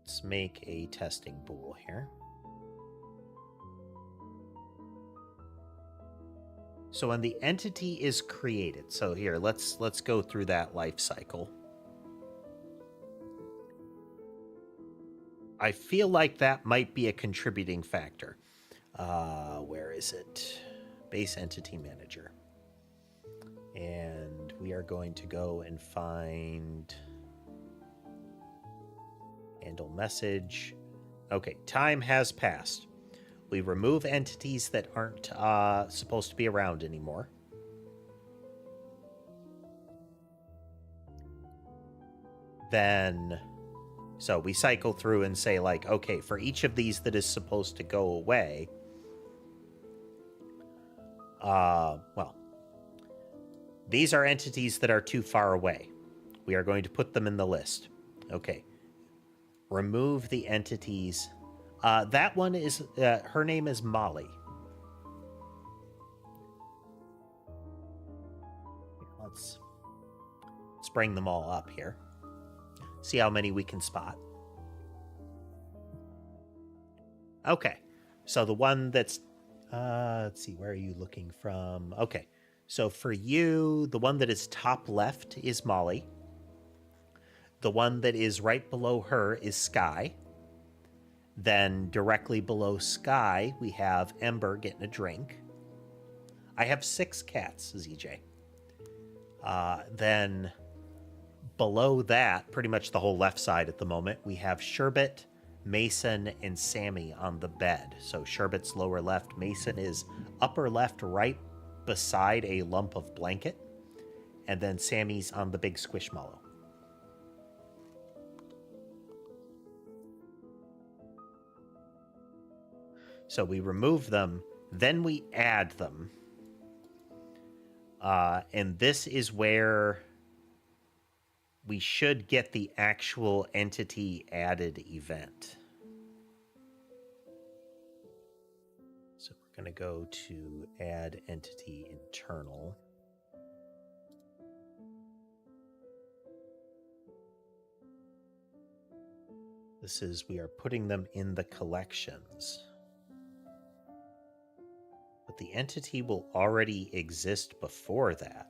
Let's make a testing bool here. So when the entity is created, so here, let's go through that life cycle. I feel like that might be a contributing factor. Where is it? Base entity manager. And we are going to go and find handle message. Okay, time has passed. We remove entities that aren't supposed to be around anymore. Then, so we cycle through and say like, okay, for each of these that is supposed to go away, well, these are entities that are too far away. We are going to put them in the list. Okay. Remove the entities. That one is, her name is Molly. Let's bring them all up here. See how many we can spot. Okay. So the one that's, let's see, where are you looking from? Okay. So for you, the one that is top left is Molly. The one that is right below her is Sky. Then directly below Sky, we have Ember getting a drink. I have 6 cats, ZJ. Then below that, pretty much the whole left side at the moment, we have Sherbet, Mason, and Sammy on the bed. So Sherbet's lower left, Mason is upper left, right beside a lump of blanket, and then Sammy's on the big squishmallow. So we remove them, then we add them. And this is where we should get the actual entity added event. So we're going to go to add entity internal. This is, we are putting them in the collections. But the entity will already exist before that.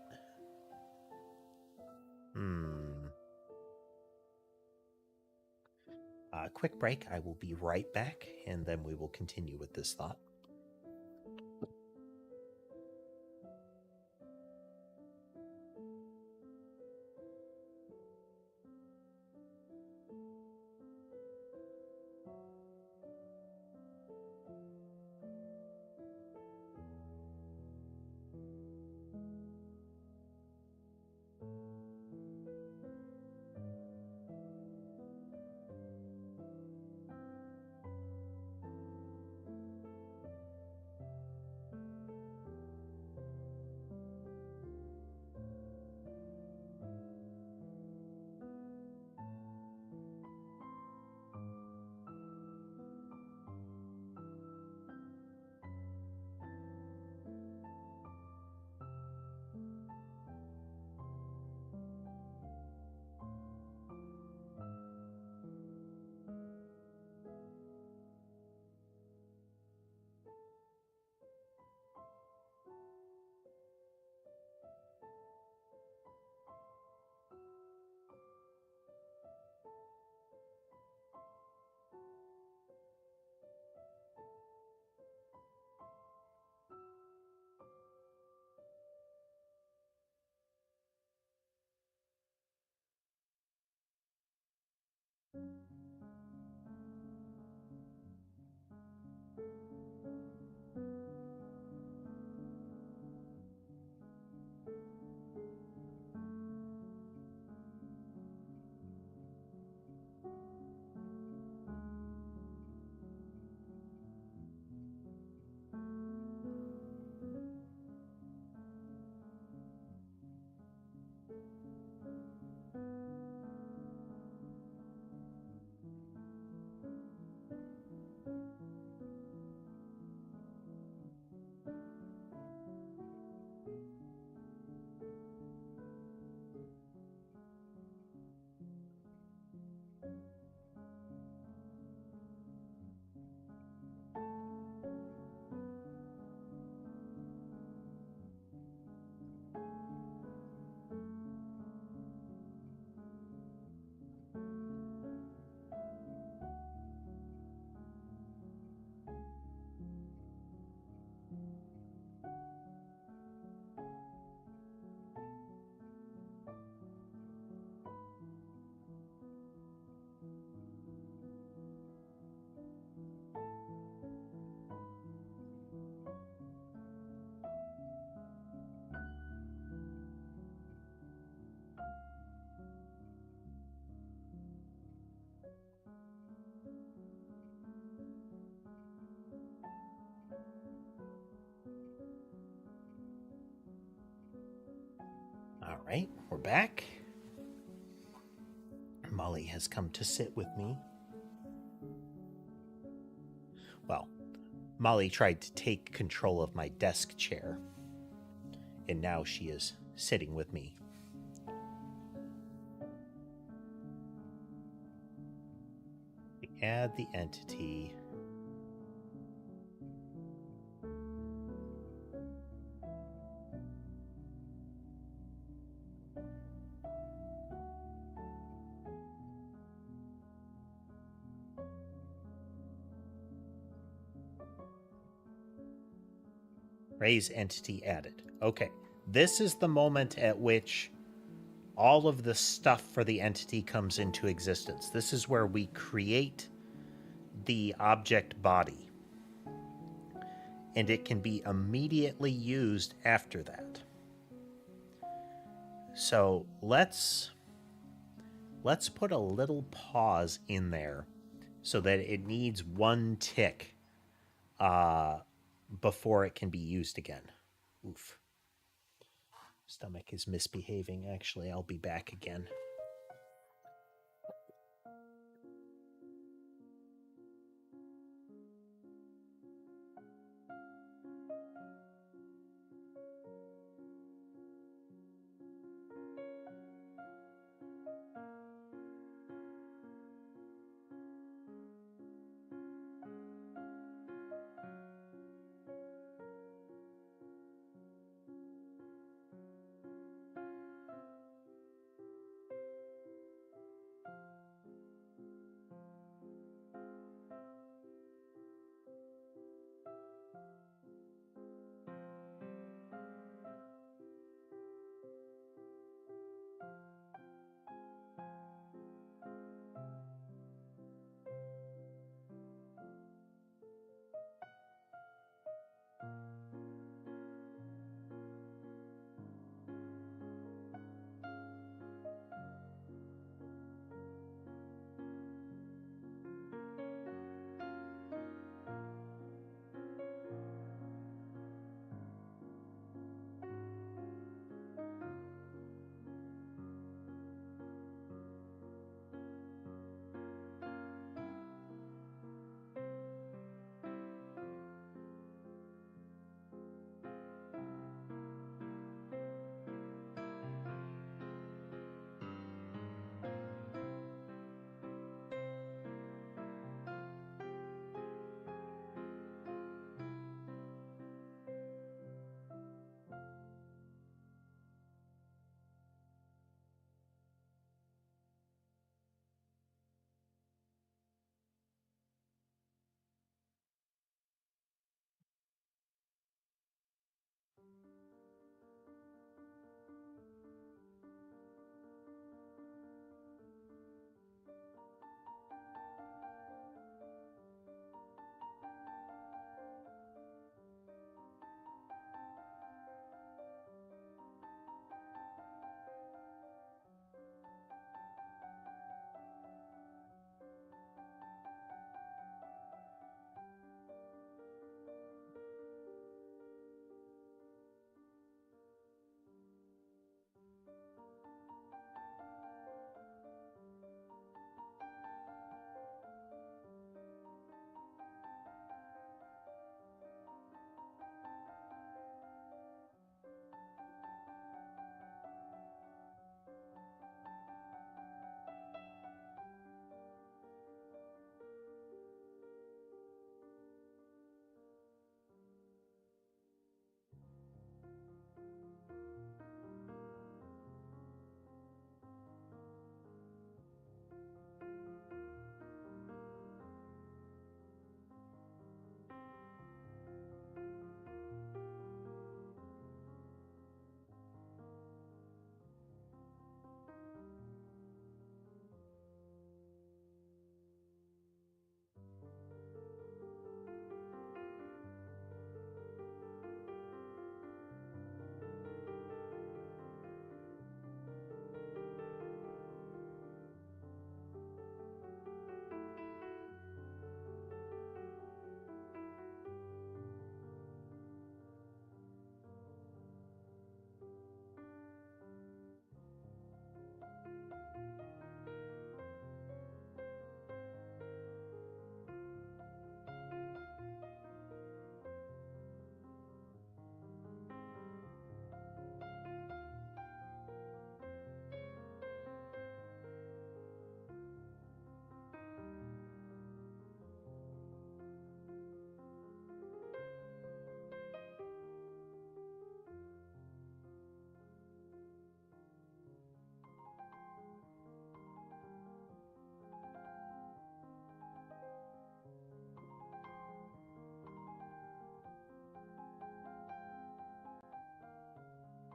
Quick break. I will be right back, and then we will continue with this thought. All right, we're back. Molly has come to sit with me. Well, Molly tried to take control of my desk chair, and now she is sitting with me. We add the entity. Raise entity added. Okay, this is the moment at which all of the stuff for the entity comes into existence. This is where we create the object body, and it can be immediately used after that. So let's put a little pause in there so that it needs one tick before it can be used again. Oof. Stomach is misbehaving. Actually, I'll be back again.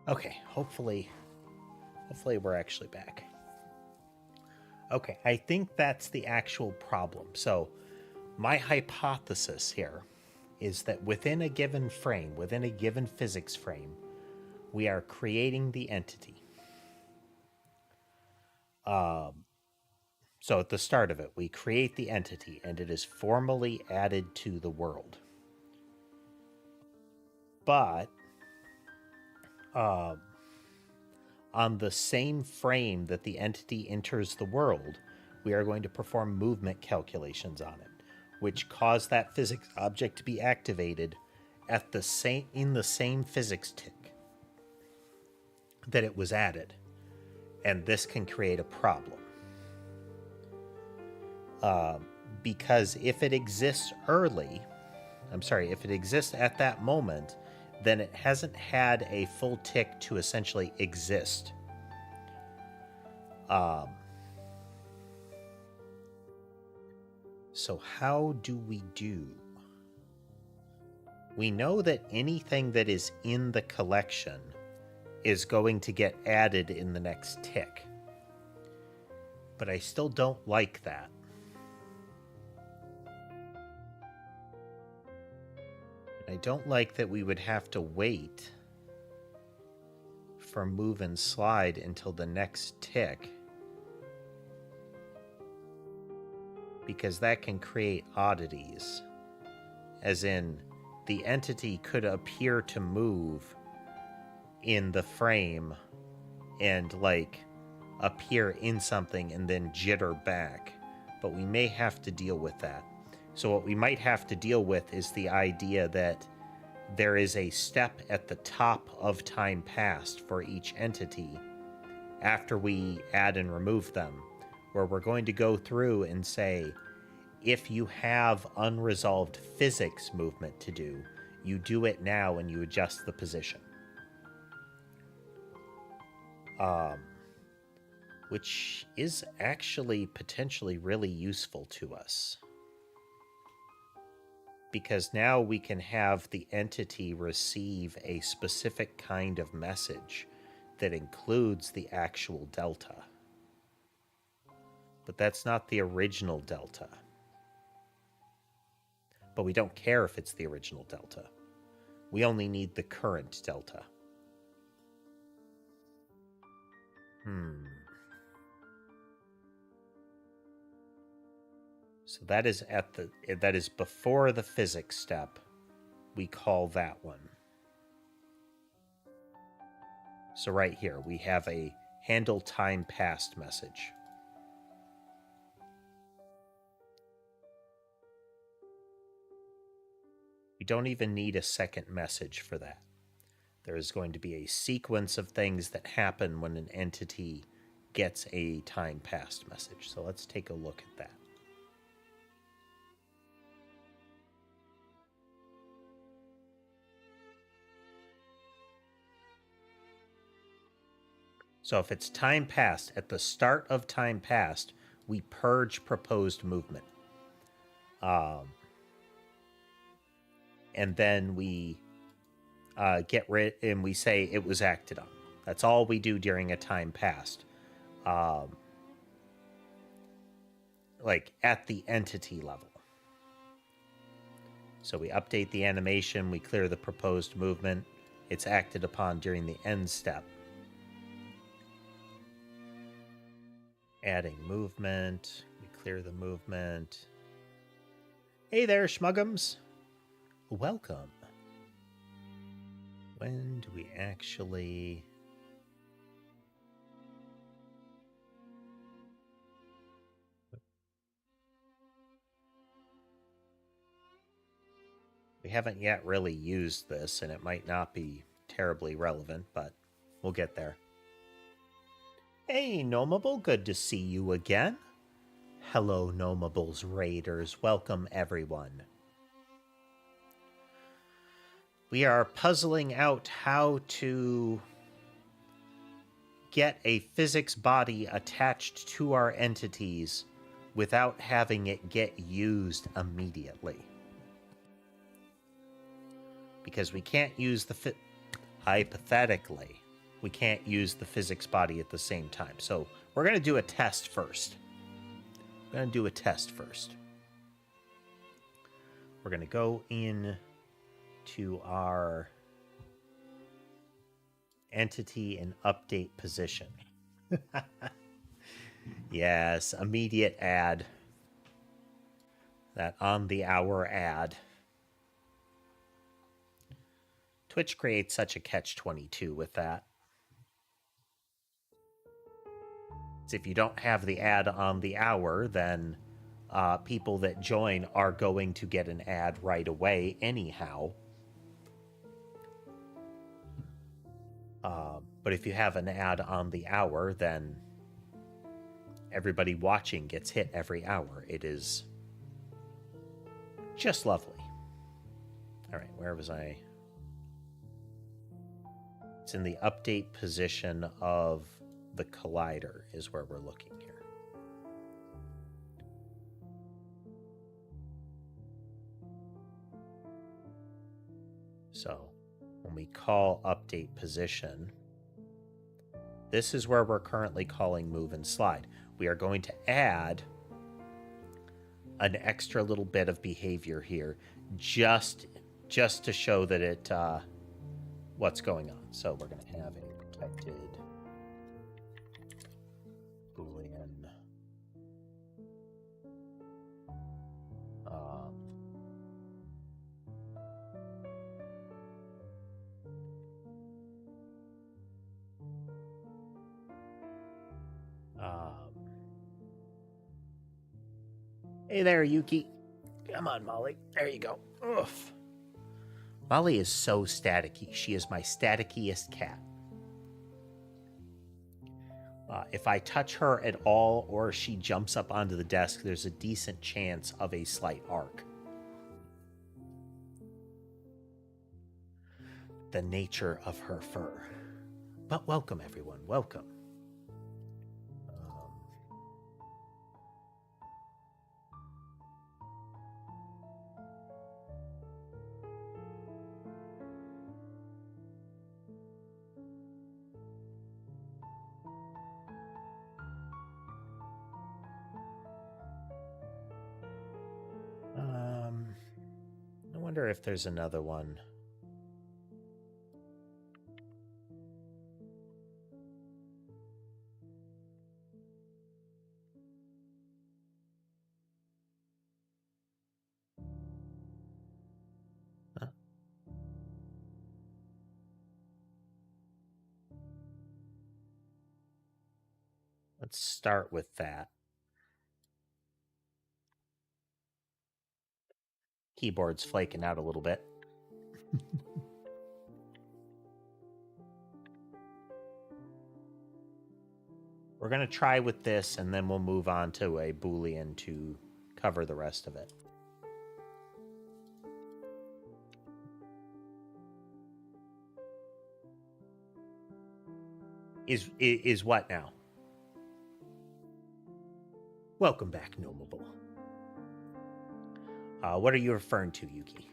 Okay, hopefully we're actually back. Okay, I think that's the actual problem. So my hypothesis here is that within a given frame, within a given physics frame, we are creating the entity. So at the start of it, we create the entity and it is formally added to the world. But on the same frame that the entity enters the world, we are going to perform movement calculations on it, which cause that physics object to be activated at the same in the same physics tick that it was added. And this can create a problem. Because if it exists if it exists at that moment, then it hasn't had a full tick to essentially exist. So how do we do? We know that anything that is in the collection is going to get added in the next tick. But I still don't like that. I don't like that we would have to wait for move and slide until the next tick, because that can create oddities. As in, the entity could appear to move in the frame and like appear in something and then jitter back, but we may have to deal with that. So what we might have to deal with is the idea that there is a step at the top of time passed for each entity after we add and remove them, where we're going to go through and say, if you have unresolved physics movement to do, you do it now and you adjust the position. Which is actually potentially really useful to us. Because now we can have the entity receive a specific kind of message that includes the actual delta. But that's not the original delta. But we don't care if it's the original delta. We only need the current delta. So that is before the physics step. We call that one. So right here, we have a handle time passed message. We don't even need a second message for that. There is going to be a sequence of things that happen when an entity gets a time passed message. So let's take a look at that. So if it's time passed, at the start of time passed, we purge proposed movement. And then we get rid, and we say it was acted on. That's all we do during a time passed. Like at the entity level. So we update the animation, we clear the proposed movement. It's acted upon during the end step. Adding movement, we clear the movement. Hey there, schmuggums. Welcome. When do we actually... We haven't yet really used this, and it might not be terribly relevant, but we'll get there. Hey, Gnomable, good to see you again. Hello, Gnomables Raiders. Welcome, everyone. We are puzzling out how to get a physics body attached to our entities without having it get used immediately. Because we can't use the hypothetically, we can't use the physics body at the same time. So we're going to do a test first. We're going to do a test first. We're going to go in to our entity and update position. Yes, immediate add. That on the hour ad. Twitch creates such a catch-22 with that. If you don't have the ad on the hour, then people that join are going to get an ad right away anyhow. But if you have an ad on the hour, then everybody watching gets hit every hour. It is just lovely. All right, where was I? It's in the update position of the collider is where we're looking here. So when we call update position, this is where we're currently calling move and slide. We are going to add an extra little bit of behavior here just to show that it what's going on. So we're going to have a protected Boolean hey there, Yuki. Come on, Molly. There you go. Oof. Molly is so staticky. She is my statickiest cat. If I touch her at all or she jumps up onto the desk, there's a decent chance of a slight arc. The nature of her fur. But welcome, everyone. Welcome. I wonder if there's another one. Let's start with that. Keyboard's flaking out a little bit. We're going to try with this, and then we'll move on to a Boolean to cover the rest of it. Is what now? Welcome back, Nomable. What are you referring to, Yuki?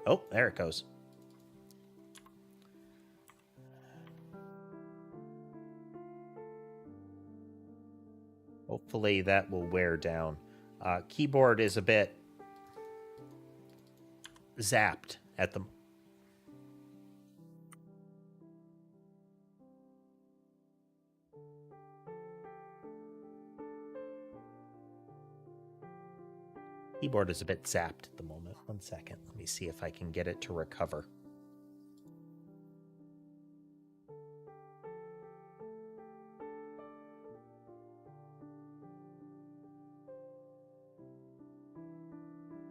Oh, there it goes. Hopefully that will wear down. Keyboard is a bit zapped at the... Keyboard is a bit zapped at the moment. 1 second. Let me see if I can get it to recover.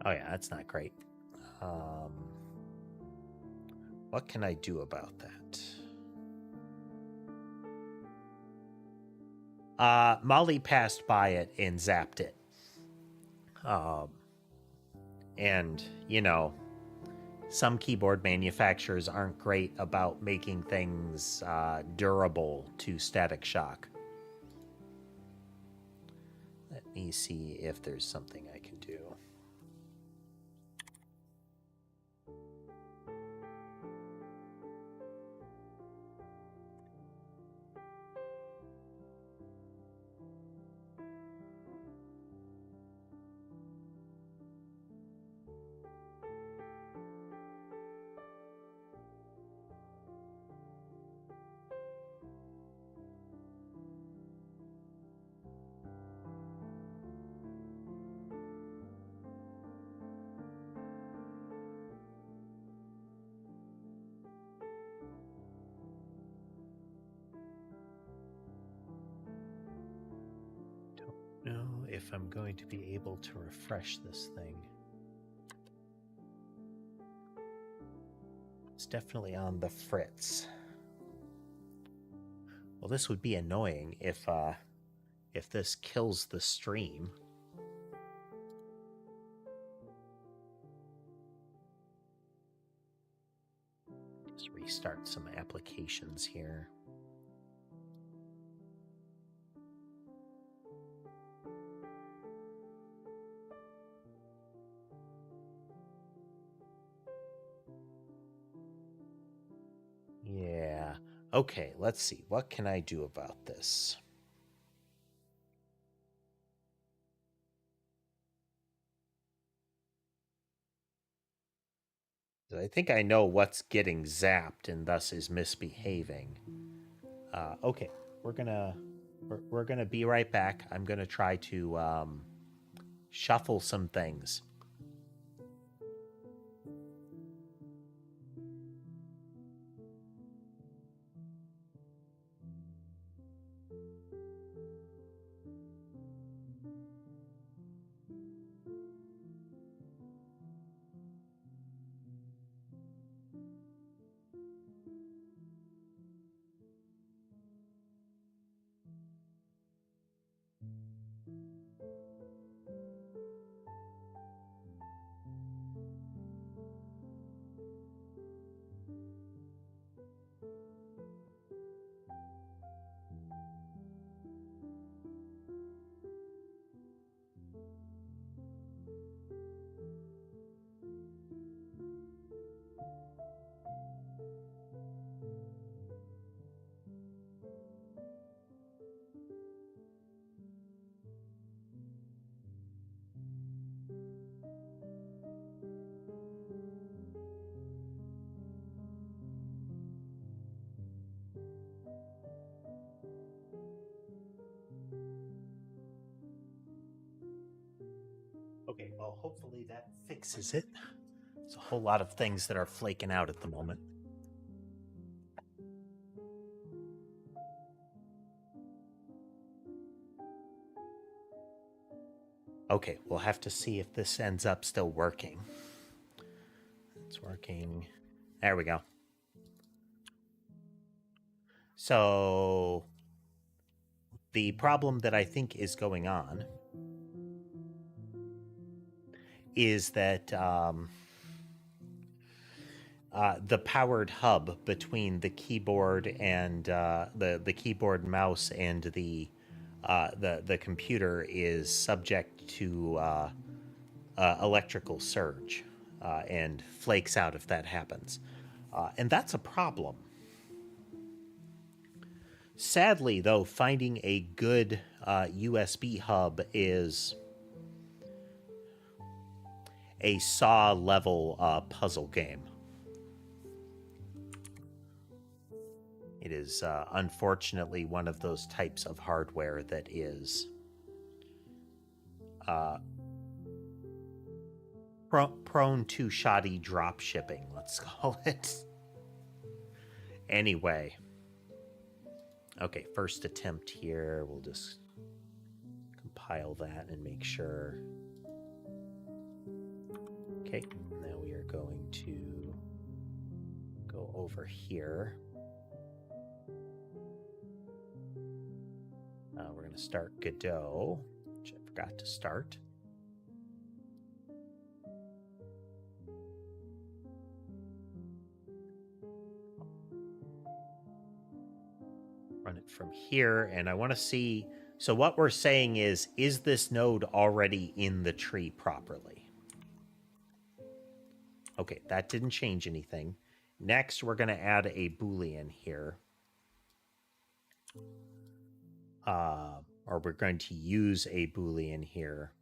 Oh yeah, that's not great. What can I do about that? Molly passed by it and zapped it. And, you know, some keyboard manufacturers aren't great about making things durable to static shock. Let me see if there's something I can do. if I'm going to be able to refresh this thing. It's definitely on the fritz. Well, this would be annoying if this kills the stream. Just restart some applications here. Yeah. Okay, let's see. What can I do about this? I think I know what's getting zapped and thus is misbehaving. Okay, we're gonna be right back. I'm gonna try to shuffle some things. Okay, well, hopefully that fixes it. There's a whole lot of things that are flaking out at the moment. Okay, we'll have to see if this ends up still working. It's working. There we go. So the problem that I think is going on is that the powered hub between the keyboard and the keyboard, mouse, and the computer is subject to electrical surge and flakes out if that happens, and that's a problem. Sadly, though, finding a good USB hub is a Saw level puzzle game. It is unfortunately one of those types of hardware that is prone to shoddy drop shipping, let's call it. Anyway. Okay, first attempt here. We'll just compile that and make sure. Okay, now we are going to go over here. We're going to start Godot, which I forgot to start. Run it from here, and I want to see. So what we're saying is this node already in the tree properly? Okay, that didn't change anything. Next, we're going to add a Boolean here. Or we're going to use a Boolean here.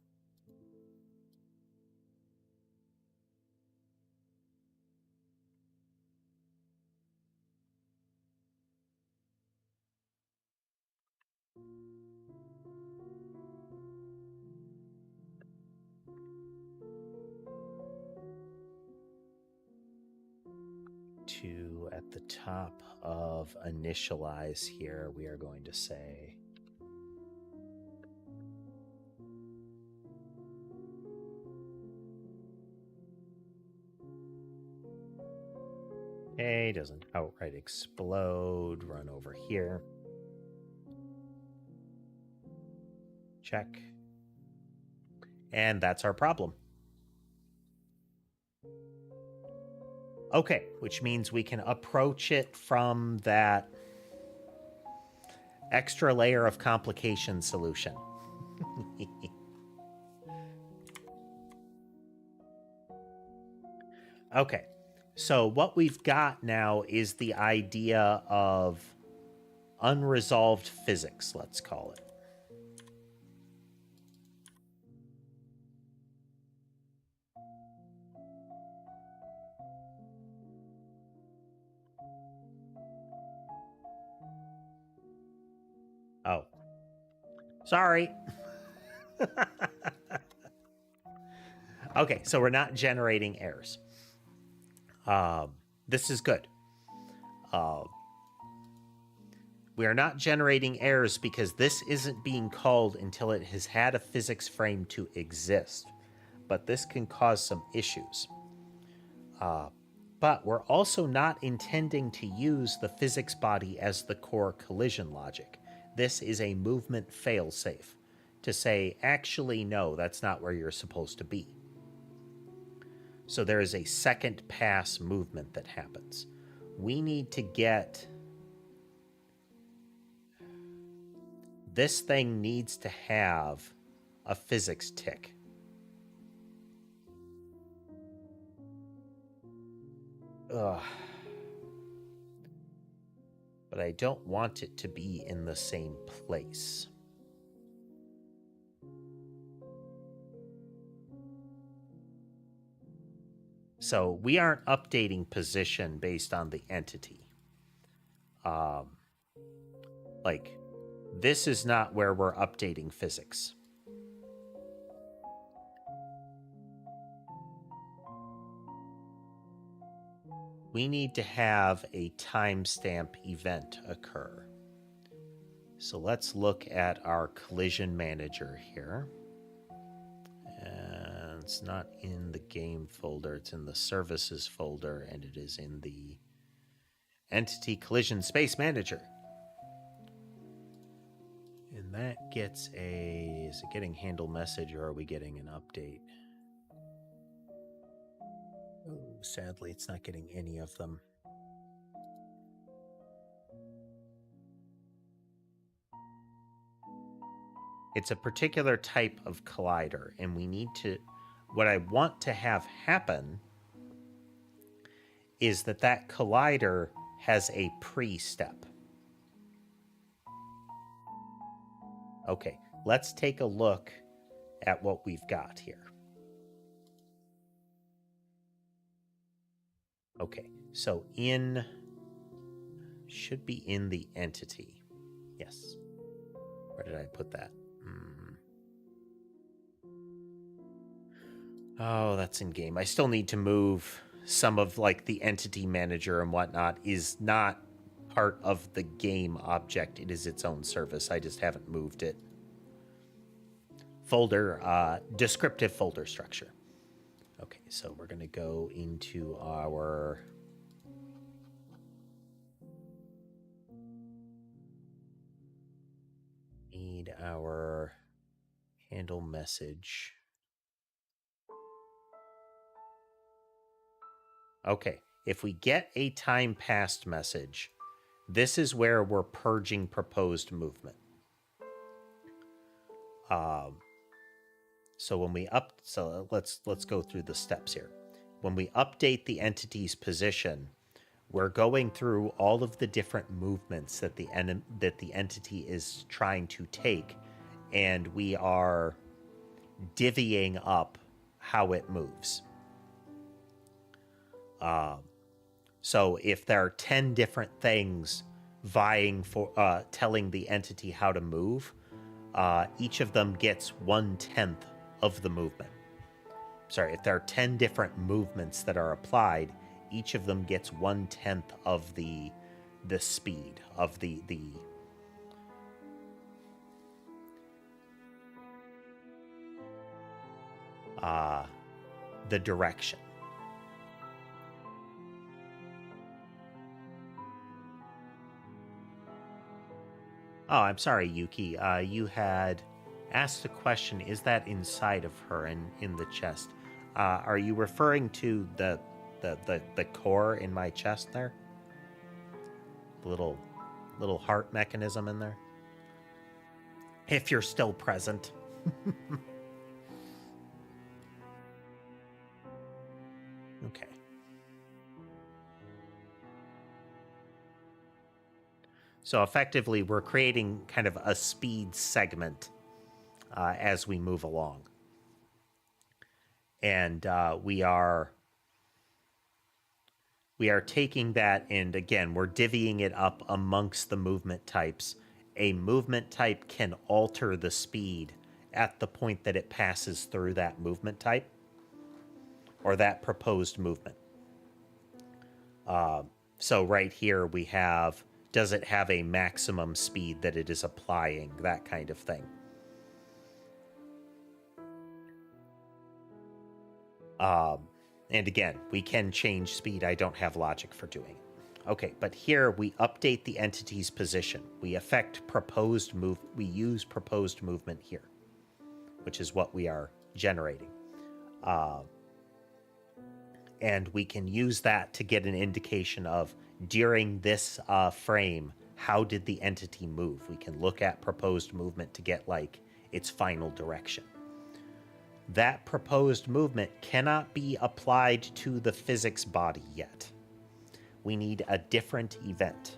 To, at the top of initialize here, we are going to say Okay, doesn't outright explode. Run over here. Check. And that's our problem. Okay, which means we can approach it from that extra layer of complication solution. Okay, so what we've got now is the idea of unresolved physics, let's call it. Oh, sorry. Okay, so we're not generating errors. This is good. We are not generating errors because this isn't being called until it has had a physics frame to exist. But this can cause some issues. But we're also not intending to use the physics body as the core collision logic. This is a movement failsafe to say, actually, no, that's not where you're supposed to be. So there is a second pass movement that happens. We need to get... This thing needs to have a physics tick. Ugh. But I don't want it to be in the same place. So we aren't updating position based on the entity. Like, this is not where we're updating physics. We need to have a timestamp event occur. So let's look at our collision manager here. And it's not in the game folder, it's in the services folder, and it is in the entity collision space manager. And that gets a... Is it getting handle message or are we getting an update? Oh, sadly, it's not getting any of them. It's a particular type of collider, and we need to... What I want to have happen is that that collider has a pre-step. Okay, let's take a look at what we've got here. Okay, so in... Should be in the entity. Yes. Where did I put that? Oh, that's in game. I still need to move some of like the entity manager and whatnot is not part of the game object. It is its own service. I just haven't moved it. Folder, descriptive folder structure. Okay, so we're going to go into our... Need our handle message. Okay, if we get a time passed message, this is where we're purging proposed movement. So when we let's go through the steps here. When we update the entity's position, we're going through all of the different movements that the entity is trying to take, and we are divvying up how it moves. So if there are 10 different things vying for telling the entity how to move, each of them gets 1/10 of the movement. Sorry, if there are 10 different movements that are applied, each of them gets 1/10 of the speed of the direction. Oh, I'm sorry, Yuki. You had asked the question, is that inside of her in the chest? Are you referring to the core in my chest there? The little heart mechanism in there? If you're still present. Okay. So effectively, we're creating kind of a speed segment as we move along. And we are taking that, and again, we're divvying it up amongst the movement types. A movement type can alter the speed at the point that it passes through that movement type or that proposed movement. So right here we have, does it have a maximum speed that it is applying, that kind of thing. And again, we can change speed. I don't have logic for doing it. Okay, but here we update the entity's position. We affect proposed move. We use proposed movement here, which is what we are generating. And we can use that to get an indication of, during this frame, how did the entity move? We can look at proposed movement to get like its final direction. That proposed movement cannot be applied to the physics body yet. We need a different event.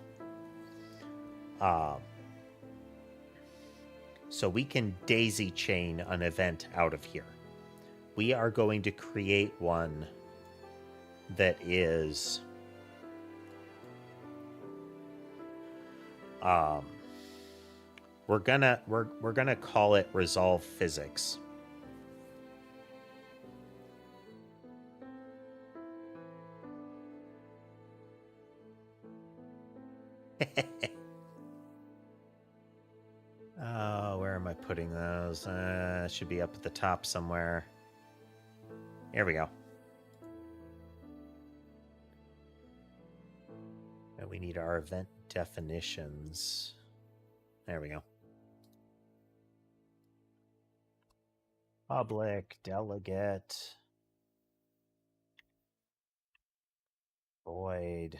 So we can daisy chain an event out of here. We are going to create one that is we're gonna call it resolve physics. Oh, where am I putting those? Should be up at the top somewhere. Here we go. And we need our event definitions. There we go. Public, delegate, void.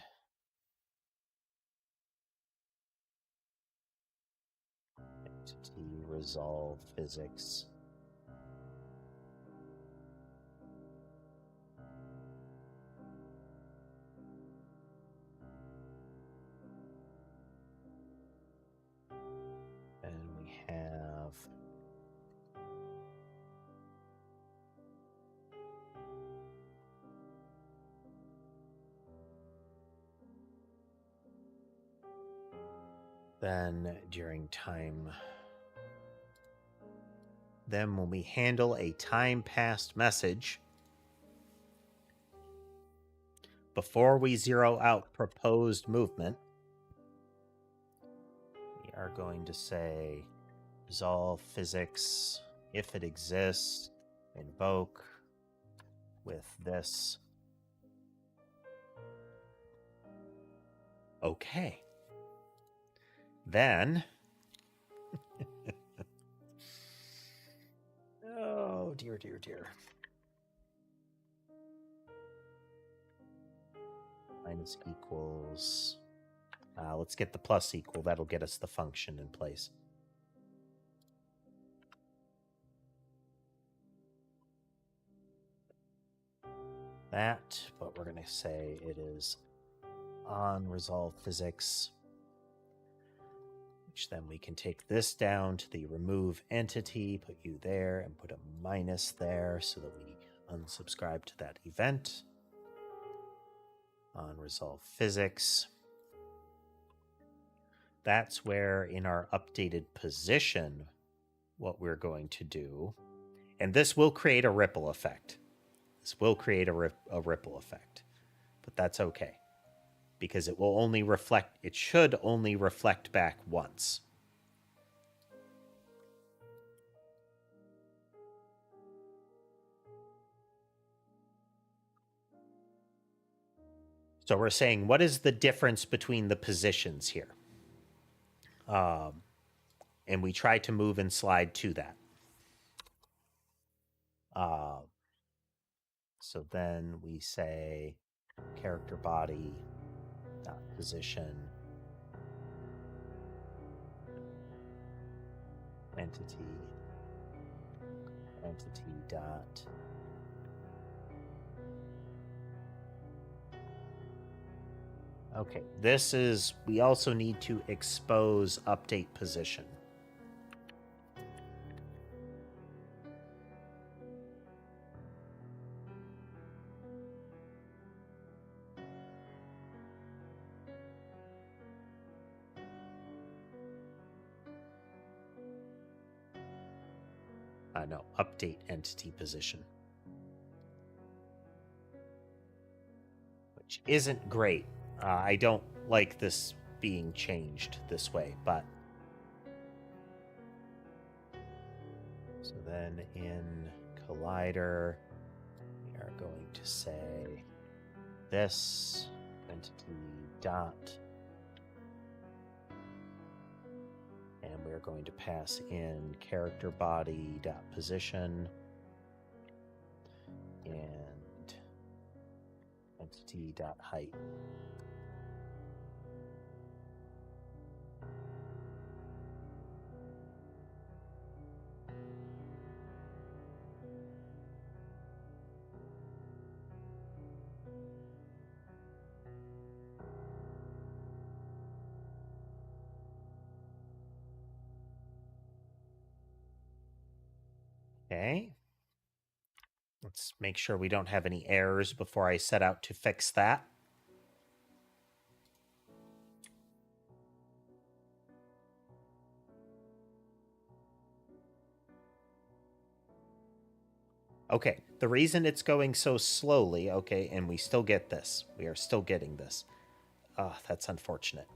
Entity, resolve physics. And we have then during time. Then when we handle a time passed message, before we zero out proposed movement, we are going to say resolve physics, if it exists, invoke with this. Okay. Then oh dear, dear, dear. Minus equals. Let's get the plus equal. That'll get us the function in place. That, but we're going to say it is on resolve physics, which then we can take this down to the remove entity, put you there, and put a minus there so that we unsubscribe to that event. On resolve physics. That's where in our updated position, what we're going to do, and this will create a ripple effect. This will create a ripple effect, but that's okay because it will only reflect, it should only reflect back once. So we're saying, what is the difference between the positions here? and we try to move and slide to that. So then we say character body dot position entity dot okay, this is, we also need to expose update position. No, update entity position. Which isn't great. I don't like this being changed this way, but... So then in Collider, we are going to say this entity dot, and we're going to pass in character body dot position and entity dot height. Okay. Let's make sure we don't have any errors before I set out to fix that. Okay, the reason it's going so slowly, okay, and we still get this. We are still getting this. That's unfortunate.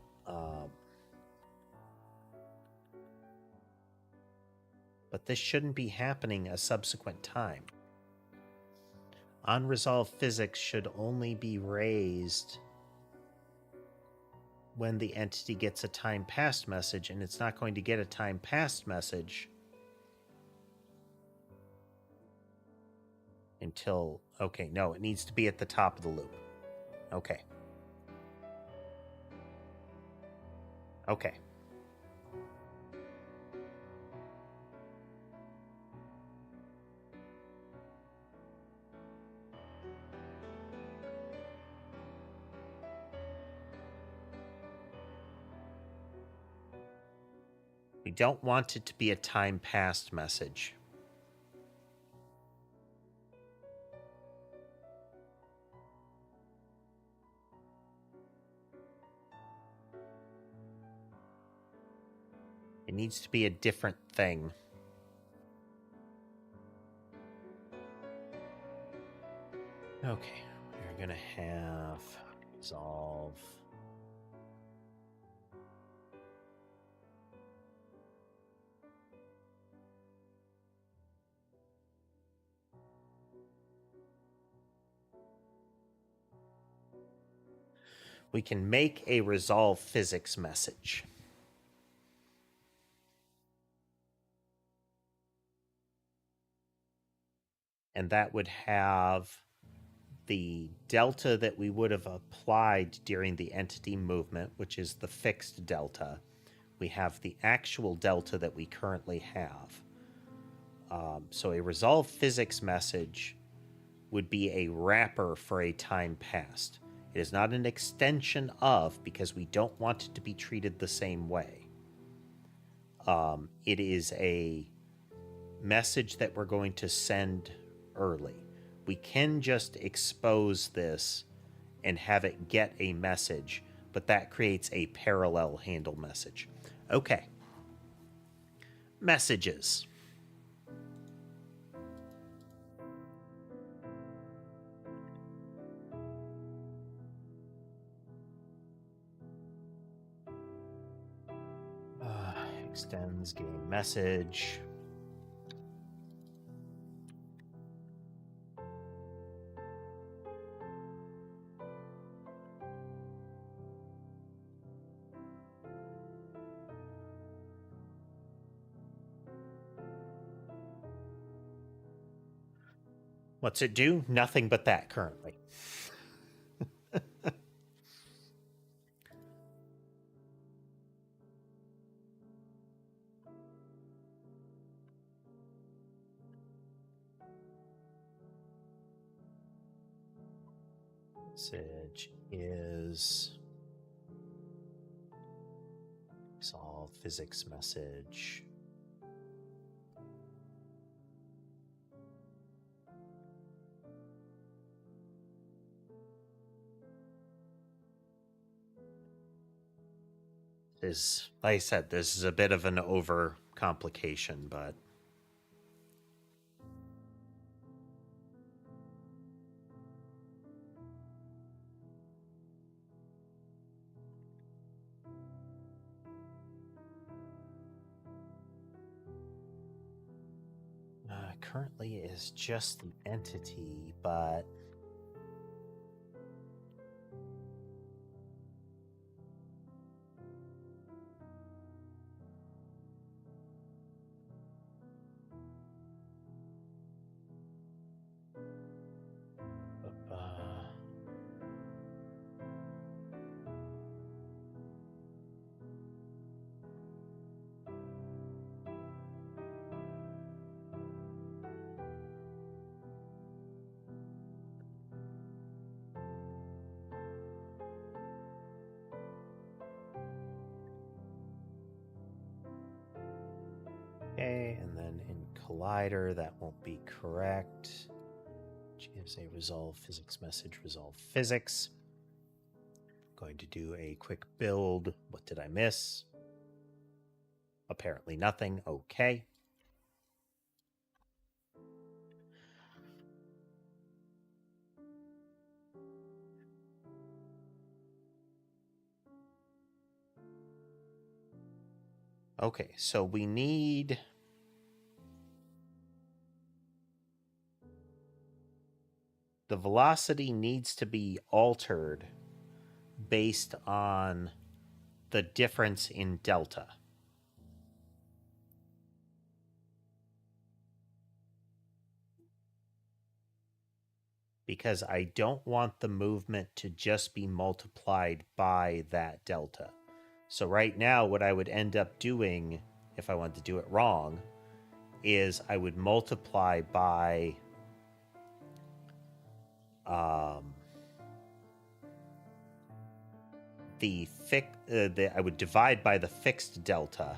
But this shouldn't be happening a subsequent time. Unresolved physics should only be raised when the entity gets a time passed message, and it's not going to get a time passed message until... Okay, no, it needs to be at the top of the loop. Okay. Okay. We don't want it to be a time passed message. It needs to be a different thing. Okay, we're gonna have resolve. We can make a resolve physics message. And that would have the delta that we would have applied during the entity movement, which is the fixed delta. We have the actual delta that we currently have. So a resolve physics message would be a wrapper for a time passed. It is not an extension of, because we don't want it to be treated the same way. It is a message that we're going to send early. We can just expose this and have it get a message, but that creates a parallel handle message. Okay. Messages. Extends game message. What's it do? Nothing but that currently. Message is solve physics message. Is, like I said, this is a bit of an over complication, but currently is just the entity, but okay, and then in Collider, that won't be correct. Which gives a resolve physics message, resolve physics. Going to do a quick build. What did I miss? Apparently nothing. Okay. Okay, so we need the velocity needs to be altered based on the difference in delta. Because I don't want the movement to just be multiplied by that delta. So right now, what I would end up doing, if I wanted to do it wrong, is I would multiply by I would divide by the fixed delta,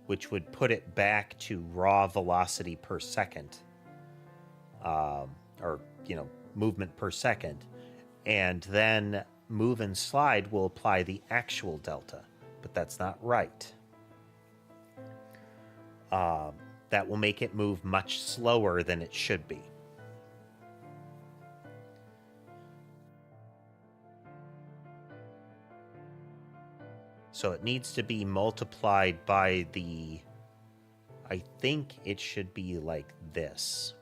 which would put it back to raw velocity per second, or movement per second, and then move and slide will apply the actual delta, but that's not right. That will make it move much slower than it should be. So it needs to be multiplied by the, I think it should be like this.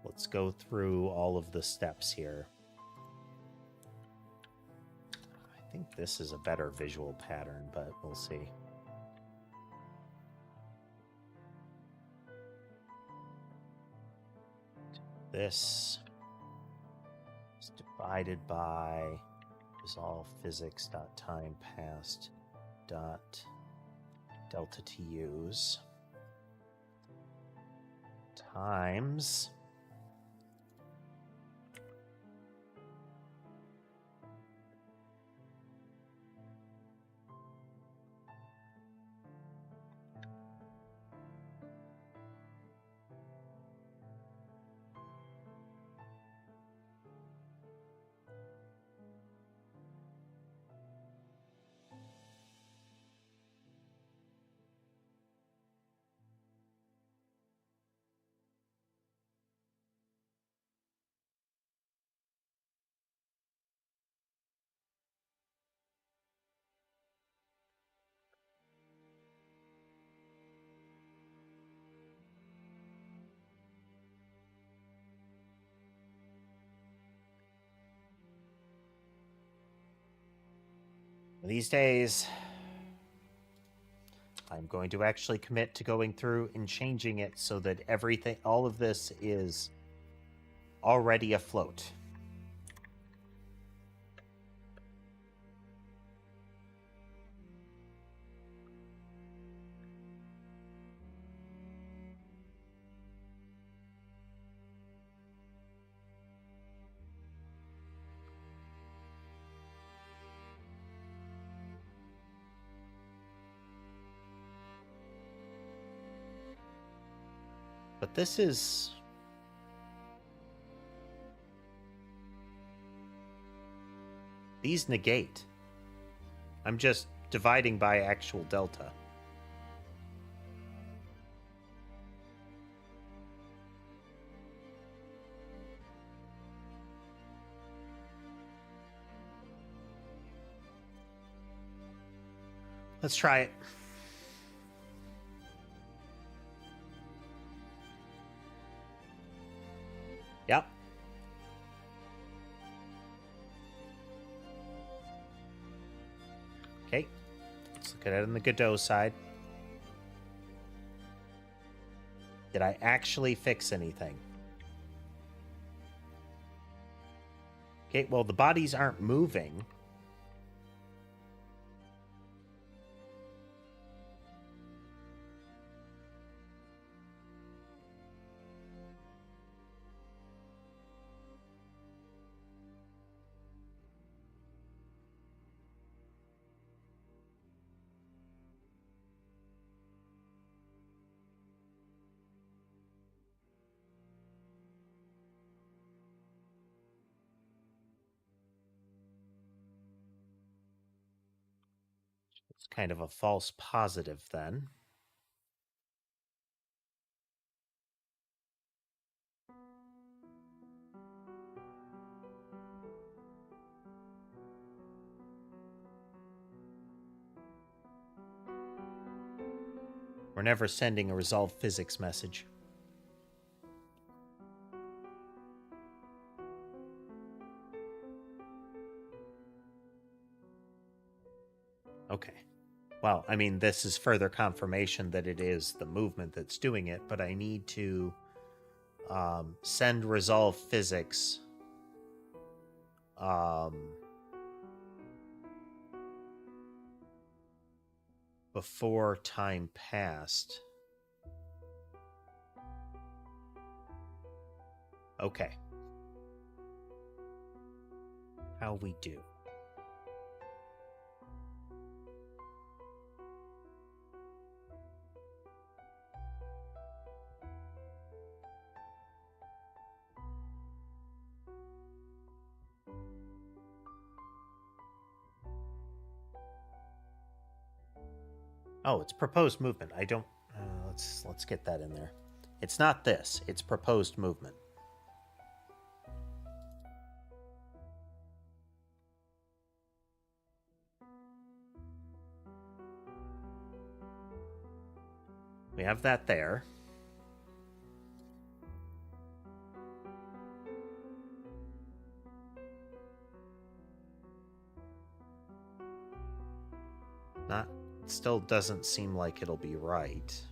Let's go through all of the steps here. I think this is a better visual pattern, but we'll see. This is divided by resolve physics dot time passed dot delta to use times these days, I'm going to actually commit to going through and changing it so that everything, all of this is already afloat. But this is... These negate. I'm just dividing by actual delta. Let's try it. Yep. Okay. Let's look at it on the Godot side. Did I actually fix anything? Okay, well, the bodies aren't moving. It's kind of a false positive then. We're never sending a resolved physics message. Okay. Well, I mean, this is further confirmation that it is the movement that's doing it, but I need to send resolve physics before time passed. Okay. How we do? Oh, it's proposed movement. I don't... let's get that in there. It's not this. It's proposed movement. We have that there. Not... Still doesn't seem like it'll be right.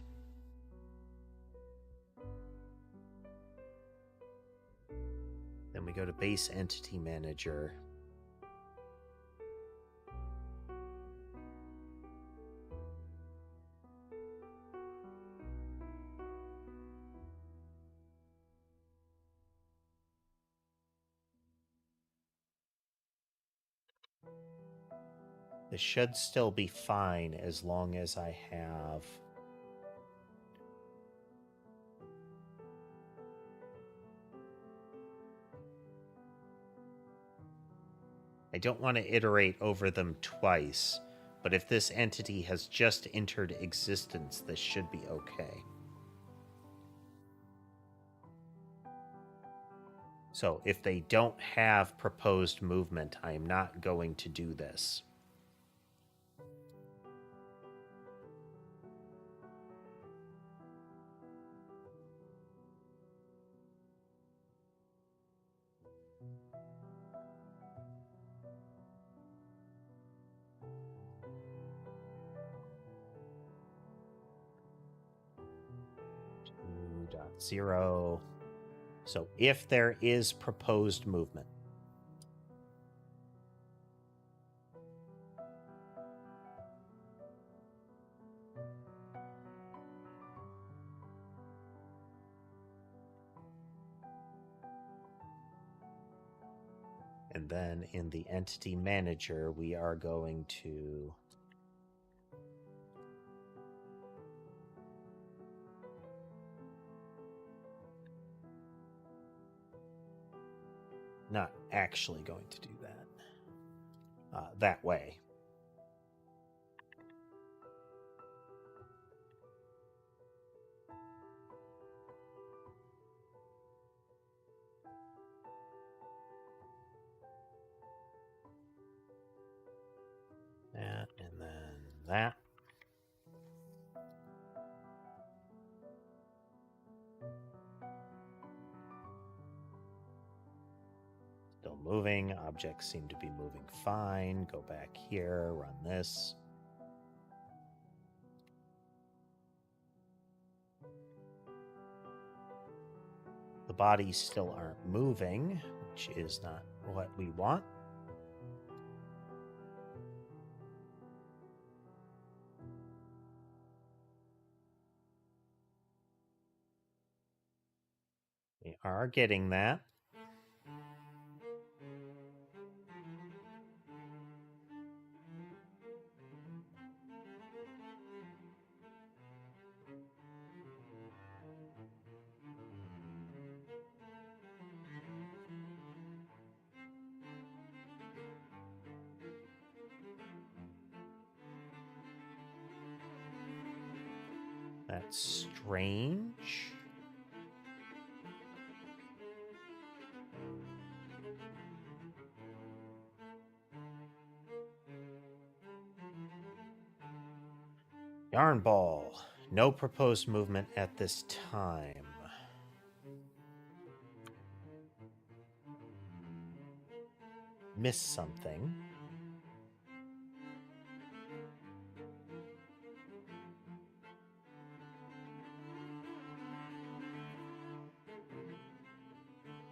Then we go to base entity manager. This should still be fine as long as I have... I don't want to iterate over them twice, but if this entity has just entered existence, this should be okay. So if they don't have proposed movement, I am not going to do this. 0. So if there is proposed movement. And then in the entity manager, we are going to not actually going to do that that way. That and then that. Still moving. Objects seem to be moving fine. Go back here, run this. The bodies still aren't moving, which is not what we want. We are getting that. That's strange. Yarn ball. No proposed movement at this time. Miss something.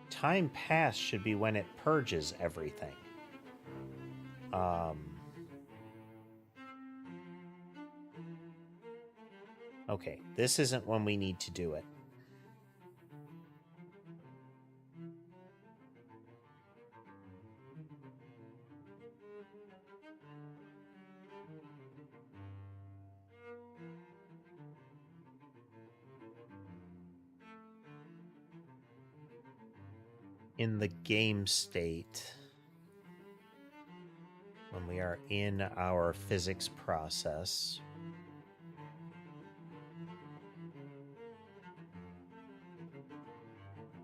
Time passed should be when it purges everything. Okay, this isn't when we need to do it. In the game state, when we are in our physics process,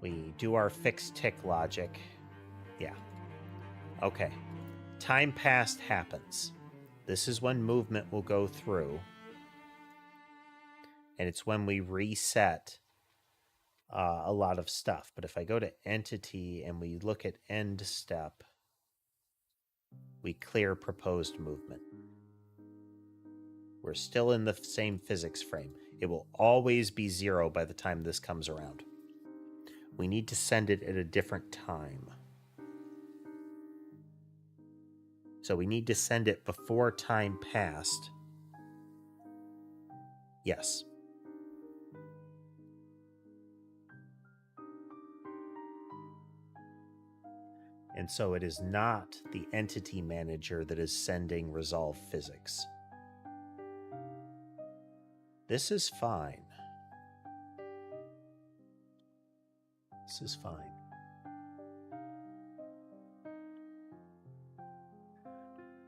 we do our fixed tick logic. Yeah. Okay. Time passed happens. This is when movement will go through. And it's when we reset a lot of stuff. But if I go to entity and we look at end step, we clear proposed movement. We're still in the same physics frame. It will always be 0 by the time this comes around. We need to send it at a different time. So we need to send it before time passed. Yes. And so it is not the entity manager that is sending resolve physics. This is fine. This is fine.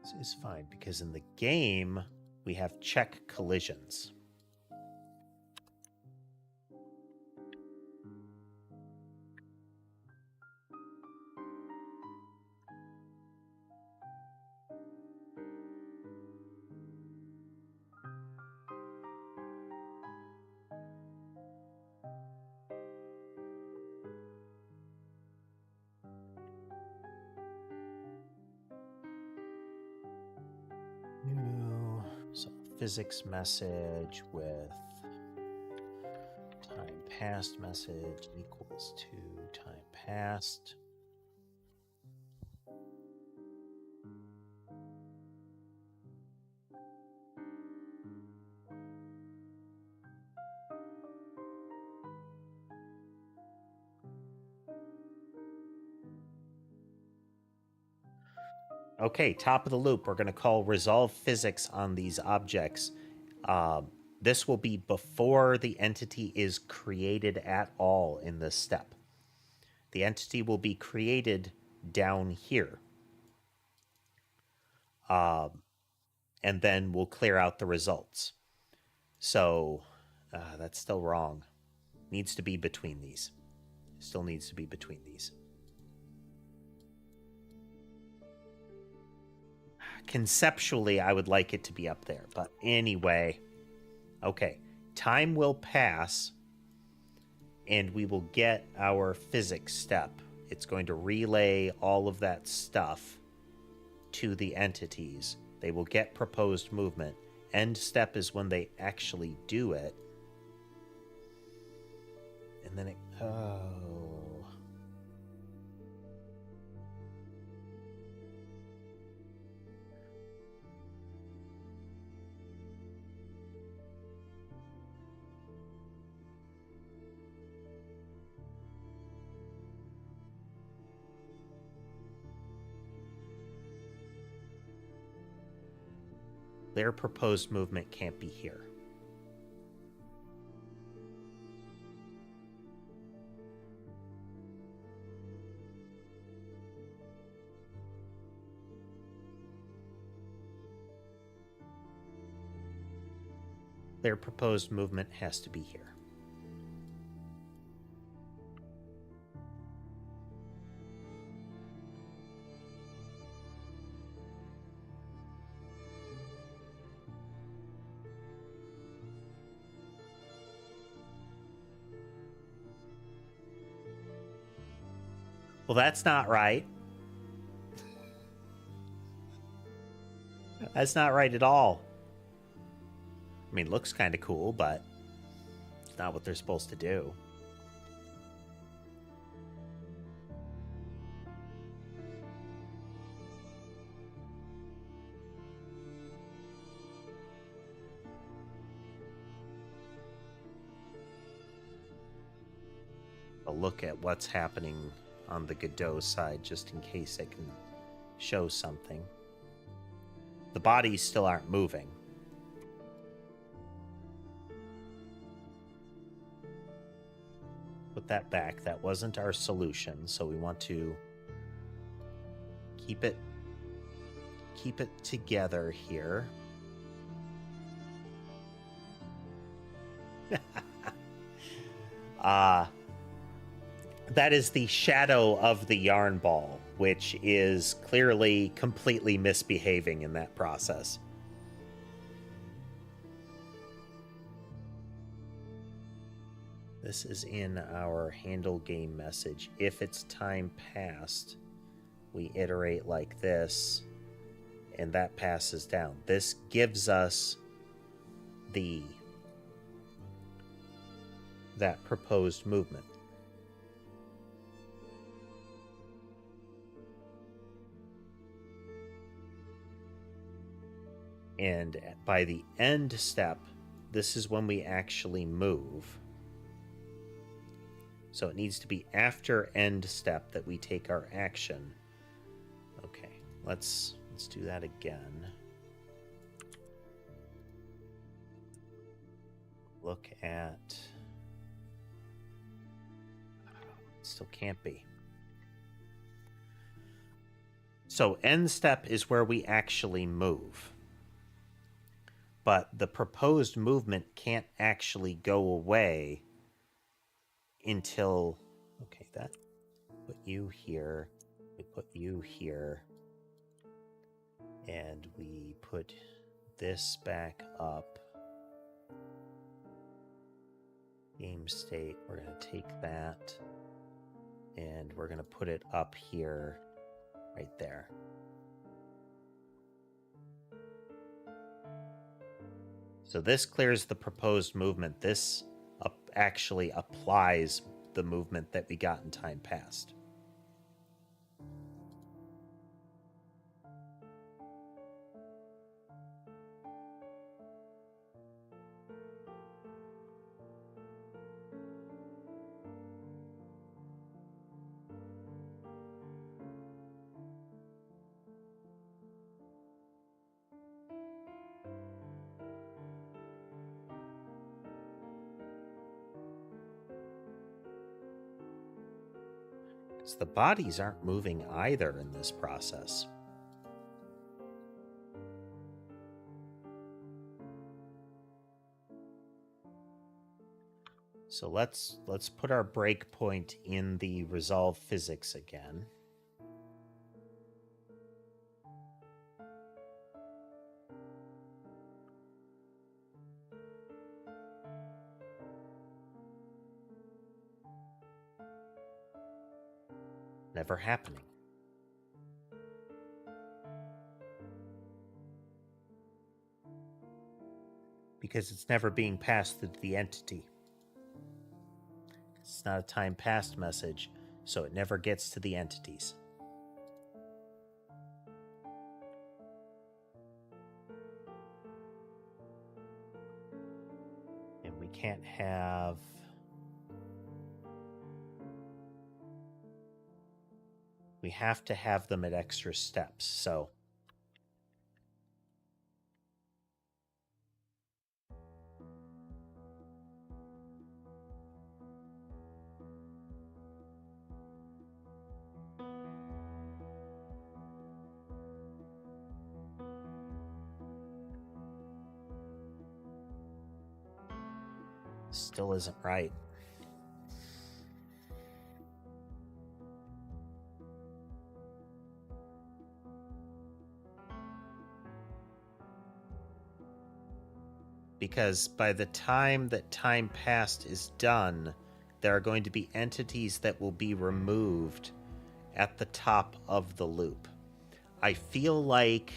This is fine because in the game, we have check collisions. So physics message with time past message equals to time past. Okay, top of the loop, we're going to call resolve physics on these objects. This will be before the entity is created at all in this step. The entity will be created down here. And then we'll clear out the results. So that's still wrong. Needs to be between these. Still needs to be between these. Conceptually, I would like it to be up there. But anyway, okay. Time will pass, and we will get our physics step. It's going to relay all of that stuff to the entities. They will get proposed movement. End step is when they actually do it. And then it... Oh... Their proposed movement can't be here. Their proposed movement has to be here. Well, that's not right. That's not right at all. I mean, looks kind of cool, but it's not what they're supposed to do. A look at what's happening on the Godot side, just in case it can show something. The bodies still aren't moving. Put that back. That wasn't our solution, so we want to keep it together here. That is the shadow of the yarn ball, which is clearly completely misbehaving in that process. This is in our handle game message. If it's time passed, we iterate like this, and that passes down. This gives us that proposed movement. And by the end step, this is when we actually move. So it needs to be after end step that we take our action. Okay, let's do that again. Look at... It still can't be. So end step is where we actually move. But the proposed movement can't actually go away until... Okay, that... Put you here. We put you here. And we put this back up. Game state, we're going to take that. And we're going to put it up here, right there. So this clears the proposed movement. This actually applies the movement that we got in time past. So the bodies aren't moving either in this process. So let's put our breakpoint in the resolve physics again. Never happening. Because it's never being passed through the entity. It's not a time passed message, so it never gets to the entities. And we can't have... We have to have them at extra steps, so... Still isn't right. Because by the time that time passed is done, there are going to be entities that will be removed at the top of the loop. I feel like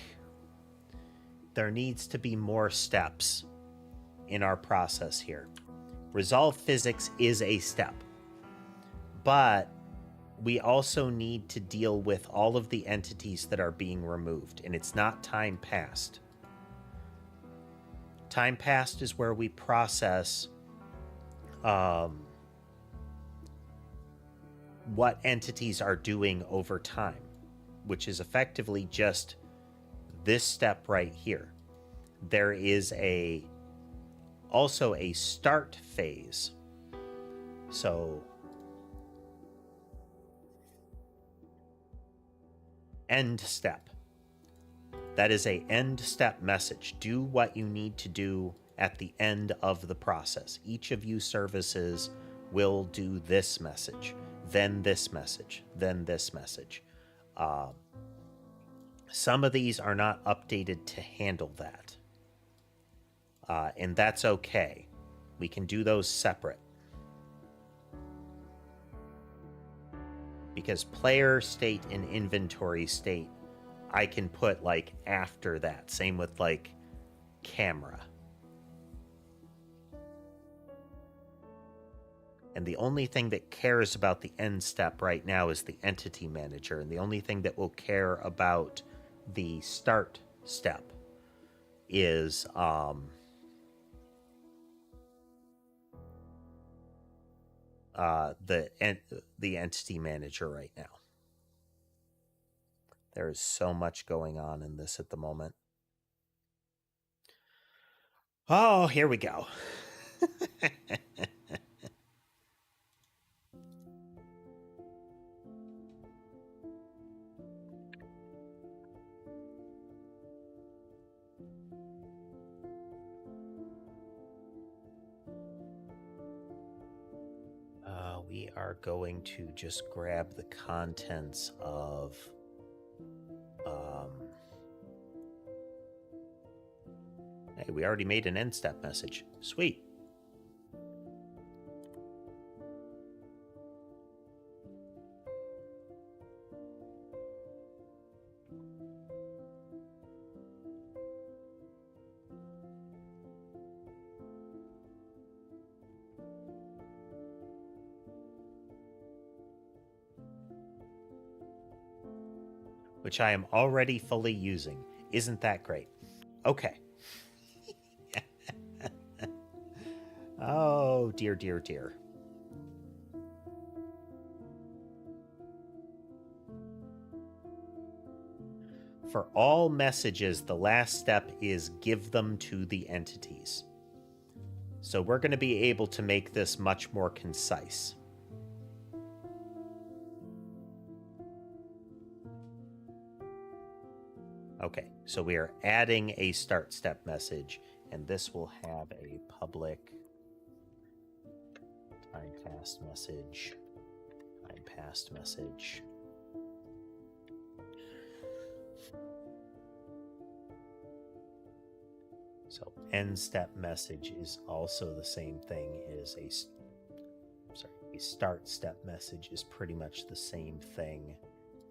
there needs to be more steps in our process here. Resolve physics is a step, but we also need to deal with all of the entities that are being removed, and it's not time passed. Time passed is where we process what entities are doing over time, which is effectively just this step right here. There is also a start phase. So end step. That is a end step message. Do what you need to do at the end of the process. Each of you services will do this message, then this message, then this message. Some of these are not updated to handle that. And that's okay. We can do those separate. Because player state and inventory state, I can put like after that. Same with like camera. And the only thing that cares about the end step right now is the entity manager. And the only thing that will care about the start step is the entity manager right now. There is so much going on in this at the moment. Oh, here we go. We are going to just grab the contents of hey, we already made an end step message. Sweet. which I am already fully using. Isn't that great? Okay. Oh, dear, dear, dear. For all messages, the last step is give them to the entities. So we're going to be able to make this much more concise. Okay, so we are adding a start step message, and this will have a public time passed message, time passed message. So end step message is also the same thing as a start step message is pretty much the same thing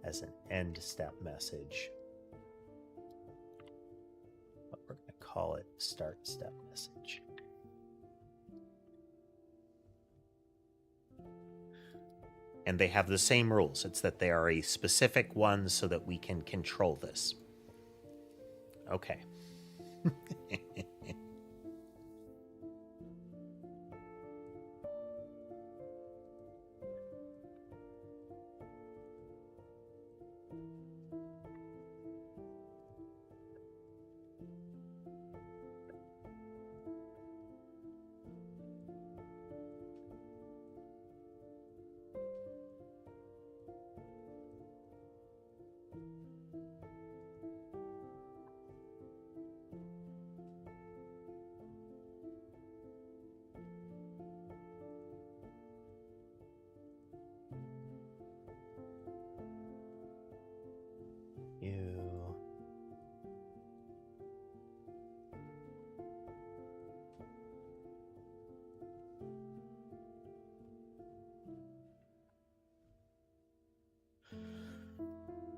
as an end step message. But we're going to call it start step message. And they have the same rules. It's that they are a specific one so that we can control this. Okay.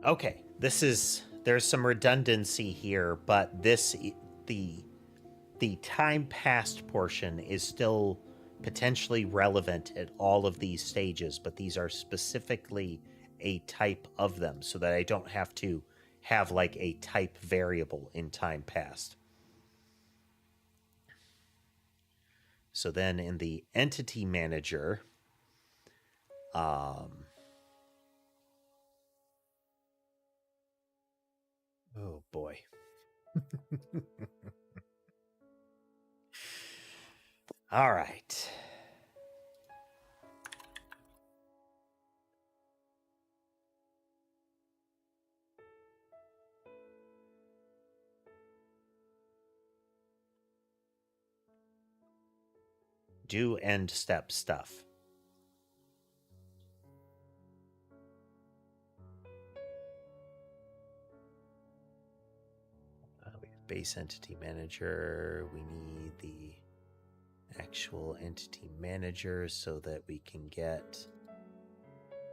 Okay, there's some redundancy here, but the time passed portion is still potentially relevant at all of these stages, but these are specifically a type of them so that I don't have to have like a type variable in time passed. So then in the entity manager, oh boy. All right. Do end step stuff. We have base entity manager. We need the actual entity manager so that we can get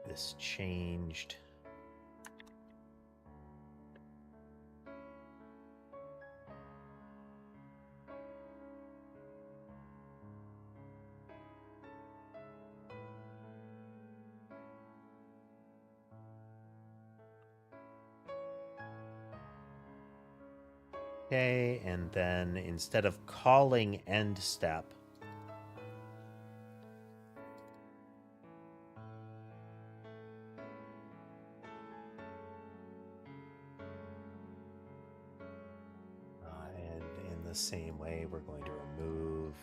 this changed. Okay, and then instead of calling end step, and in the same way, we're going to remove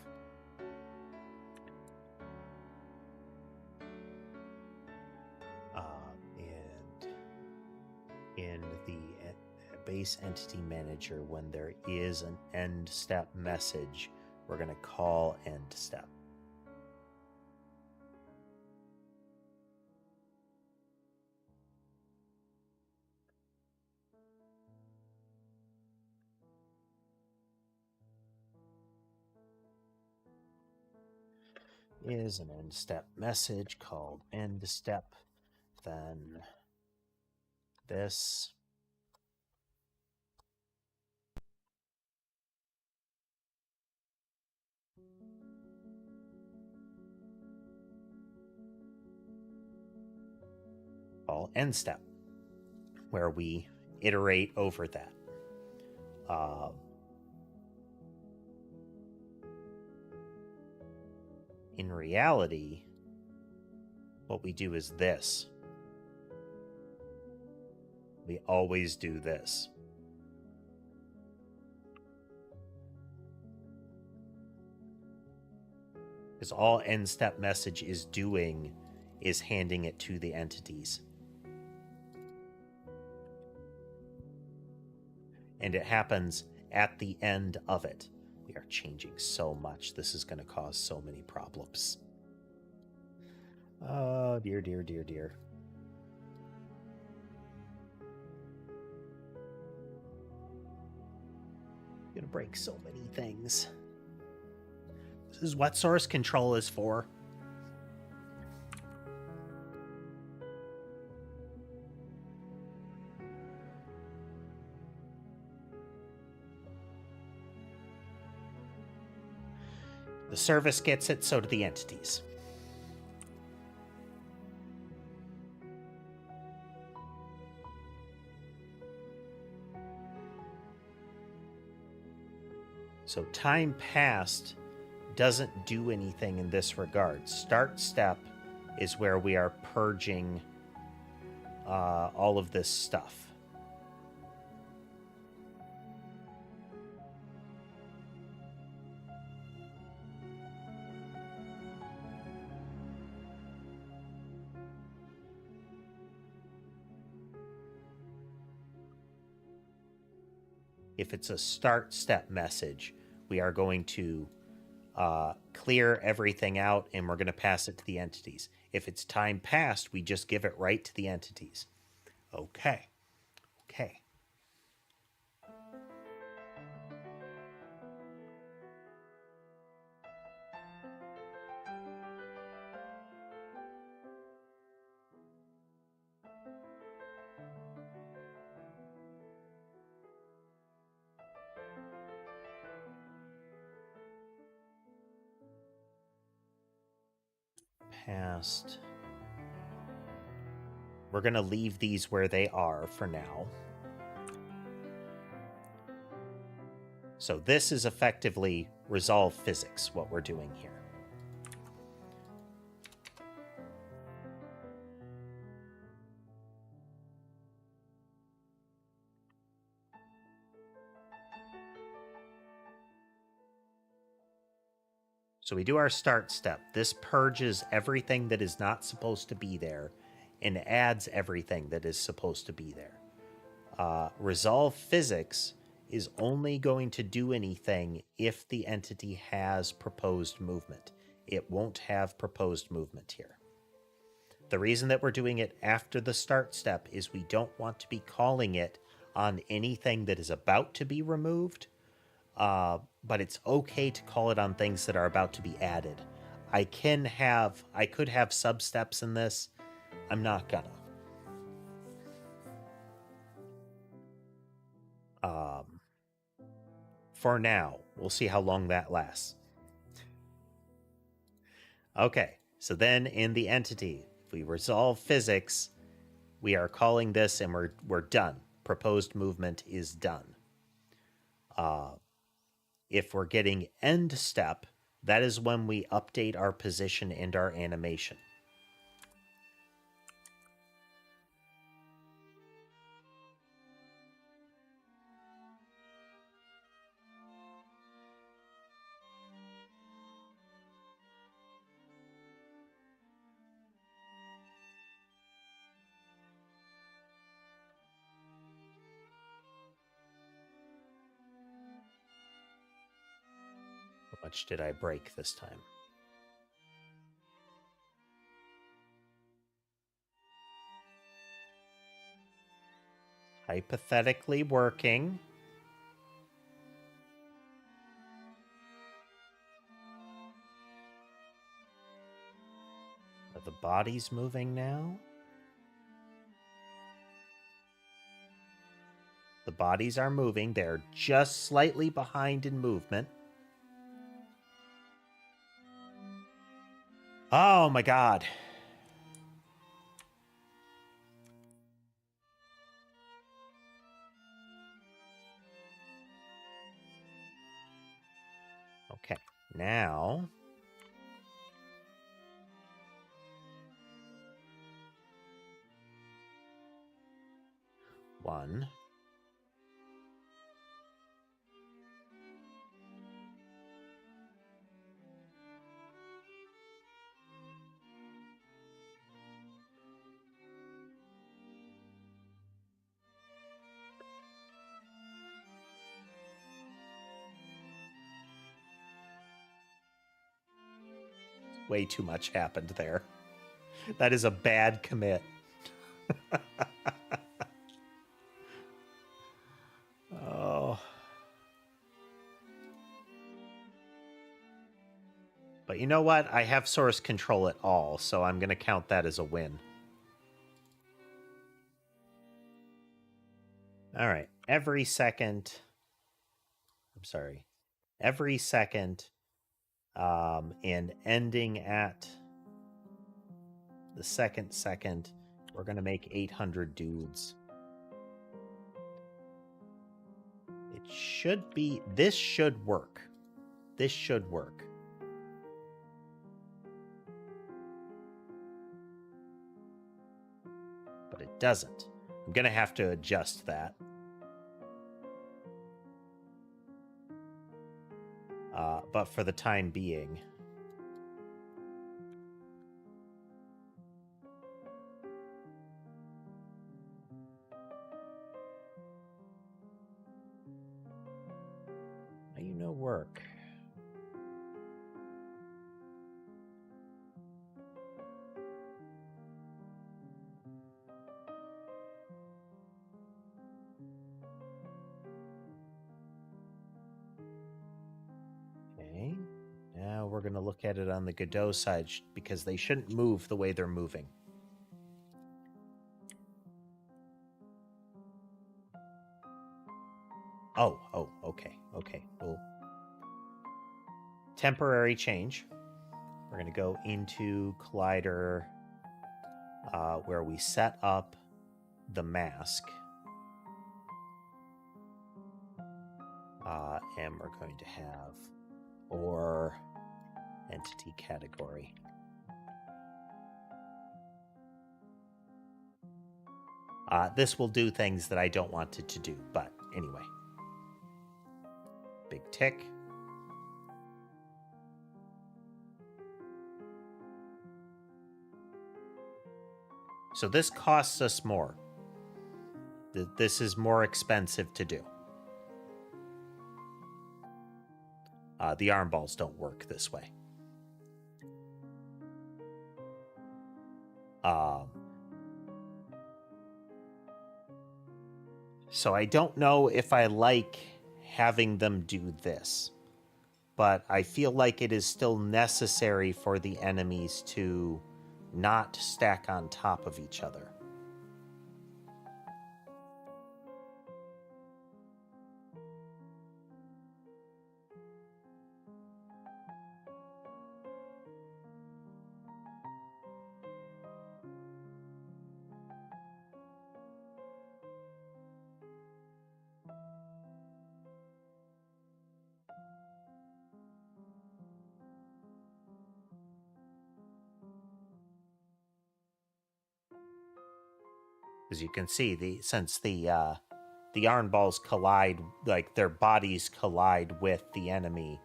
and in the base entity manager, when there is an end step message, we're going to call end step. Is an end step message called end step, then this call end step, where we iterate over that. In reality, what we do is this. We always do this. Because all end step message is doing is handing it to the entities. And it happens at the end of it. We are changing so much. This is going to cause so many problems. Oh, dear, dear, dear, dear. I'm going to break so many things. This is what source control is for. The service gets it, so do the entities. So time passed doesn't do anything in this regard. Start step is where we are purging all of this stuff. If it's a start step message, we are going to clear everything out and we're going to pass it to the entities. If it's time passed, we just give it right to the entities. Okay. Okay. Past. We're going to leave these where they are for now. So this is effectively resolve physics, what we're doing here. So we do our start step. This purges everything that is not supposed to be there and adds everything that is supposed to be there. Resolve physics is only going to do anything if the entity has proposed movement. It won't have proposed movement here. The reason that we're doing it after the start step is we don't want to be calling it on anything that is about to be removed. But it's okay to call it on things that are about to be added. I could have sub-steps in this. I'm not gonna. For now, we'll see how long that lasts. Okay, so then in the entity, if we resolve physics, we are calling this and we're done. Proposed movement is done. If we're getting end step, that is when we update our position and our animation. How much did I break this time? Hypothetically working. Are the bodies moving now? The bodies are moving. They're just slightly behind in movement. Oh my god. Okay, now... One. Way too much happened there. That is a bad commit. Oh. But you know what? I have source control at all, so I'm going to count that as a win. All right. Every second... I'm sorry. Every second and ending at the second, we're going to make 800 dudes. It should be... This should work. This should work. But it doesn't. I'm going to have to adjust that. But for the time being... You know, work. Okay. Now we're going to look at it on the Godot side because they shouldn't move the way they're moving. Oh, okay. Cool. Temporary change. We're going to go into Collider where we set up the mask. And we're going to have or entity category. This will do things that I don't want it to do, but anyway. Big tick. So this costs us more. This is more expensive to do. The arm balls don't work this way. So I don't know if I like having them do this, but I feel like it is still necessary for the enemies to not stack on top of each other. As you can see, since the iron balls collide, like their bodies collide with the enemy,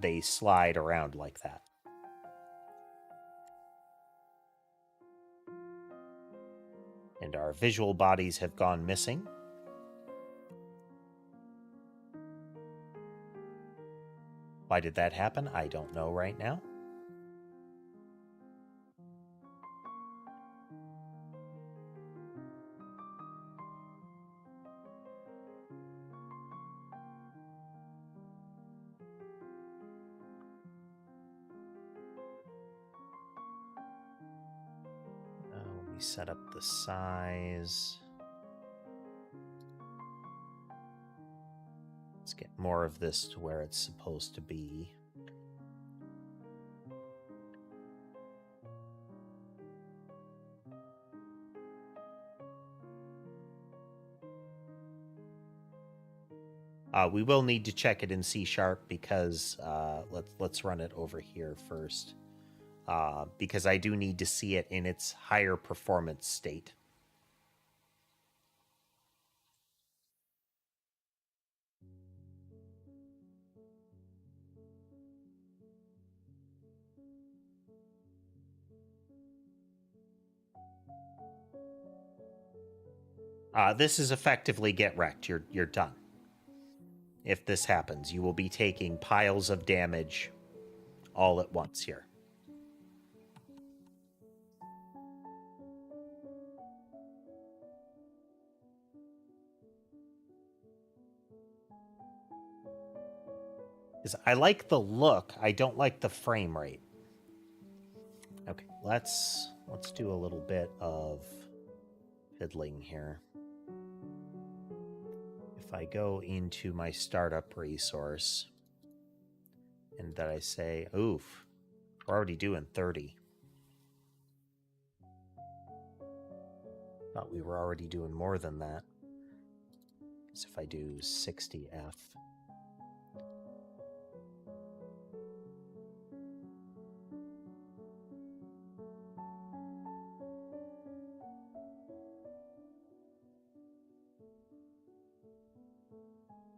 they slide around like that. And our visual bodies have gone missing. Why did that happen? I don't know right now. We set up the size. Let's get more of this to where it's supposed to be. We will need to check it in C# because let's run it over here first. Because I do need to see it in its higher performance state. This is effectively get wrecked. You're done. If this happens, you will be taking piles of damage all at once here. I like the look. I don't like the frame rate. Okay, let's do a little bit of fiddling here. If I go into my startup resource and that I say, oof, we're already doing 30. Thought we were already doing more than that. So if I do 60F.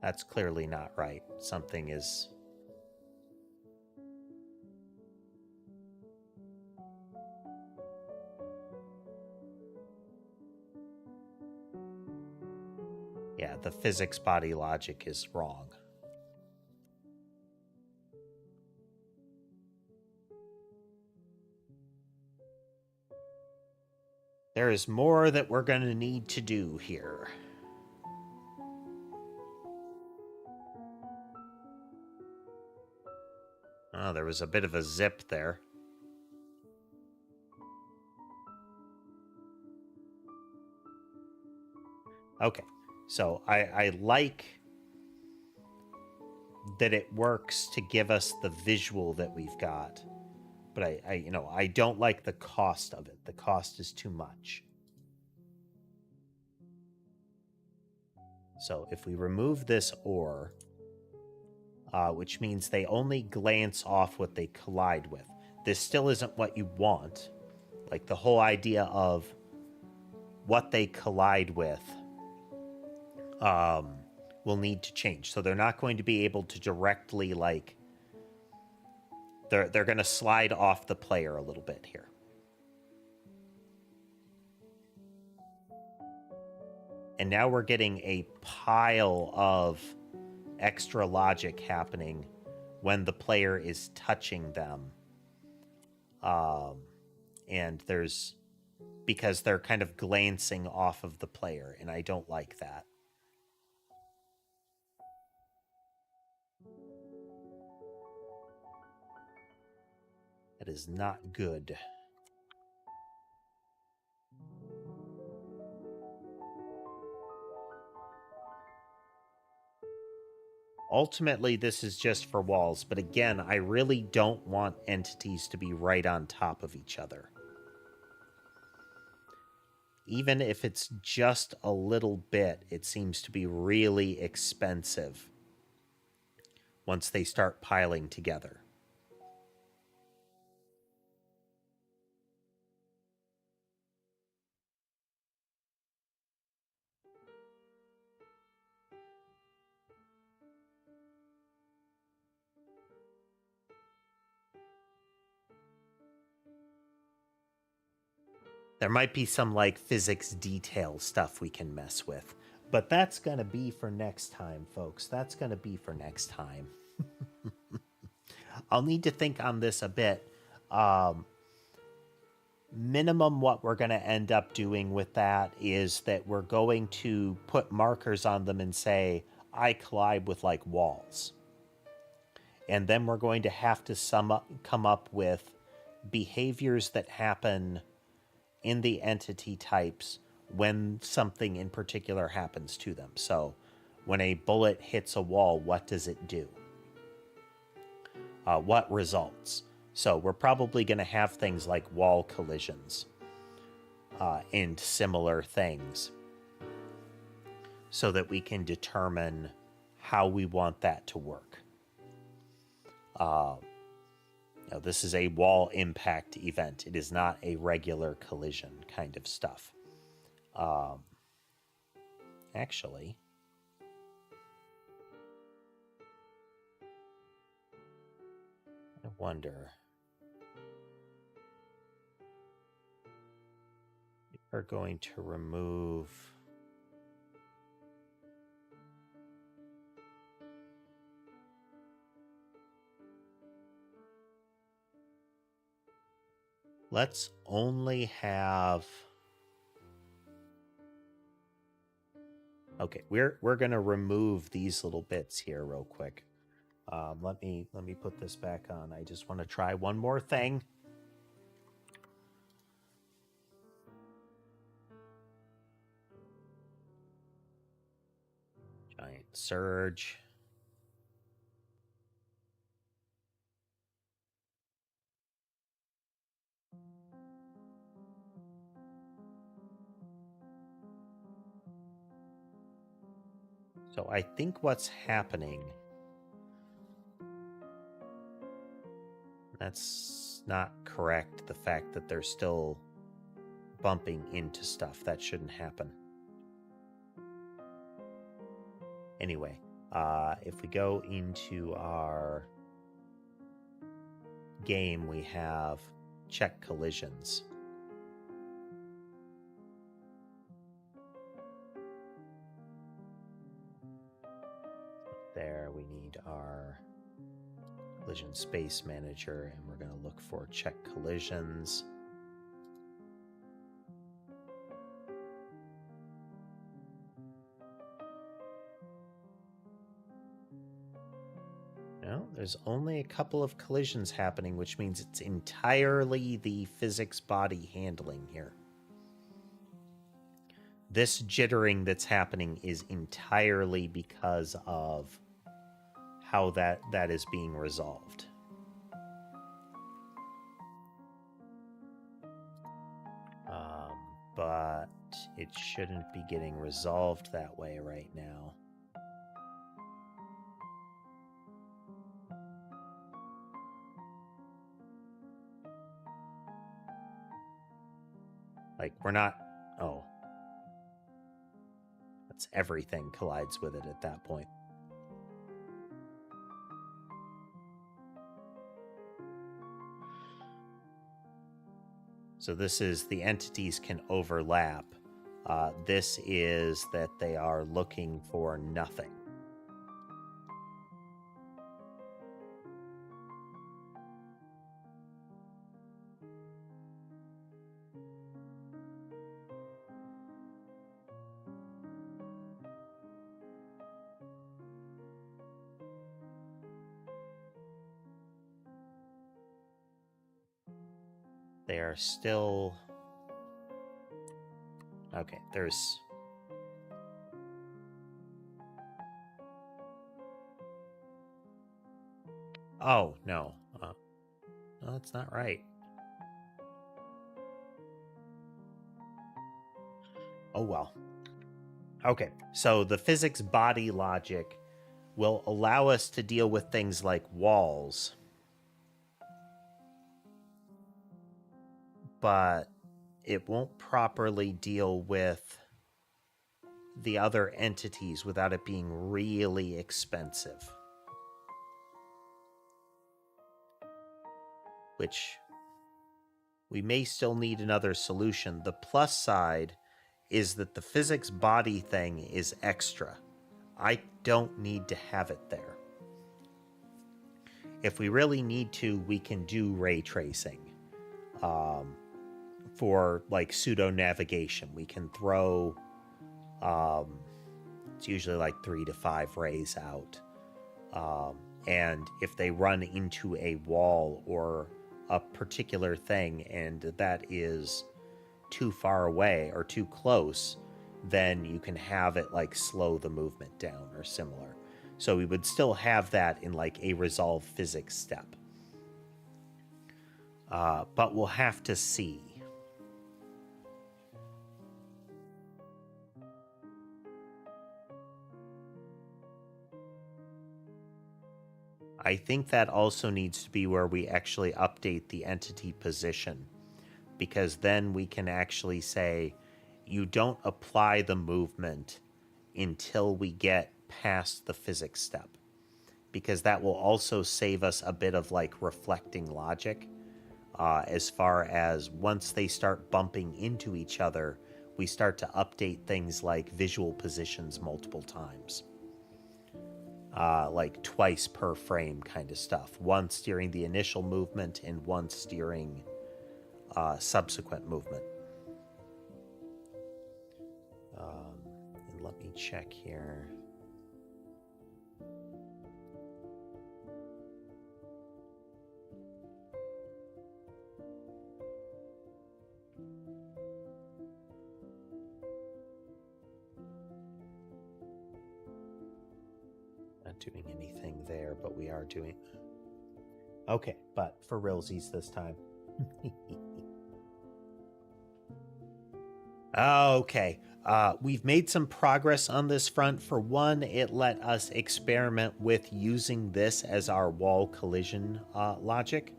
That's clearly not right. Something is... Yeah, the physics body logic is wrong. There is more that we're going to need to do here. Oh, there was a bit of a zip there. Okay, so I like that it works to give us the visual that we've got, but I don't like the cost of it. The cost is too much. So if we remove this ore, which means they only glance off what they collide with. This still isn't what you want. Like the whole idea of what they collide with will need to change. So they're not going to be able to directly, like, they're going to slide off the player a little bit here. And now we're getting a pile of extra logic happening when the player is touching them. And because they're kind of glancing off of the player, and I don't like that. That is not good. Ultimately, this is just for walls, but again, I really don't want entities to be right on top of each other. Even if it's just a little bit, it seems to be really expensive once they start piling together. There might be some, like, physics detail stuff we can mess with. But that's going to be for next time, folks. That's going to be for next time. I'll need to think on this a bit. Minimum what we're going to end up doing with that is that we're going to put markers on them and say, I collide with, like, walls. And then we're going to have to come up with behaviors that happen in the entity types when something in particular happens to them. So when a bullet hits a wall, what does it do? What results? So we're probably going to have things like wall collisions and similar things so that we can determine how we want that to work. Now, this is a wall impact event. It is not a regular collision kind of stuff. Actually, I wonder. We're going to remove. Let's only have. Okay, we're going to remove these little bits here real quick. Let me put this back on. I just want to try one more thing. Giant surge. So I think what's happening, that's not correct. The fact that they're still bumping into stuff, that shouldn't happen. Anyway, if we go into our game, we have check collisions. There, we need our collision space manager, and we're going to look for check collisions. No, there's only a couple of collisions happening, which means it's entirely the physics body handling here. This jittering that's happening is entirely because of how that is being resolved. But it shouldn't be getting resolved that way right now. Like, we're not... Oh. That's everything collides with it at that point. So this is the entities can overlap. This is that they are looking for nothing. They are still... Okay, there's... Oh, no. No, that's not right. Oh, well. Okay, so the physics body logic will allow us to deal with things like walls. But it won't properly deal with the other entities without it being really expensive. Which we may still need another solution. The plus side is that the physics body thing is extra. I don't need to have it there. If we really need to, we can do ray tracing. For like pseudo navigation, we can throw it's usually like 3 to 5 rays out, and if they run into a wall or a particular thing and that is too far away or too close, then you can have it like slow the movement down or similar. So we would still have that in like a resolve physics step, but we'll have to see. I think that also needs to be where we actually update the entity position, because then we can actually say you don't apply the movement until we get past the physics step, because that will also save us a bit of like reflecting logic, as far as once they start bumping into each other, we start to update things like visual positions multiple times, like twice per frame kind of stuff, once during the initial movement and once during subsequent movement. And let me check here. Not doing anything there, but we are doing... Okay, but for realsies this time. Okay, we've made some progress on this front. For one, it let us experiment with using this as our wall collision logic.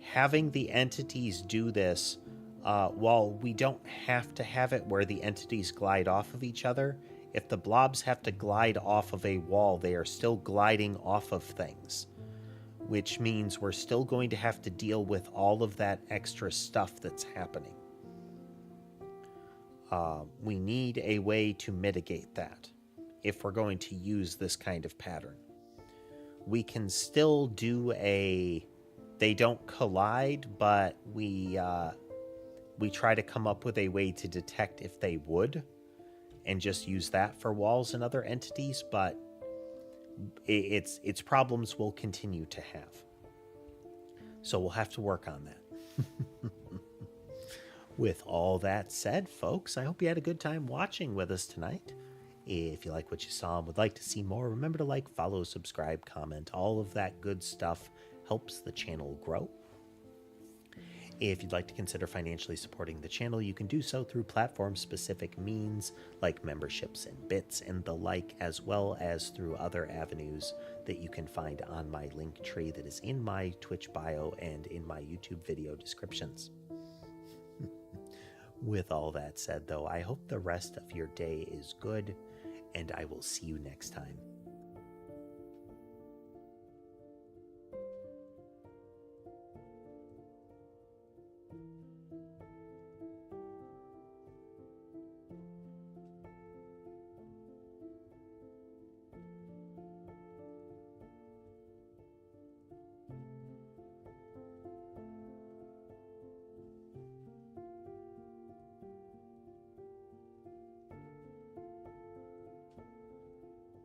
Having the entities do this, while we don't have to have it where the entities glide off of each other, if the blobs have to glide off of a wall, they are still gliding off of things, which means we're still going to have to deal with all of that extra stuff that's happening. We need a way to mitigate that if we're going to use this kind of pattern. We can still do they don't collide, but we try to come up with a way to detect if they would, and just use that for walls and other entities, but its problems will continue to have. So we'll have to work on that. With all that said, folks, I hope you had a good time watching with us tonight. If you like what you saw and would like to see more, remember to like, follow, subscribe, comment. All of that good stuff helps the channel grow. If you'd like to consider financially supporting the channel, you can do so through platform-specific means like memberships and bits and the like, as well as through other avenues that you can find on my Linktree that is in my Twitch bio and in my YouTube video descriptions. With all that said, though, I hope the rest of your day is good, and I will see you next time.